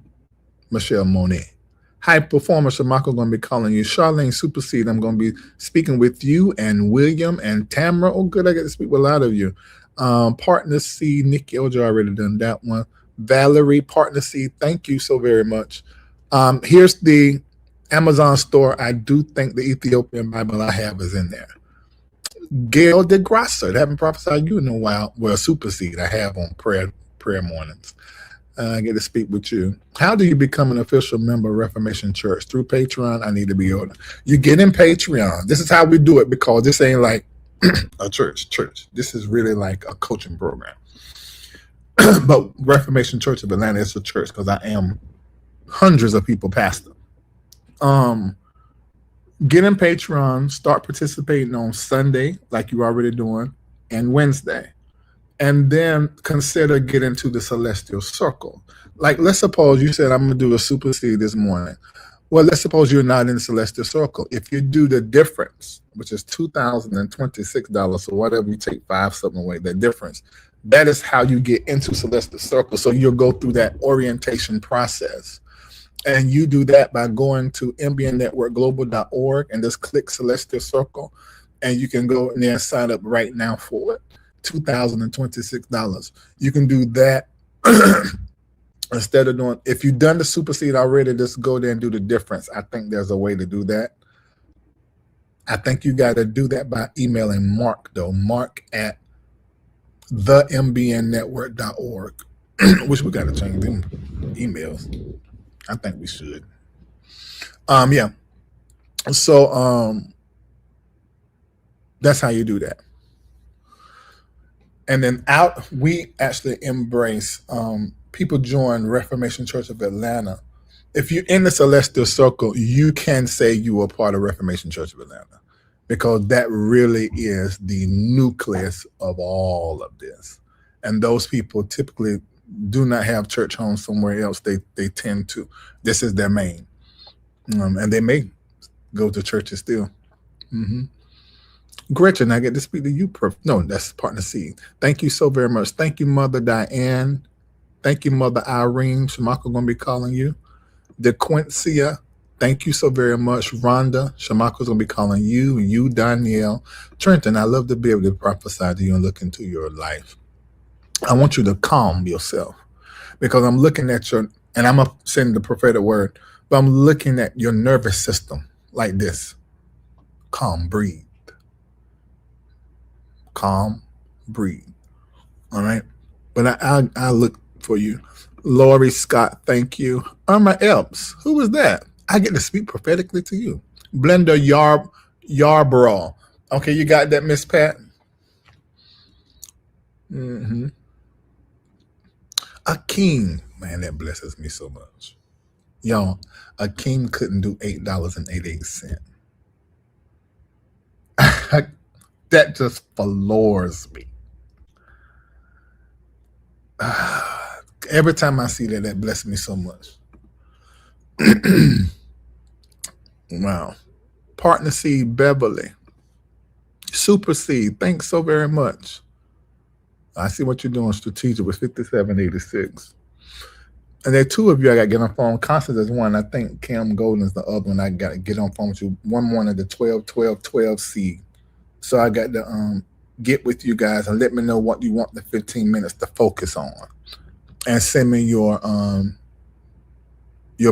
Michelle Monet. High performer Shamako going to be calling you. Charlene Superseed, I'm going to be speaking with you and William and Tamara. Oh, good. I get to speak with a lot of you. Partner C, Nikki Ojo, already done that one. Valerie, Partner C, thank you so very much. Here's the Amazon store. I do think the Ethiopian Bible I have is in there. Gail DeGrasser, haven't prophesied you in a while. Well, Superseed I have on prayer mornings. I get to speak with you. How do you become an official member of Reformation Church? Through Patreon. I need to be ordered. You get in Patreon. This is how we do it, because this ain't like a church. This is really like a coaching program. But Reformation Church of Atlanta is a church, because I am hundreds of people pastor. Get in Patreon, start participating on Sunday, like you're already doing, and Wednesday. And then consider getting to the Celestial Circle. Like, let's suppose you said, I'm going to do a super seed this morning. Well, let's suppose you're not in the Celestial Circle. If you do the difference, which is $2,026, so whatever you take 5 something away, the difference, that is how you get into Celestial Circle. So you'll go through that orientation process. And you do that by going to mbnnetworkglobal.org and just click Celestial Circle. And you can go in there and sign up right now for it. $2,026. You can do that instead of doing, if you've done the super seed already, just go there and do the difference. I think there's a way to do that. I think you got to do that by emailing Mark, though. Mark at thembnnetwork.org. Which we got to change them emails. I think we should. Yeah. So that's how you do that. And then we actually embrace, people join Reformation Church of Atlanta. If you're in the Celestial Circle, you can say you are part of Reformation Church of Atlanta, because that really is the nucleus of all of this. And those people typically do not have church homes somewhere else. They tend to. This is their main. And they may go to churches still. Mm-hmm. Gretchen, I get to speak to you. No, that's Partner C. Thank you so very much. Thank you, Mother Diane. Thank you, Mother Irene. Shamako going to be calling you. DeQuincia, thank you so very much. Rhonda, Shamako's going to be calling you. You, Danielle. Trenton, I love to be able to prophesy to you and look into your life. I want you to calm yourself, because I'm looking at your, and I'm going to send the prophetic word, but I'm looking at your nervous system like this. Calm, breathe. Calm, breathe. All right. But I look for you. Lori Scott, thank you. Irma Epps, who was that? I get to speak prophetically to you. Blenda Yarborough. Okay, you got that, Miss Pat? Mm-hmm. A king. Man, that blesses me so much. Yo, Akeem couldn't do $8.88. That just floors me. Every time I see that, that blesses me so much. Wow. Partner C, Beverly. Super C, thanks so very much. I see what you're doing strategic with 5786. And there are two of you I got to get on phone. Constance is one. I think Kim Golden is the other one. I got to get on phone with you. One more of the 12-12-12C. So I got to get with you guys and let me know what you want the 15 minutes to focus on. And send me your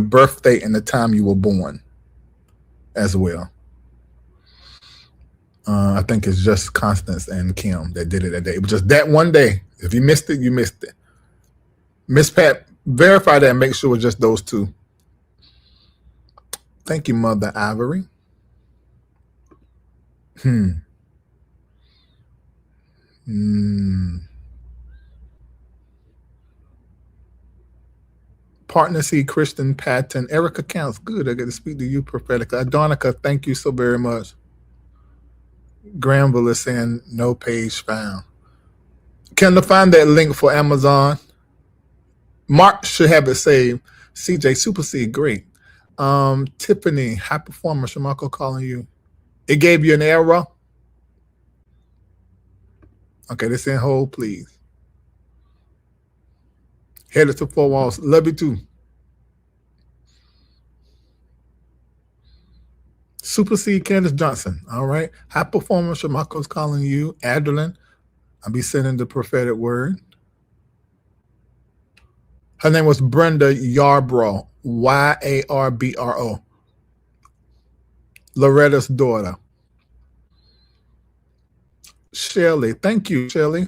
birthday and the time you were born as well. I think it's just Constance and Kim that did it that day. It was just that one day. If you missed it, you missed it. Miss Pat, verify that and make sure it's just those two. Thank you, Mother Ivory. Partner C, Kristen Patton. Erica Counts. Good. I get to speak to you prophetically. Adonica, thank you so very much. Granville is saying no page found. Can I find that link for Amazon? Mark should have it saved. CJ, Super C, great. Tiffany, high performer, Shamako calling you. It gave you an error? Okay, this in hold, please. Headed to four walls. Love you too. Super C, Candace Johnson. All right. High performer, Shamako's calling you. Adeline, I'll be sending the prophetic word. Her name was Brenda Yarbrough. Yarbro. Loretta's daughter. Shelley. Thank you, Shelley.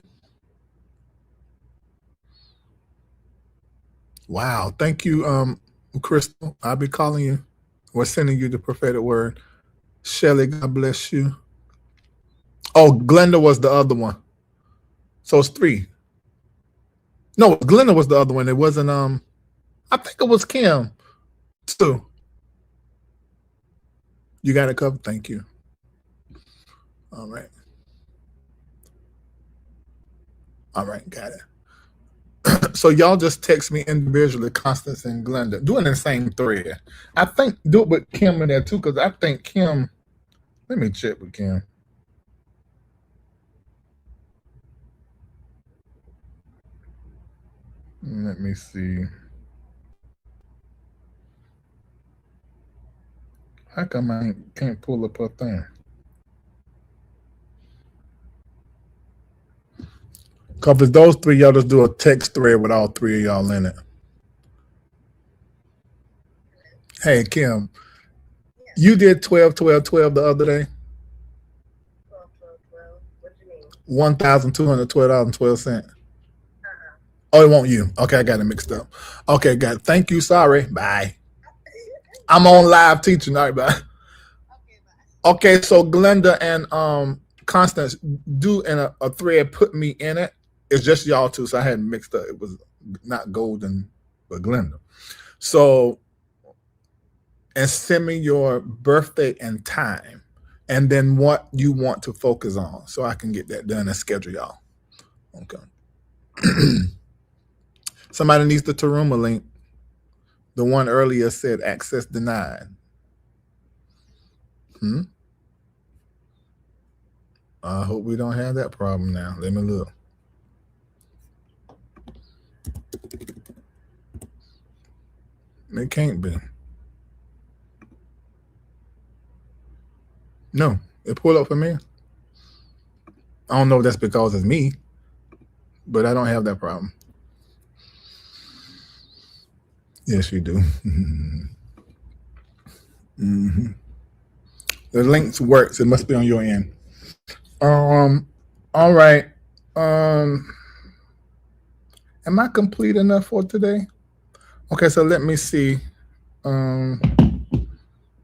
Wow. Thank you, Crystal. I'll be calling you. We're sending you the prophetic word. Shelley, God bless you. Oh, Glenda was the other one. So it's three. No, Glenda was the other one. It wasn't, I think it was Kim. Two. You got it covered? Thank you. All right. All right, got it. So y'all just text me individually, Constance and Glenda, doing the same thread. I think do it with Kim in there too, because I think Kim, let me check with Kim. Let me see. How come I can't pull up her thing? Because if those three, y'all just do a text thread with all three of y'all in it. Hey, Kim, you did 12-12-12 the other day? 12-12-12. What do you mean? $1,212.12. Oh, it won't you. Okay, I got it mixed up. Okay, got it. Thank you. Sorry. Bye. I'm on live teaching. All right, bye. Okay, so Glenda and Constance do in a thread, put me in it. It's just y'all two, so I hadn't mixed up. It was not Golden, but Glenda. So, and send me your birthday and time, and then what you want to focus on, so I can get that done and schedule y'all. Okay. Somebody needs the Taruma link. The one earlier said access denied. I hope we don't have that problem now. Let me look. It can't be. No, it pulled up for me. I don't know if that's because it's me, but I don't have that problem. Yes, you do. Mm-hmm. The links works. It must be on your end. All right. Am I complete enough for today? Okay, so let me see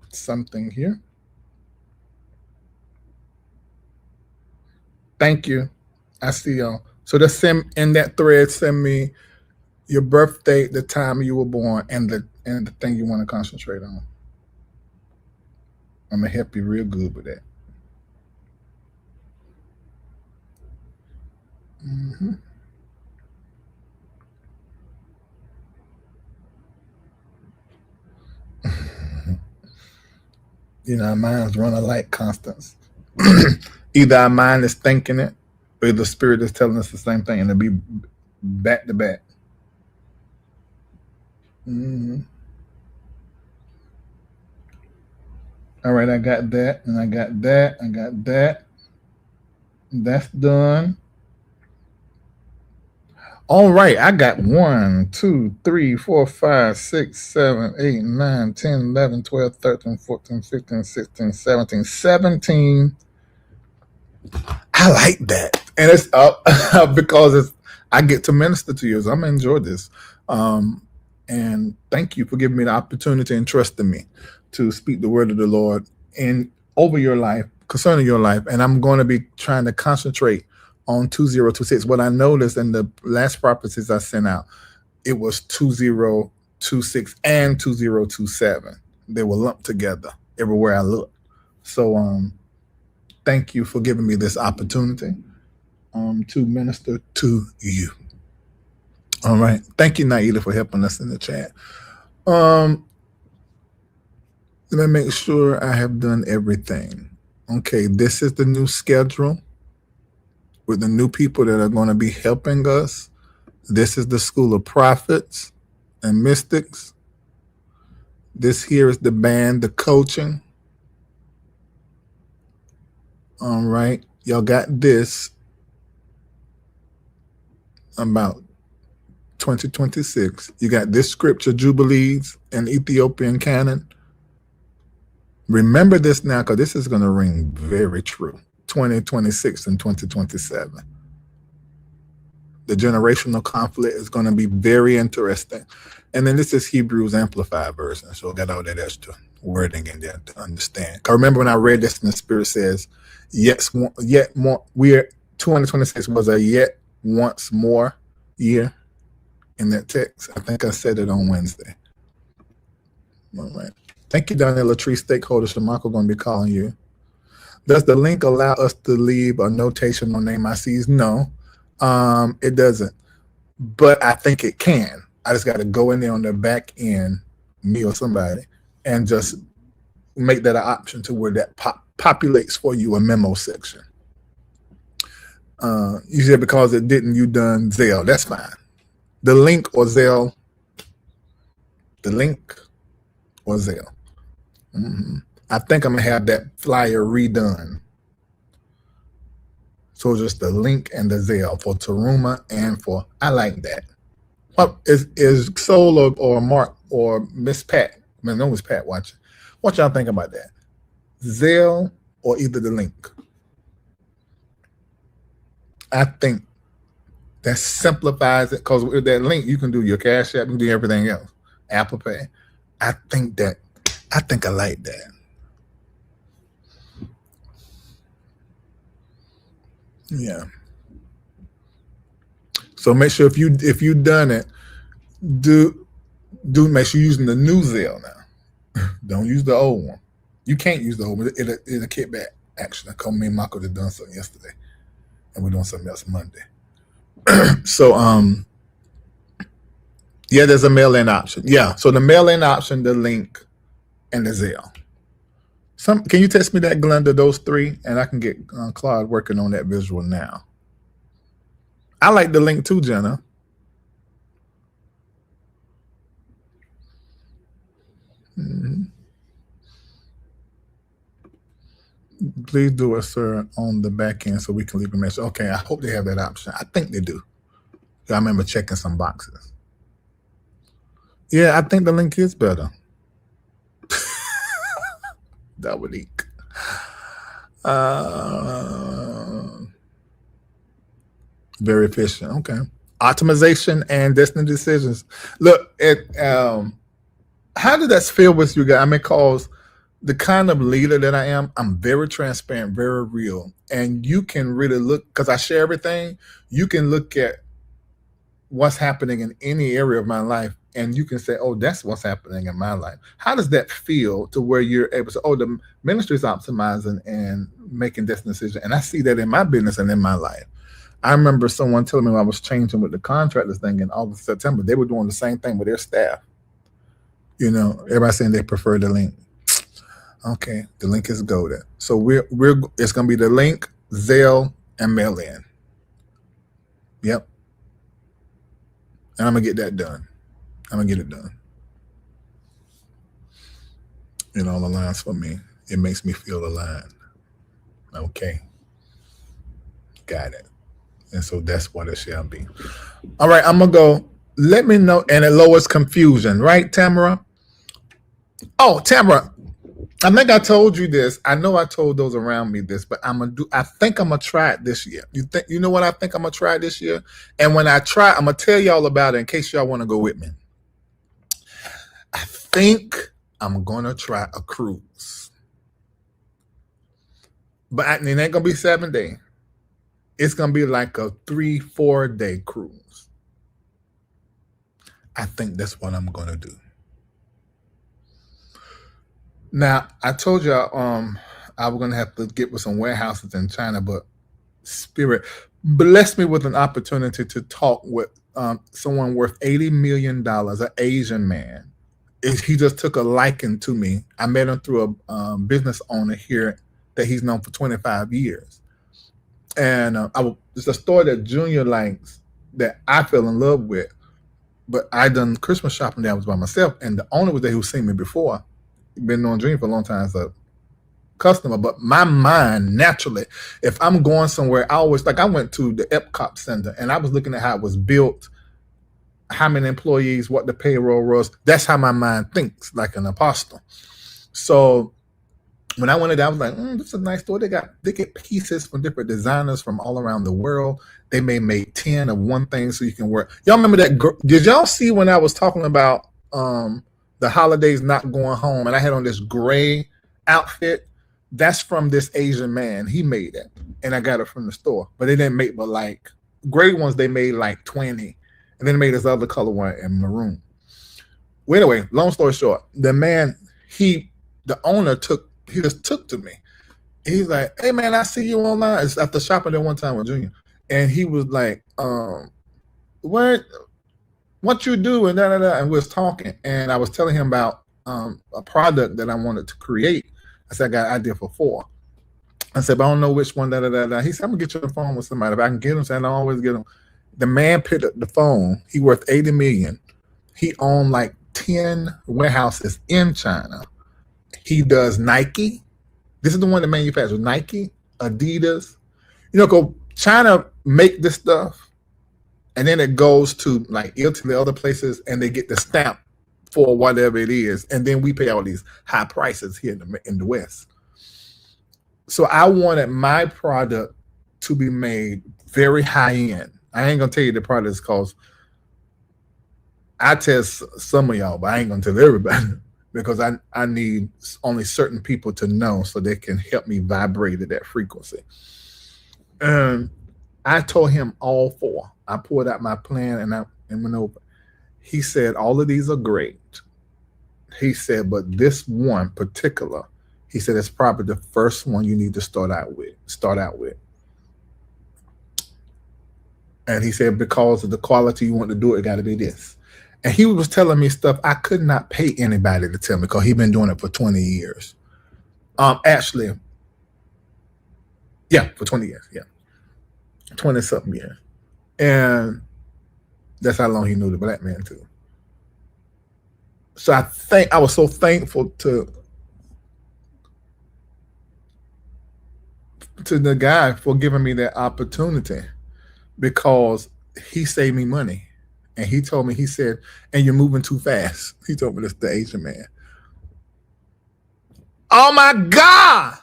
something here. Thank you. I see y'all. So just send in that thread, send me your birthday, the time you were born, and and the thing you want to concentrate on. I'm going to help you real good with that. Mm-hmm. Our minds run alike constants. Either our mind is thinking it, or the spirit is telling us the same thing, and it'll be back to back. Mm-hmm. All right, I got that, and I got that, I got that. That's done. All right, I got 1, 2, 3, 4, 5, 6, 7, 8, 9, 10, 11, 12, 13, 14, 15, 16, 17, 17. I like that. And it's up because I get to minister to you. So I'm going to enjoy this. And thank you for giving me the opportunity and trusting me to speak the word of the Lord in over your life, concerning your life. And I'm going to be trying to concentrate on 2026. What I noticed in the last prophecies I sent out, it was 2026 and 2027. They were lumped together everywhere I looked. So thank you for giving me this opportunity to minister to you. All right. Thank you, Naida, for helping us in the chat. Let me make sure I have done everything. Okay, this is the new schedule with the new people that are going to be helping us. This is the School of Prophets and Mystics. This here is the band, the coaching. All right, y'all got this about 2026. You got this scripture, Jubilees and Ethiopian canon. Remember this now, because this is going to ring very true. 2026 and 2027. The generational conflict is going to be very interesting. And then this is Hebrews Amplified version, so I got all that extra wording in there to understand. Because remember when I read this, and the Spirit says, yet more. 2026 was a yet once more year in that text. I think I said it on Wednesday. All right. Thank you, Daniel Latrice, stakeholders. Shamarko going to be calling you. Does the link allow us to leave a notation on name ICs? No, it doesn't. But I think it can. I just got to go in there on the back end, me or somebody, and just make that an option to where that populates for you a memo section. You said because it didn't, you done Zelle. That's fine. The link or Zelle. The link or Zelle. Mm-hmm. I think I'm going to have that flyer redone. So just the link and the Zelle for Taruma and for, I like that. Well, is Soul or Mark or Miss Pat, I know Miss Pat watching. What y'all think about that? Zelle or either the link? I think that simplifies it, because with that link, you can do your Cash App, you can do everything else. Apple Pay. I think I like that. Yeah. So make sure if you done it, do make sure you're using the new Zelle now. Don't use the old one. You can't use the old one. It'll kick back. Actually, me and Marco did done something yesterday, and we're doing something else Monday. So yeah, there's a mail-in option. Yeah, so the mail-in option, the link, and the Zelle. Can you text me that, Glenda, those three, and I can get Claude working on that visual now. I like the link too, Jenna. Mm-hmm. Please do it, sir, on the back end so we can leave a message. Okay, I hope they have that option. I think they do. I remember checking some boxes. Yeah, I think the link is better. That would eat. Very efficient. Okay. Optimization and destiny decisions. Look, how did that feel with you guys? I mean, because the kind of leader that I am, I'm very transparent, very real. And you can really look, because I share everything, you can look at what's happening in any area of my life and you can say, oh, that's what's happening in my life. How does that feel to where you're able to, oh, the ministry is optimizing and making this decision? And I see that in my business and in my life. I remember someone telling me when I was changing with the contractors thing in August, September, they were doing the same thing with their staff. You know, everybody saying they prefer the link. Okay, the link is golden. So it's gonna be the link, Zelle, and mail in. Yep. And I'm gonna get that done. I'm gonna get it done. It all aligns for me. It makes me feel aligned. Okay. Got it. And so that's what it shall be. All right, I'm gonna go. Let me know, and it lowers confusion, right, Tamara? Oh, Tamara, I think I told you this. I know I told those around me this, but I think I'm gonna try it this year. You know what I think I'm gonna try this year? And when I try, I'm gonna tell y'all about it in case y'all want to go with me. I think I'm gonna try a cruise. But it ain't gonna be 7 days. It's gonna be like a 3-4 day cruise. I think that's what I'm gonna do. Now, I told y'all I was gonna have to get with some warehouses in China, but Spirit blessed me with an opportunity to talk with someone worth $80 million, an Asian man. He just took a liking to me. I met him through a business owner here that he's known for 25 years. And it's a store that Junior likes that I fell in love with. But I done Christmas shopping there. I was by myself, and the owner was there who's seen me before. Been knowing Junior for a long time as a customer. But my mind, naturally, if I'm going somewhere, I went to the Epcot Center, and I was looking at how it was built, how many employees, what the payroll was. That's how my mind thinks, like an apostle. So when I went in there, I was like, this is a nice store. They get pieces from different designers from all around the world. They may make 10 of one thing so you can wear. Y'all remember that? Did y'all see when I was talking about the holidays not going home and I had on this gray outfit? That's from this Asian man. He made it, and I got it from the store. But they didn't make but like gray ones. They made like 20, and then they made this other color one in maroon. Well, anyway, long story short, the man, the owner he just took to me. He's like, hey man, I see you online. It's after shopping there one time with Junior. And he was like, what you do? And and we was talking. And I was telling him about a product that I wanted to create. I said, I got an idea for 4. I said, but I don't know which one, He said, I'm gonna get you on the phone with somebody. If I can get him, so I don't always get him. The man picked up the phone. He worth $80 million. He owned like 10 warehouses in China. He does Nike. This is the one that manufactures Nike, Adidas. Go China make this stuff, and then it goes to like Italy, other places, and they get the stamp for whatever it is, and then we pay all these high prices here in the West. So I wanted my product to be made very high end. I ain't gonna tell you the product because I test some of y'all, but I ain't gonna tell everybody. Because I need only certain people to know so they can help me vibrate at that frequency. And I told him all 4. I pulled out my plan and went over. He said, all of these are great. He said, but this one particular, he said, it's probably the first one you need to start out with. And he said, because of the quality you want to do it got to be this. And he was telling me stuff I could not pay anybody to tell me because he's been doing it for 20 years. Actually, yeah, for 20 years, yeah. 20-something years. And that's how long he knew the black man too. So I was so thankful to the guy for giving me that opportunity because he saved me money. And he told me, he said, and you're moving too fast. He told me this, the Asian man. Oh my God!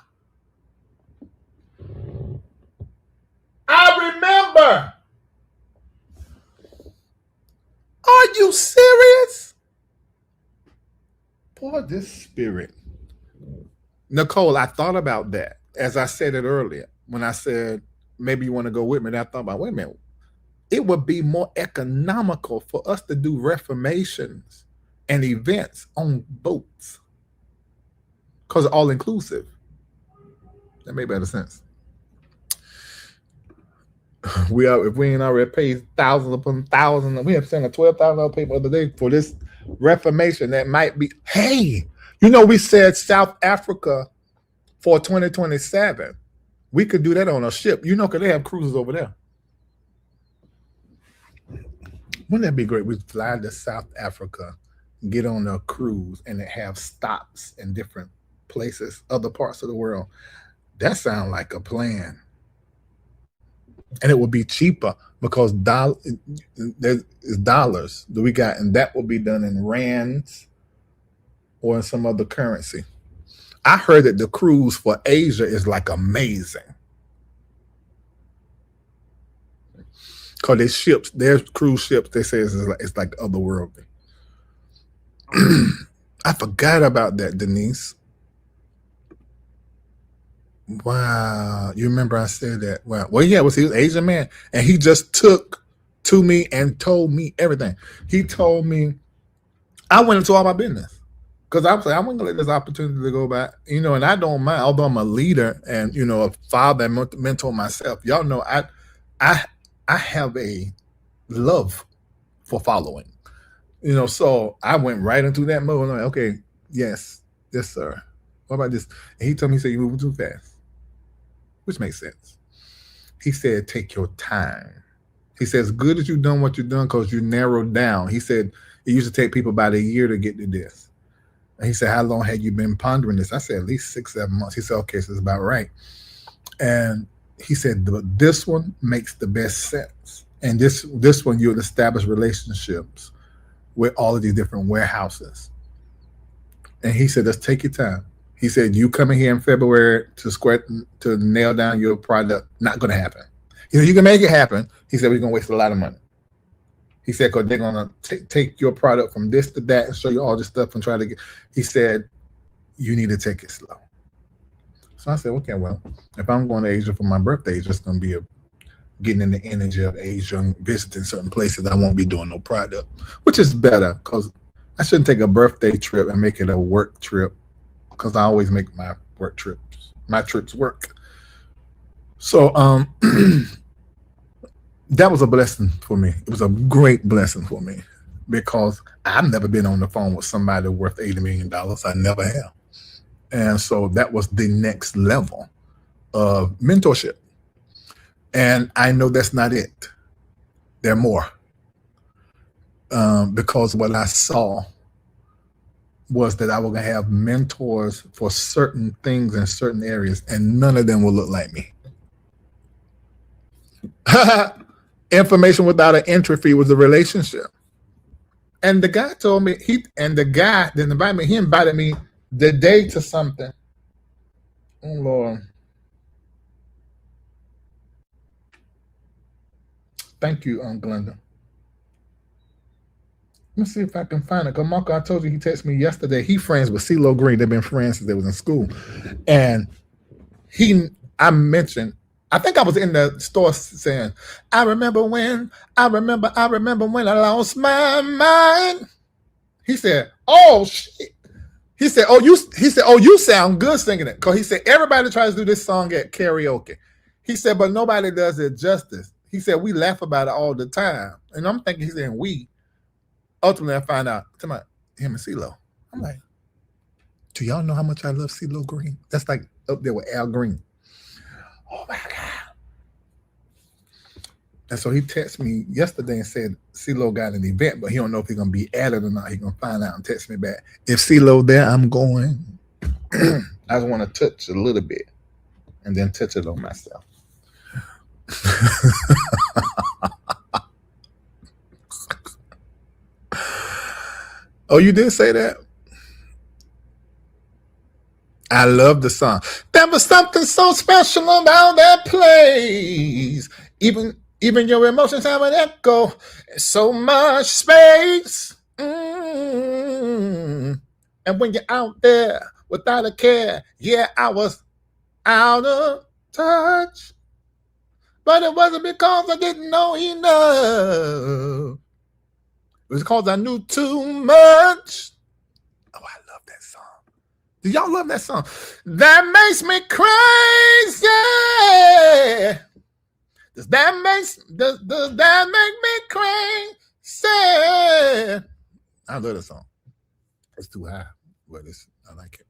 I remember. Are you serious? Boy, this spirit. Nicole, I thought about that as I said it earlier when I said, maybe you want to go with me. And I thought about, wait a minute. it would be more economical for us to do reformations and events on boats because all inclusive. That made better sense. If we ain't already paid thousands upon thousands, we have sent a $12,000 paper the other day for this reformation that might be. Hey, we said South Africa for 2027. We could do that on a ship, because they have cruises over there. Wouldn't that be great? We fly to South Africa, get on a cruise, and it have stops in different places, other parts of the world. That sounds like a plan. And it would be cheaper because there's dollars that we got, and that will be done in rands or in some other currency. I heard that the cruise for Asia is like amazing. Because their cruise ships, they say it's like otherworldly. I forgot about that, Denise. Wow. You remember I said that? Wow. Well, yeah, he was an Asian man. And he just took to me and told me everything. He told me, I went into all my business. Because I was like, I'm going to let this opportunity to go by. And I don't mind, although I'm a leader and, a father and mentor myself. Y'all know I have a love for following. So I went right into that mode. I'm like, okay, yes, sir. What about this? And he told me, he said, you're moving too fast. Which makes sense. He said, take your time. He said, as good as you've done what you've done because you narrowed down. He said, it used to take people about a year to get to this. And he said, how long had you been pondering this? I said, at least 6-7 months. He said, okay, so it's about right. And he said, this one makes the best sense. And this one, you'll establish relationships with all of these different warehouses. And he said, let's take your time. He said, you coming here in February to nail down your product, not going to happen. He said, you can make it happen. He said, we're going to waste a lot of money. He said, because they're going to take your product from this to that and show you all this stuff and try to get. He said, you need to take it slow. So I said, okay, well, if I'm going to Asia for my birthday, it's just going to be getting in the energy of Asia and visiting certain places. I won't be doing no product, which is better because I shouldn't take a birthday trip and make it a work trip. Because I always make my trips work. So that was a blessing for me. It was a great blessing for me because I've never been on the phone with somebody worth $80 million. I never have. And so that was the next level of mentorship. And I know that's not it. There are more. Because what I saw was that I was going to have mentors for certain things in certain areas, and none of them will look like me. Information without an entry fee was a relationship. And the guy told me, the guy that invited me, he invited me the day to something. Oh, Lord. Thank you, Glenda. Let me see if I can find it. Because Marco, I told you he texted me yesterday. He friends with CeeLo Green. They've been friends since they was in school. And I mentioned, I think I was in the store saying, I remember when I lost my mind. He said, oh shit. He said, you sound good singing it. Because he said, everybody tries to do this song at karaoke. He said, but nobody does it justice. He said, we laugh about it all the time. And I'm thinking he's saying we. Ultimately, I find out, him and CeeLo. I'm like, do y'all know how much I love CeeLo Green? That's like up there with Al Green. Oh my God. And so he texted me yesterday and said CeeLo got an event, but he don't know if he's going to be added or not. He's going to find out and text me back. If CeeLo there, I'm going. I just want to touch a little bit and then touch it on myself. Oh, you did say that? I love the song. There was something so special about that place. Even your emotions have an echo. So much space. And when you're out there without a care, yeah, I was out of touch. But it wasn't because I didn't know enough. It was because I knew too much. Oh, I love that song. Do y'all love that song? That makes me crazy. Does that make me crazy? I love the song. It's too high, but I like it.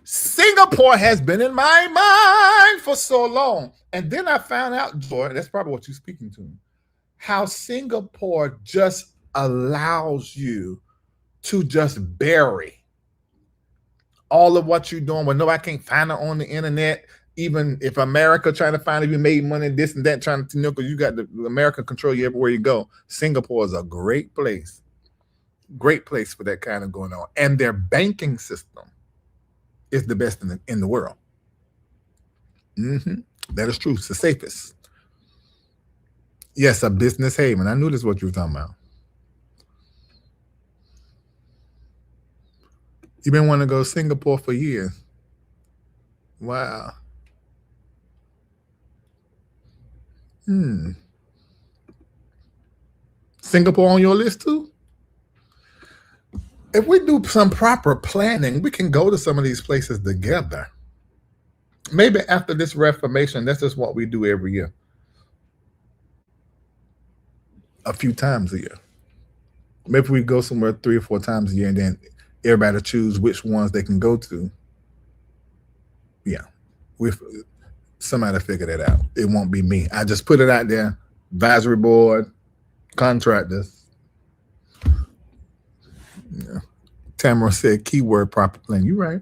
Singapore has been in my mind for so long. And then I found out, Joy, that's probably what you're speaking to, how Singapore just allows you to just bury all of what you're doing when nobody can't find it on the internet. Even if America trying to find if you made money, this and that, trying to know, because you got the America control you everywhere you go. Singapore is a great place for that kind of going on. And their banking system is the best in the world. That is true. It's the safest. Yes, a business haven. I knew this is what you were talking about. You've been wanting to go to Singapore for years. Wow. Singapore on your list too? If we do some proper planning, we can go to some of these places together. Maybe after this Reformation, that's just what we do every year. A few times a year. Maybe we go somewhere 3 or 4 times a year, and then everybody choose which ones they can go to. Yeah. Somebody figure that out. It won't be me. I just put it out there. Advisory board, contractors. Yeah. Tamara said keyword proper plan. You right.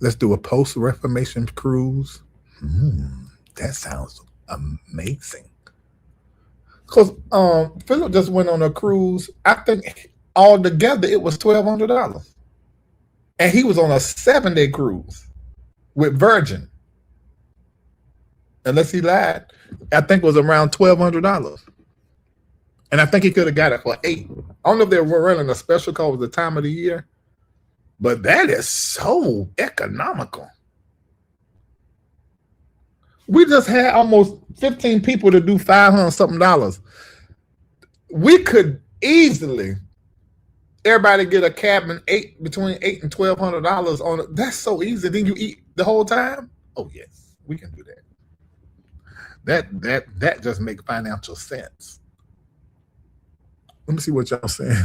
Let's do a post-Reformation cruise. That sounds amazing. Because Philip just went on a cruise. I think altogether it was $1,200. And he was on a 7-day cruise with Virgin. Unless he lied. I think it was around $1,200. And I think he could have got it for $8. I don't know if they were running a special call with the time of the year. But that is so economical. We just had almost 15 people to do $500 something. We could easily, everybody get a cabin between $800 and $1,200 on it. That's so easy. Then you eat the whole time. Oh yes, we can do that. That just makes financial sense. Let me see what y'all saying.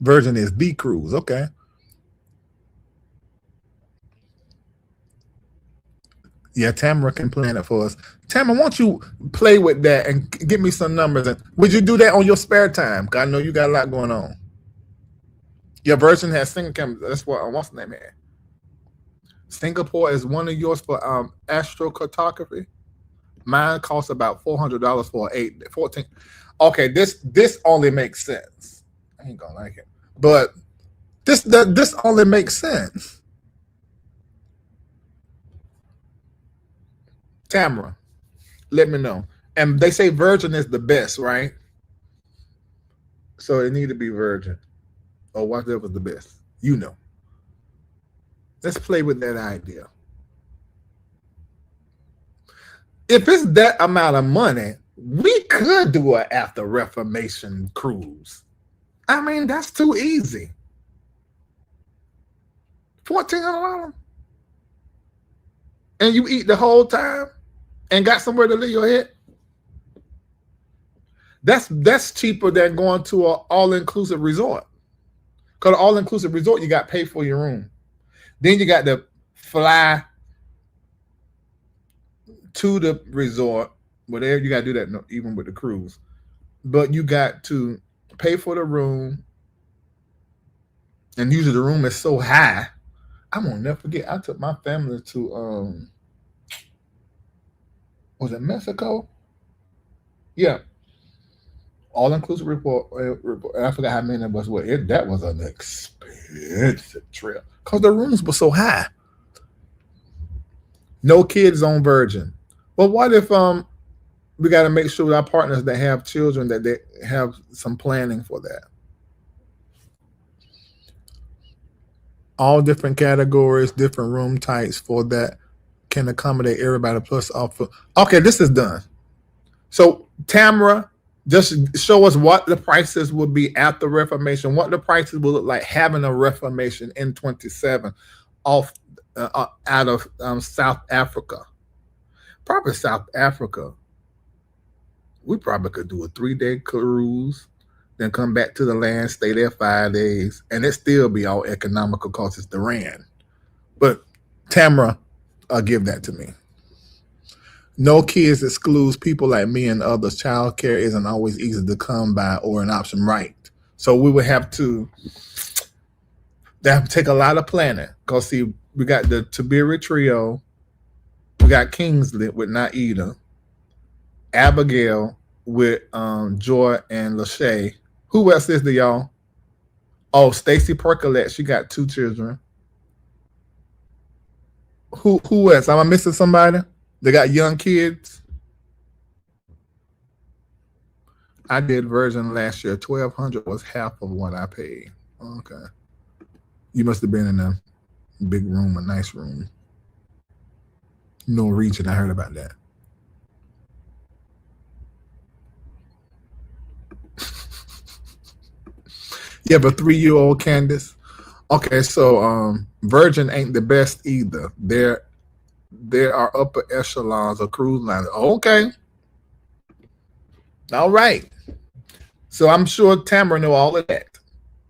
Virgin is the cruise. Okay. Yeah, Tamara can plan it for us. Tamara, why don't you play with that and give me some numbers? And would you do that on your spare time? Because I know you got a lot going on. Your Virgin has Singapore. That's what's the name here? Singapore is one of yours for astrocartography. Mine costs about $400 for 14. Okay, this only makes sense. I ain't gonna like it, but this only makes sense. Tamara, let me know. And they say Virgin is the best, right? So it need to be Virgin or whatever the best. You know. Let's play with that idea. If it's that amount of money, we could do an after Reformation cruise. I mean, that's too easy. $1,400. And you eat the whole time and got somewhere to lay your head. That's cheaper than going to an all-inclusive resort. Because an all-inclusive resort, you got to pay for your room. Then you got to fly to the resort. Whatever, you got to do that even with the cruise. But you got to pay for the room. And usually the room is so high. I won't never forget. I took my family to was it Mexico? Yeah. All-inclusive report. I forgot how many of us were. That was an expensive trip because the rooms were so high. No kids on Virgin. But what if we got to make sure with our partners that have children that they have some planning for that? all different categories, different room types for that can accommodate everybody plus offer. Okay, this is done. So Tamara, just show us what the prices will be after Reformation, what the prices will look like having a Reformation in 27 off out of South Africa. Probably South Africa. We probably could do a 3-day cruise, then come back to the land, stay there 5 days, and it still be all economical because it's the rand. But Tamara, give that to me. No kids excludes people like me and others. Child care isn't always easy to come by or an option, right? So we would have to take a lot of planning. Because, see, we got the Tiberi Trio, we got Kingsley with Naida, Abigail with Joy and Lachey. Who else is there, y'all? Oh, Stacy Percolette. She got 2 children. Who else? Am I missing somebody? They got young kids. I did Virgin last year. $1,200 was half of what I paid. Okay. You must have been in a big room, a nice room. No region. I heard about that. You have a 3-year-old, Candace? Okay, so Virgin ain't the best either. There are upper echelons of cruise lines. Okay. All right. So I'm sure Tamara know all of that.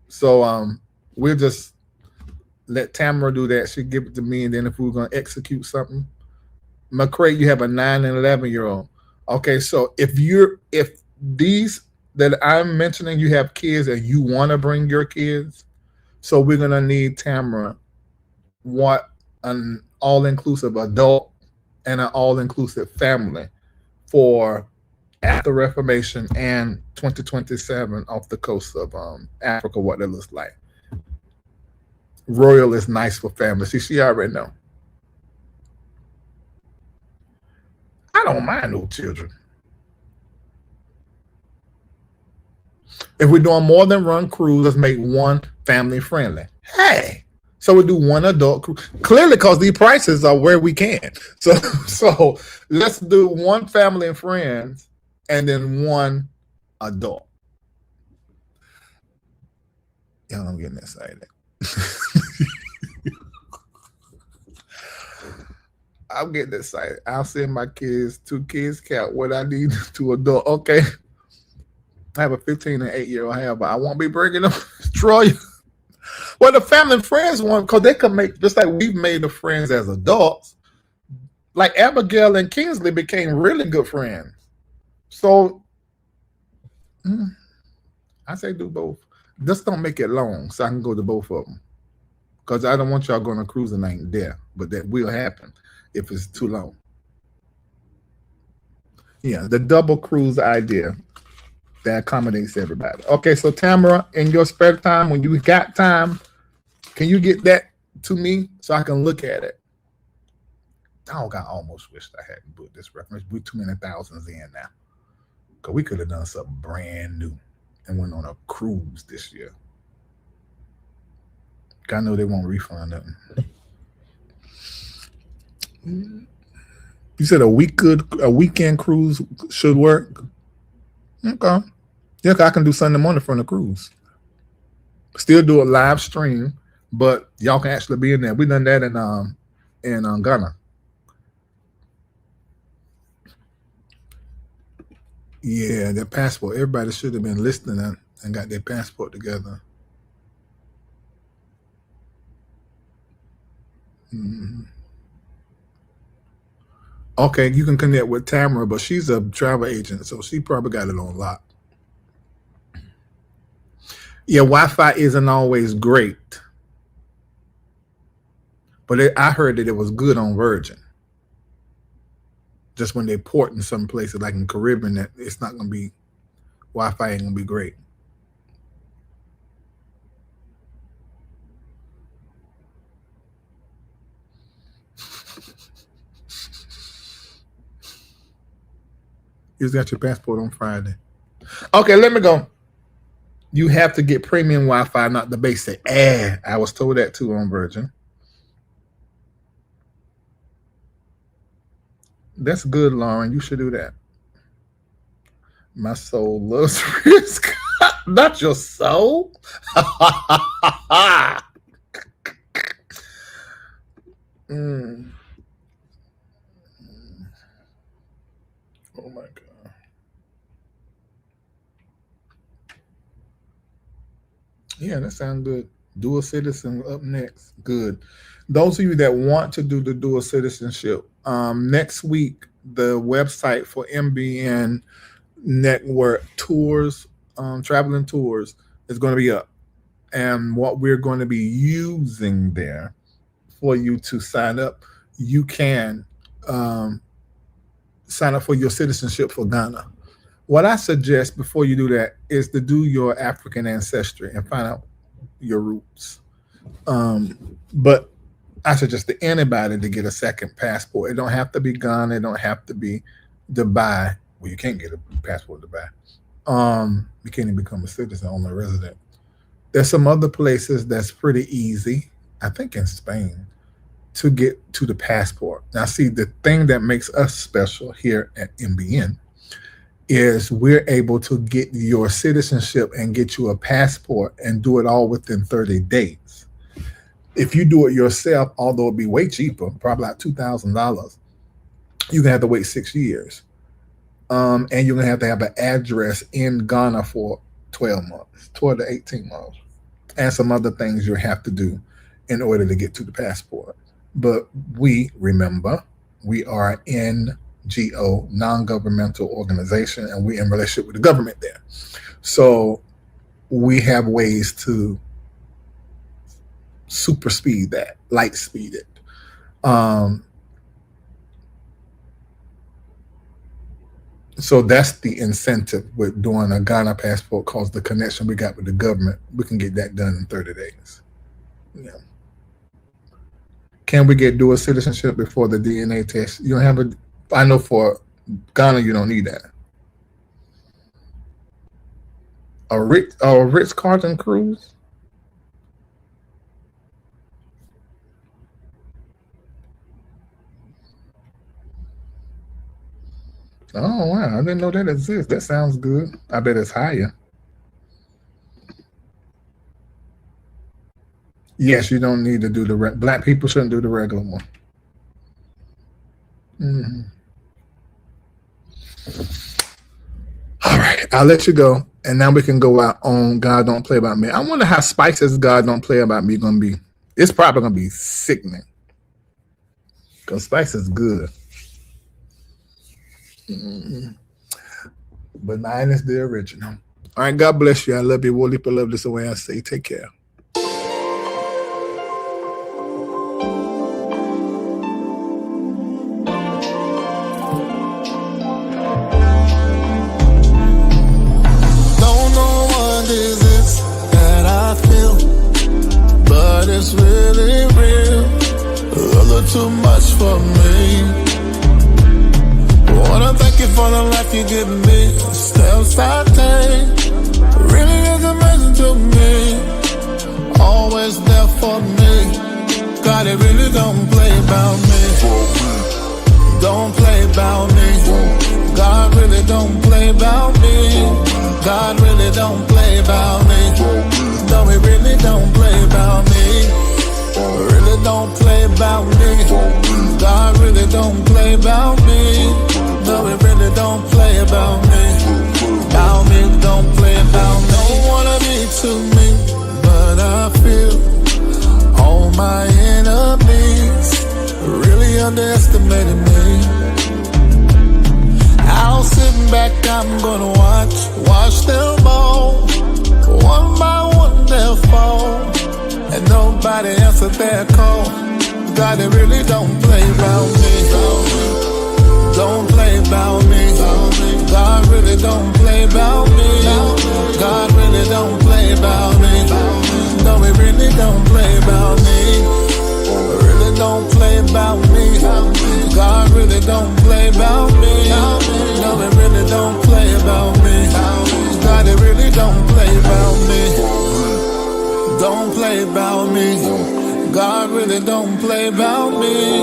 So we'll just let Tamara do that. She'll give it to me, and then if we're going to execute something. McCray, you have a 9 and 11-year-old. Okay, so if these that I'm mentioning, you have kids and you want to bring your kids, so we're going to need Tamara what an all-inclusive adult and an all-inclusive family for after Reformation and 2027 off the coast of Africa, what it looks like. Royal is nice for families. See, she already know. I don't mind no children. If we're doing more than one cruise, let's make one family friendly. Hey, so we do one adult cruise. Clearly, because these prices are where we can. So let's do one family and friends, and then one adult. Y'all, I'm getting excited. I'm getting excited. I'll send my kids 2 kids count what I need to adult. Okay. I have a 15 and 8-year-old, but I won't be bringing them Troy. Well, the family and friends one, because they could make, just like we've made the friends as adults, like Abigail and Kingsley became really good friends. So I say do both. Just don't make it long so I can go to both of them. Because I don't want y'all going to cruise and ain't there. But that will happen if it's too long. Yeah, the double cruise idea that accommodates everybody. Okay, so Tamara, in your spare time, when you got time, can you get that to me so I can look at it? I almost wished I hadn't put this reference. We're too many thousands in now. Because we could have done something brand new and went on a cruise this year. I know they won't refund them. You said a weekend cruise should work? Okay. Yeah, I can do Sunday morning from the cruise. Still do a live stream, but y'all can actually be in there. We done that in Ghana. Yeah, their passport. Everybody should have been listening and got their passport together. Mm-hmm. Okay, you can connect with Tamara, but she's a travel agent, so she probably got it on lock. Yeah, Wi-Fi isn't always great, but I heard that it was good on Virgin. Just when they port in some places, like in Caribbean, that it's not going to be, Wi-Fi ain't going to be great. You just got your passport on Friday. Okay, let me go. You have to get premium Wi-Fi, not the basic. I was told that too on Virgin. That's good, Lauren. You should do that. My soul loves risk. Not your soul. Mm. Oh my God. Yeah, that sounds good. Dual citizen up next. Good. Those of you that want to do the dual citizenship, next week, the website for MBN Network tours, traveling tours, is going to be up. And what we're going to be using there for you to sign up, you can sign up for your citizenship for Ghana. What I suggest before you do that is to do your African ancestry and find out your roots. But I suggest to anybody to get a second passport. It don't have to be Ghana. It don't have to be Dubai. Well, you can't get a passport in Dubai. You can't even become a citizen, only a resident. There's some other places that's pretty easy, I think in Spain, to get to the passport. Now, see, the thing that makes us special here at MBN is we're able to get your citizenship and get you a passport and do it all within 30 days. If you do it yourself, although it'd be way cheaper, probably like $2,000, you're gonna have to wait 6 years. And you're gonna have to have an address in Ghana for 12 months, 12 to 18 months, and some other things you have to do in order to get to the passport. But we are NGO, non-governmental organization, and we're in relationship with the government there. So we have ways to super speed that, light speed it. So that's the incentive with doing a Ghana passport, because the connection we got with the government, we can get that done in 30 days. Yeah. Can we get dual citizenship before the DNA test? You don't have I know for Ghana, you don't need that. A Ritz-Carlton cruise? Oh, wow. I didn't know that exists. That sounds good. I bet it's higher. Yes, you don't need to do the black people shouldn't do the regular one. Mm-hmm. All right, I'll let you go, and now we can go out on God Don't Play About Me. I wonder how Spice's God Don't Play About Me gonna be. It's probably gonna be sickening, because Spice is good. Mm-hmm. But mine is the original. All right, God bless you. I love you. We'll love this away. I say, take care. It's really real, a little too much for me. Wanna thank you for the life you give me. Steps I take really is amazing to me. Always there for me. God, it really don't play about me. Don't play about me. God really don't play about me. God really don't play about me. No, it really don't play about me. Really don't play about me. God really don't play about me. No, it really don't play about me. About me, don't play about me. Don't wanna be to me, but I feel all my enemies really underestimated me. I'll sit back, I'm gonna watch them all. One by one they'll fall, and nobody answered their call. God, it really don't play about me. Don't play about me. God really don't play about me. God really don't play about me. No, it really don't play about me. Really don't play about me. God really don't play about me. No, it really don't play about me. God, it really don't play about me. play about me. God really don't play about me.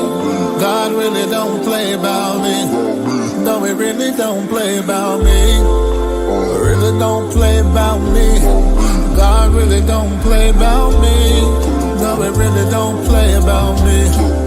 God really don't play about me. No, he really don't play about me. Really don't play about me. God really don't play about me. No, he really don't play about me.